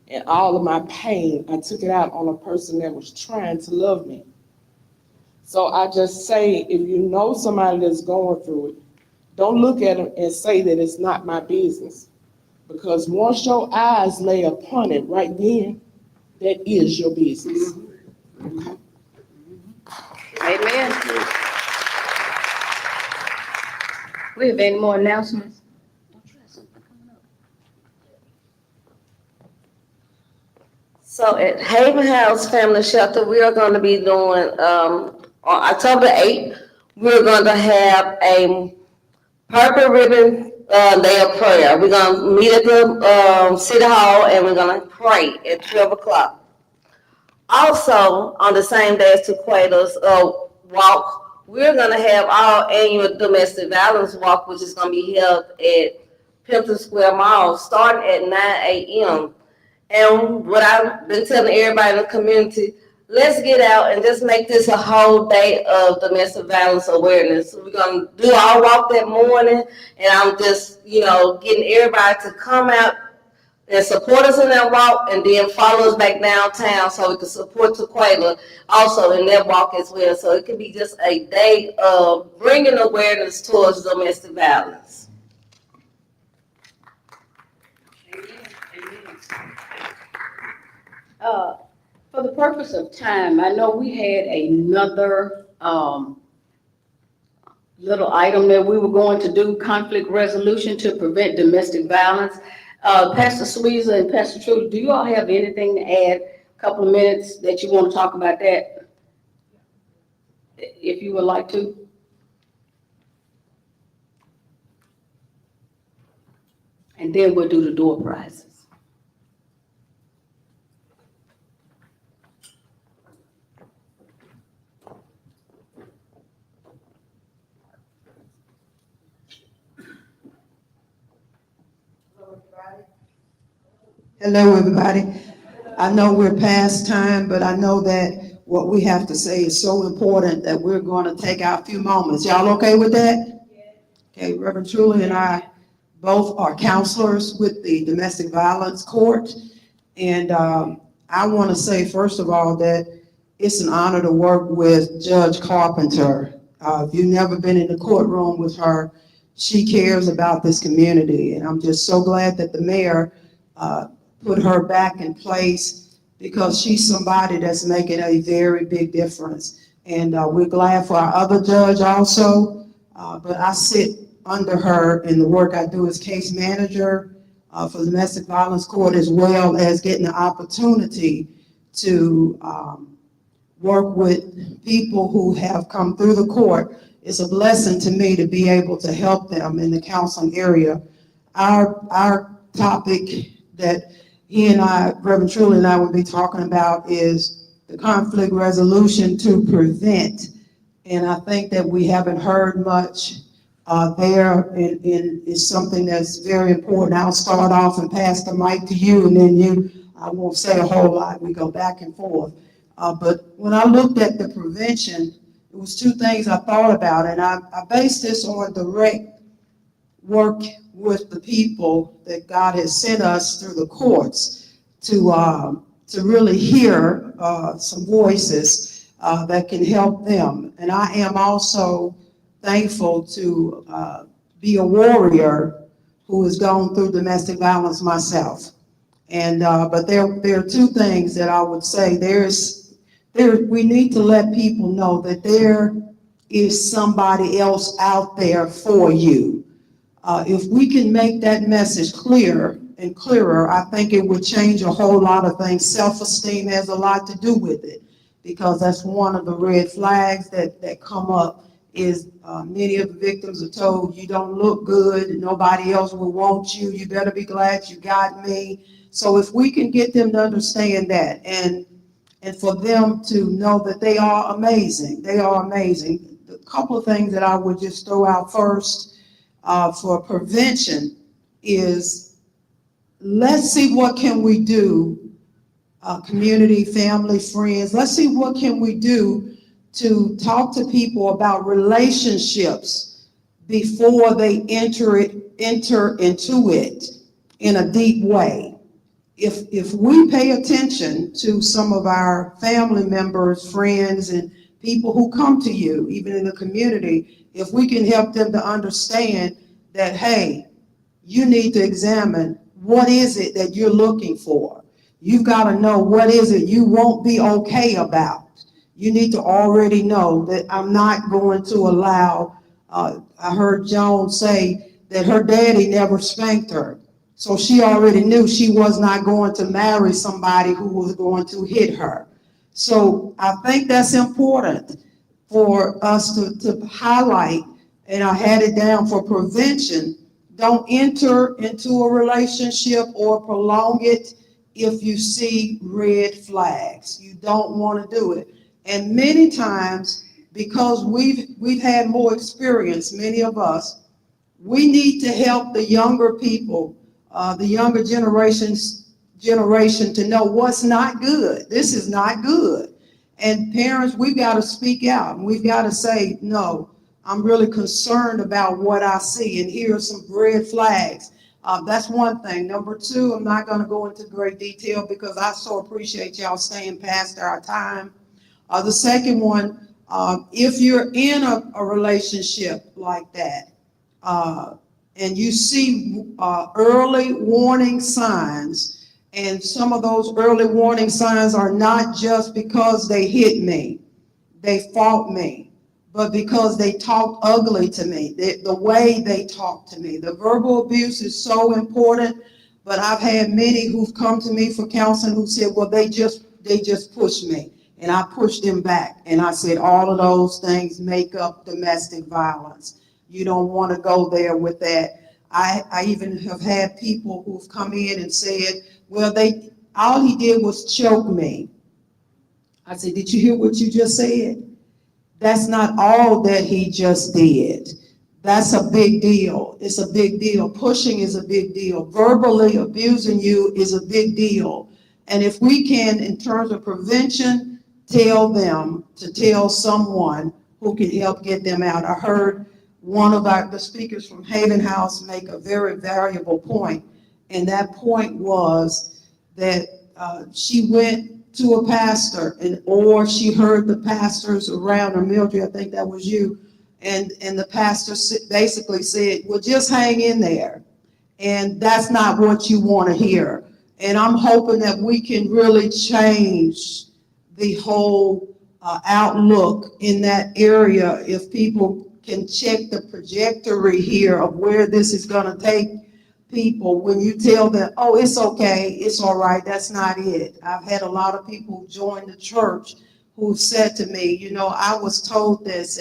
And all of my pain, I took it out on a person that was trying to love me. So I just say, if you know somebody that's going through it, don't look at them and say that it's not my business. Because once your eyes lay upon it right then, that is your business. Amen. We have any more announcements? So at Haven House Family Shelter, we are going to be doing, on October 8th, we're going to have a Purple Ribbon Day of Prayer. We're going to meet at the City Hall and we're going to pray at 12 o'clock. Also, on the same day as Tequala's walk, we're going to have our annual domestic violence walk, which is going to be held at Pimpton Square Mall, starting at 9 a.m. And what I've been telling everybody in the community, let's get out and just make this a whole day of domestic violence awareness. We're going to do our walk that morning, and I'm just, getting everybody to come out and support us in that walk, and then follow us back downtown so we can support Tequila also in that walk as well. So it could be just a day of bringing awareness towards domestic violence. For the purpose of time, I know we had another little item that we were going to do, conflict resolution to prevent domestic violence. Pastor Sweezer and Pastor Trudy, do you all have anything to add? A couple of minutes that you want to talk about that? If you would like to. And then we'll do the door prizes. Hello, everybody. I know we're past time, but I know that what we have to say is so important that we're going to take our few moments. Y'all okay with that? Okay, Reverend Truly and I both are counselors with the Domestic Violence Court. And I want to say, first of all, that it's an honor to work with Judge Carpenter. If you've never been in the courtroom with her, she cares about this community. And I'm just so glad that the mayor put her back in place, because she's somebody that's making a very big difference. And we're glad for our other judge also, but I sit under her, and the work I do as case manager for the Domestic Violence Court, as well as getting the opportunity to work with people who have come through the court. It's a blessing to me to be able to help them in the counseling area. Our topic that he and I, Reverend Truly and I, will be talking about is the conflict resolution to prevent. And I think that we haven't heard much there, and is something that's very important. I'll start off and pass the mic to you, and then I won't say a whole lot. We go back and forth. But when I looked at the prevention, it was two things I thought about, and I based this on direct work with the people that God has sent us through the courts to really hear some voices that can help them. And I am also thankful to be a warrior who has gone through domestic violence myself. And but there are two things that I would say. We need to let people know that there is somebody else out there for you. If we can make that message clear and clearer, I think it would change a whole lot of things. Self-esteem has a lot to do with it, because that's one of the red flags that come up, is many of the victims are told, you don't look good, nobody else will want you, you better be glad you got me. So if we can get them to understand that, and and for them to know that they are amazing. They are amazing. A couple of things that I would just throw out first for prevention is, let's see what can we do, community, family, friends, let's see what can we do to talk to people about relationships before they enter into it in a deep way. If we pay attention to some of our family members, friends, and people who come to you, even in the community, if we can help them to understand that, hey, you need to examine what is it that you're looking for. You've got to know what is it you won't be okay about. You need to already know that I'm not going to allow, I heard Joan say that her daddy never spanked her. So she already knew she was not going to marry somebody who was going to hit her. So I think that's important for us to highlight, and I had it down for prevention. Don't enter into a relationship or prolong it if you see red flags. You don't want to do it. And many times, because we've had more experience, many of us, we need to help the younger people, the younger generation to know what's not good. This is not good. And parents, we've got to speak out, and we've got to say, no, I'm really concerned about what I see, and here are some red flags. That's one thing. Number two, I'm not going to go into great detail because I so appreciate y'all staying past our time. The second one, if you're in a relationship like that, and you see early warning signs, and some of those early warning signs are not just because they hit me, they fought me, but because they talked ugly to me, the way they talk to me. The verbal abuse is so important, but I've had many who've come to me for counseling who said, well, they just pushed me. And I pushed them back. And I said, all of those things make up domestic violence. You don't want to go there with that. I even have had people who've come in and said, well, all he did was choke me. I said, did you hear what you just said? That's not all that he just did. That's a big deal. It's a big deal. Pushing is a big deal. Verbally abusing you is a big deal. And if we can, in terms of prevention, tell them to tell someone who can help get them out. I heard one of the speakers from Haven House make a very valuable point, and that point was that she went to a pastor, or she heard the pastors around her, Mildred, I think that was you, and the pastor basically said, well, just hang in there. And that's not what you want to hear. And I'm hoping that we can really change the whole outlook in that area if people can check the trajectory here of where this is going to take people. When you tell them, oh, it's okay, it's all right, that's not it. I've had a lot of people join the church who said to me, you know, I was told this,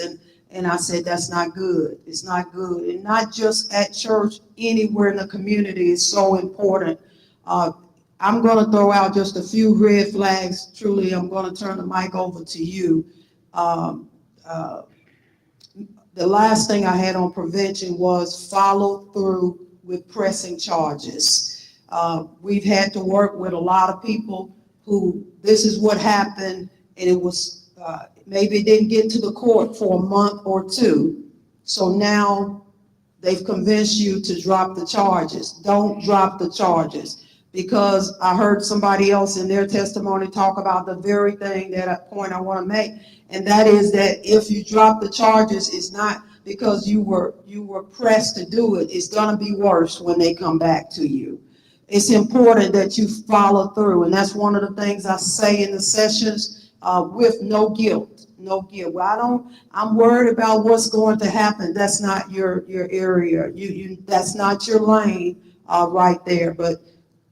and I said, that's not good. It's not good. And not just at church, anywhere in the community is so important. I'm going to throw out just a few red flags. Truly, I'm going to turn the mic over to you. The last thing I had on prevention was follow through with pressing charges. We've had to work with a lot of people who, this is what happened, and it was, maybe it didn't get to the court for a month or two. So now they've convinced you to drop the charges. Don't drop the charges. Because I heard somebody else in their testimony talk about the very thing, that point I want to make, and that is that if you drop the charges, it's not because you were pressed to do it. It's going to be worse when they come back to you. It's important that you follow through, and that's one of the things I say in the sessions, with no guilt. No guilt. Well, I'm worried about what's going to happen. That's not your area. That's not your lane right there. But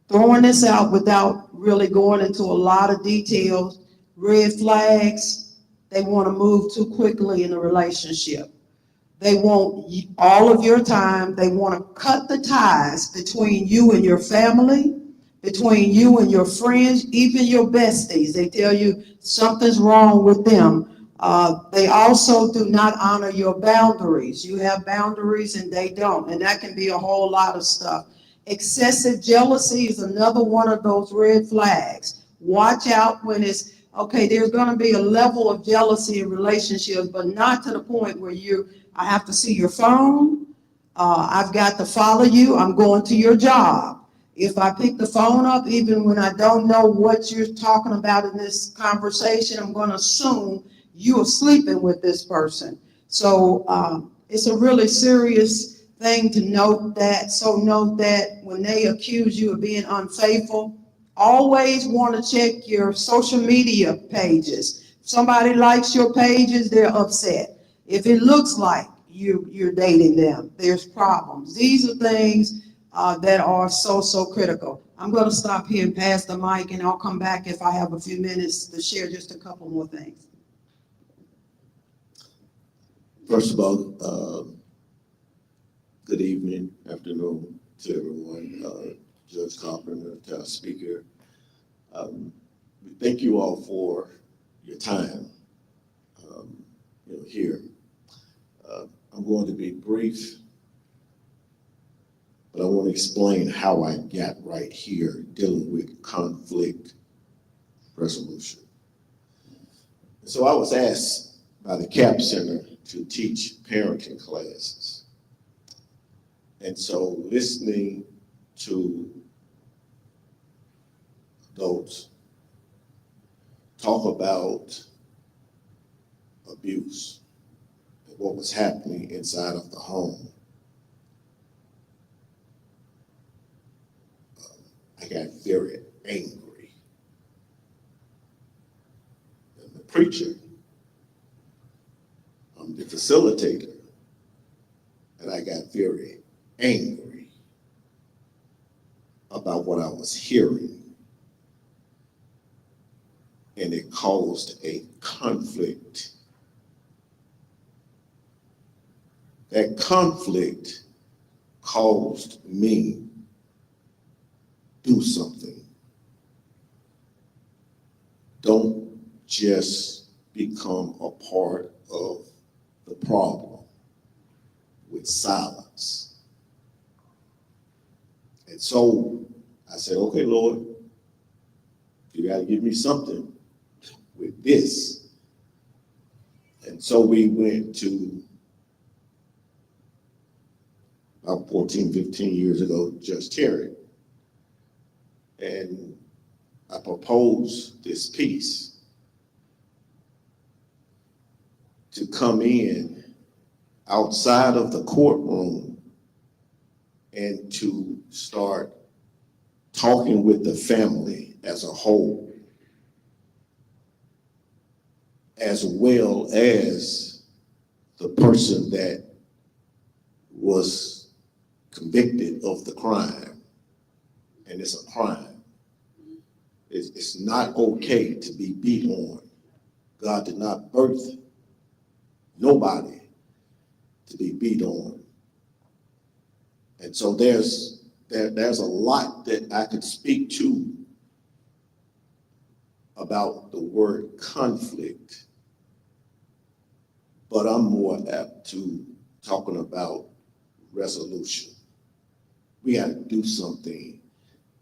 throwing this out without really going into a lot of details, red flags, they want to move too quickly in a relationship. They want all of your time. They want to cut the ties between you and your family, between you and your friends, even your besties. They tell you something's wrong with them. They also do not honor your boundaries. You have boundaries and they don't, and that can be a whole lot of stuff. Excessive jealousy is another one of those red flags. Watch out when it's, okay, there's gonna be a level of jealousy in relationships, but not to the point where I have to see your phone, I've got to follow you, I'm going to your job. If I pick the phone up, even when I don't know what you're talking about in this conversation, I'm gonna assume you are sleeping with this person. So it's a really serious thing to note that. So note that when they accuse you of being unfaithful, always want to check your social media pages. If somebody likes your pages, they're upset. If it looks like you're dating them, there's problems. These are things that are so critical. I'm going to stop here and pass the mic, and I'll come back if I have a few minutes to share just a couple more things. First of all, good evening, afternoon to everyone, Judge Carpenter, to our speaker. We thank you all for your time here. I'm going to be brief, but I want to explain how I got right here dealing with conflict resolution. So I was asked by the CAP Center to teach parenting classes. And so listening to adults talk about abuse and what was happening inside of the home, I got very angry. And the preacher, I'm the facilitator, and I got very angry about what I was hearing. And it caused a conflict. That conflict caused me to do something. Don't just become a part of the problem with silence. And so I said, okay, Lord, you got to give me something with this. And so we went to, about 14, 15 years ago, Judge Terry. And I proposed this piece to come in outside of the courtroom and to start talking with the family as a whole, as well as the person that was convicted of the crime. And it's a crime. It's not okay to be beat on. God did not birth nobody to be beat on. And so there's a lot that I could speak to about the word conflict, but I'm more apt to talking about resolution. We got to do something,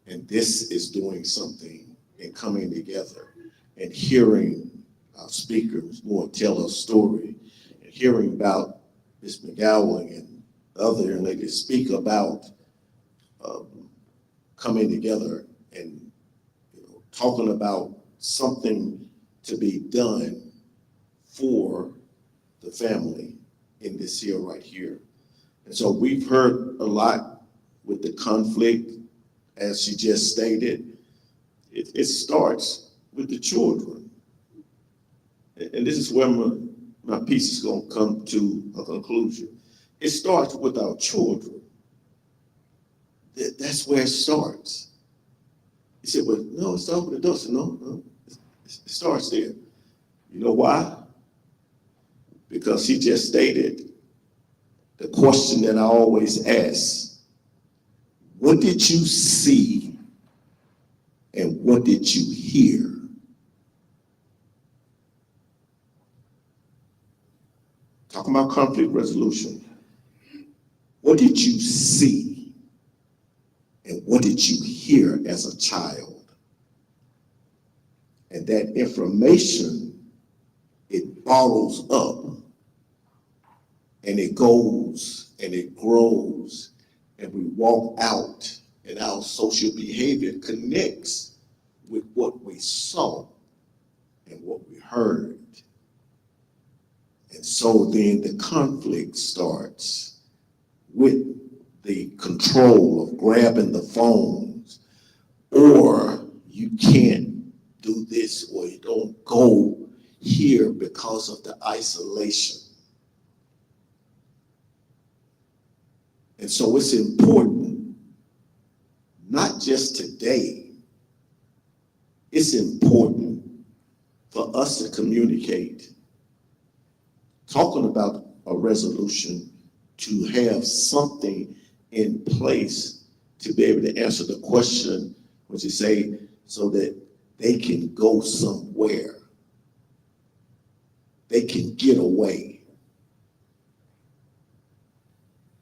and this is doing something and coming together and hearing our speakers more tell a story and hearing about Ms. McGowan and the other young ladies speak about coming together and talking about something to be done for the family in this here right here. And so we've heard a lot with the conflict, as she just stated. It starts with the children. And this is where my piece is going to come to a conclusion. It starts with our children. That's where it starts. You said, well, no, it starts with adults. No, it starts there. You know why? Because he just stated the question that I always ask: what did you see And what did you hear? Talking about conflict resolution. What did you see? And what did you hear as a child? And that information, it bottles up and it goes and it grows, and we walk out and our social behavior connects with what we saw and what we heard. And so then the conflict starts with the control of grabbing the phones, or you can't do this, or you don't go here because of the isolation. And so it's important, not just today, it's important for us to communicate, talking about a resolution, to have something in place to be able to answer the question, which you say, so that they can go somewhere. They can get away.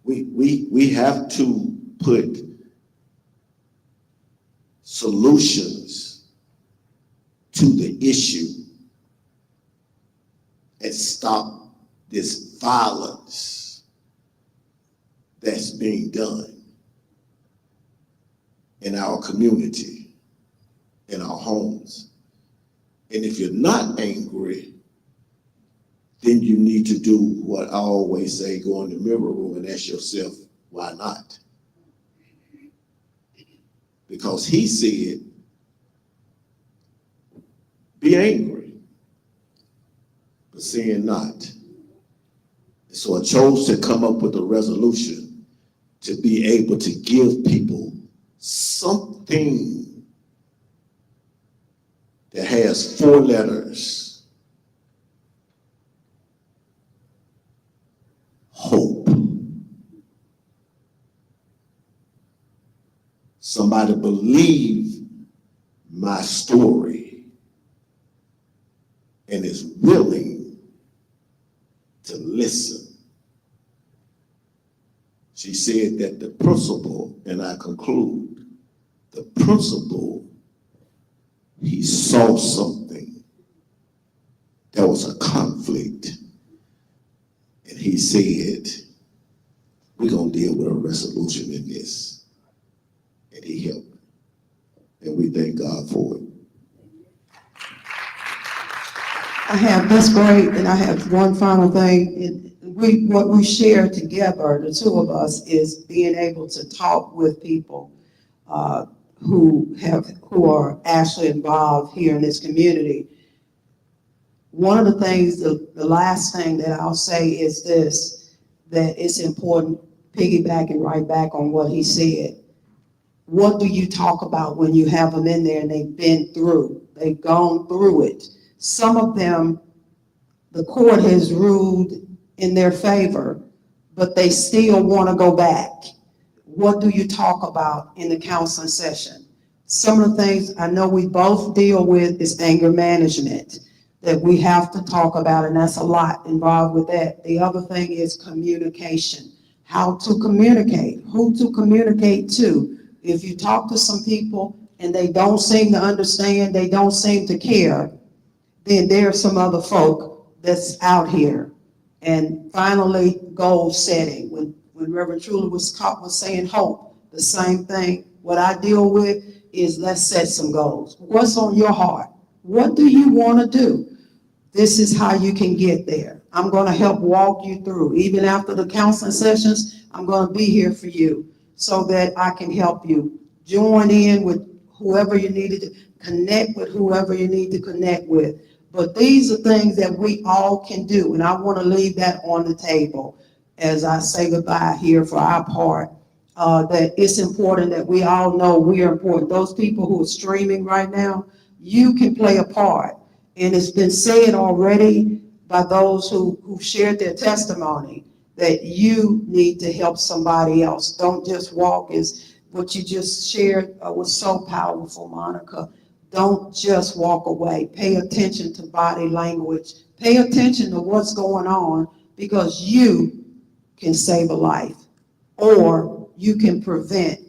We have to put solutions to the issue and stop this violence that's being done in our community, in our homes. And if you're not angry, then you need to do what I always say, go in the mirror room and ask yourself, why not? Because he said, be angry, but sin not. So I chose to come up with a resolution to be able to give people something that has 4 letters. Hope. Somebody believe my story and is willing to listen. She said that the principal, and I conclude, the principal, he saw something. There was a conflict. And he said, we're going to deal with a resolution in this. And he helped. And we thank God for it. That's great, and I have one final thing. What we share together, the two of us, is being able to talk with people who are actually involved here in this community. One of the things, the last thing that I'll say is this, that it's important, piggybacking right back on what he said. What do you talk about when you have them in there and they've gone through it? Some of them, the court has ruled in their favor, but they still want to go back. What do you talk about in the counseling session? Some of the things I know we both deal with is anger management that we have to talk about, and that's a lot involved with that. The other thing is communication, how to communicate, who to communicate to. If you talk to some people and they don't seem to understand, they don't seem to care, then there are some other folk that's out here. And finally, goal setting. When Reverend Truly was saying hope, the same thing. What I deal with is let's set some goals. What's on your heart? What do you want to do? This is how you can get there. I'm going to help walk you through. Even after the counseling sessions, I'm going to be here for you so that I can help you. Join in with whoever you need to connect with, whoever you need to connect with. But these are things that we all can do, and I want to leave that on the table as I say goodbye here for our part, that it's important that we all know we are important. Those people who are streaming right now, you can play a part. And it's been said already by those who shared their testimony that you need to help somebody else. Don't just walk as what you just shared was so powerful, Monica. Don't just walk away. Pay attention to body language. Pay attention to what's going on, because you can save a life, or you can prevent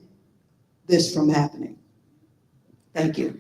this from happening. Thank you.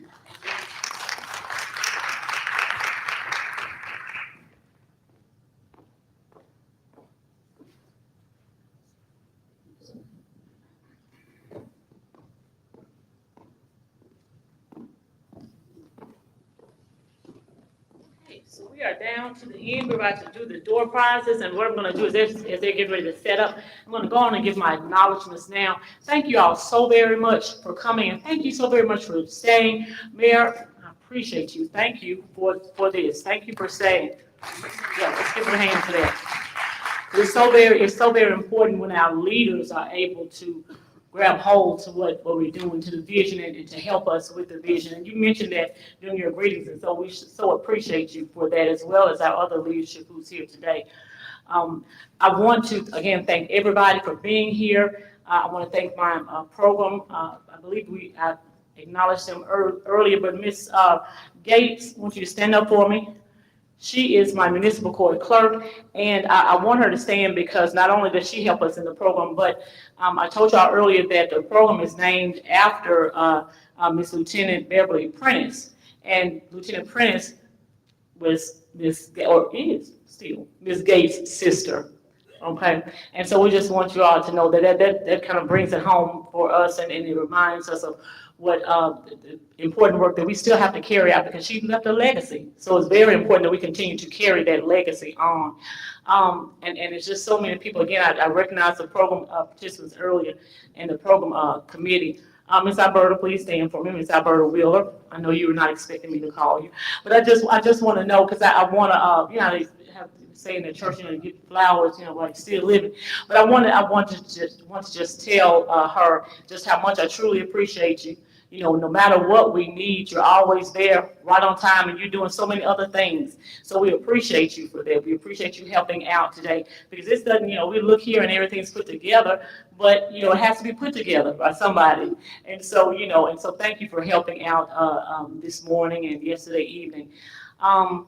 Okay, so we are down to the end. We're about to do the door prizes, and what I'm gonna do is as they're getting ready to set up, I'm gonna go on and give my acknowledgements now. Thank you all so very much for coming, and thank you so very much for staying. Mayor, I appreciate you. Thank you for this. Thank you for staying. Yeah, let's give it a hand for that. It's so very important when our leaders are able to grab hold to what we're doing, to the vision, and to help us with the vision. And you mentioned that during your greetings, and so we so appreciate you for that, as well as our other leadership who's here today. I want to, again, thank everybody for being here. I want to thank my program. I believe I acknowledged them earlier, but Ms. Gates, I want you to stand up for me. She is my municipal court clerk, and I want her to stand because not only does she help us in the program, but I told y'all earlier that the program is named after Miss Lieutenant Beverly Prentice, and Lieutenant Prentice was is still Miss Gates' sister. Okay, and so we just want you all to know that kind of brings it home for us, and it reminds us of what the important work that we still have to carry out, because she left a legacy. So it's very important that we continue to carry that legacy on. And it's just so many people. Again, I recognize the program participants earlier in the program committee. Ms. Alberta, please stand for me. Ms. Alberta Wheeler. I know you were not expecting me to call you, but I just want to know, because I want to, you know, they have say in the church, you know, you get flowers, you know, like still living. But I want to just tell her just how much I truly appreciate you. You know, no matter what we need, you're always there, right on time, and you're doing so many other things. So we appreciate you for that. We appreciate you helping out today, because this doesn't, you know, we look here and everything's put together, but, you know, it has to be put together by somebody. And so, you know, and so thank you for helping out this morning and yesterday evening. I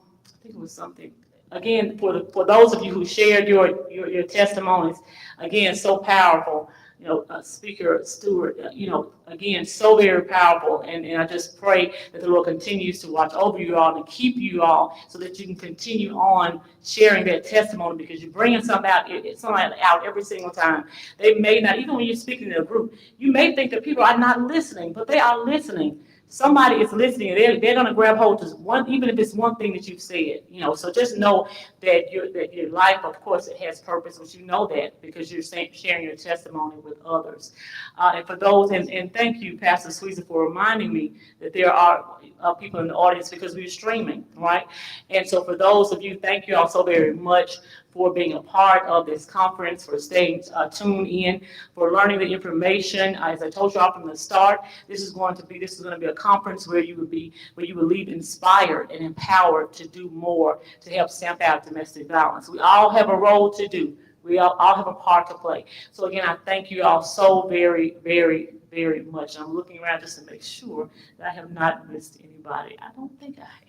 think it was something. Again, for those of you who shared your testimonies, again, so powerful. You know, Speaker Stewart, you know, again, so very powerful. And I just pray that the Lord continues to watch over you all and keep you all, so that you can continue on sharing that testimony, because you're bringing something out every single time. They may not, even when you're speaking to a group, you may think that people are not listening, but they are listening. Somebody is listening, and they're going to grab hold to one, even if it's one thing that you've said, you know. So just know that your life, of course, it has purpose, but you know that because you're sharing your testimony with others. And for those, and thank you, Pastor Sweezer, for reminding me that there are people in the audience, because we're streaming, right? And so for those of you, thank you all so very much for being a part of this conference, for staying tuned in, for learning the information. As I told you all from the start, this is going to be a conference where you will leave inspired and empowered to do more to help stamp out domestic violence. We all have a role to do. We all have a part to play. So again, I thank you all so very, very, very much. I'm looking around just to make sure that I have not missed anybody. I don't think I have.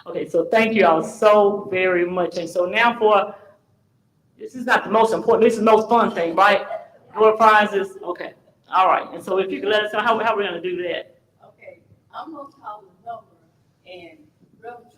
Okay, so thank you all so very much. And so now this is not the most important, this is the most fun thing, right? Door prizes, okay. All right, and so if you could let us know how we're gonna do that. Okay, I'm gonna call the number, and Reverend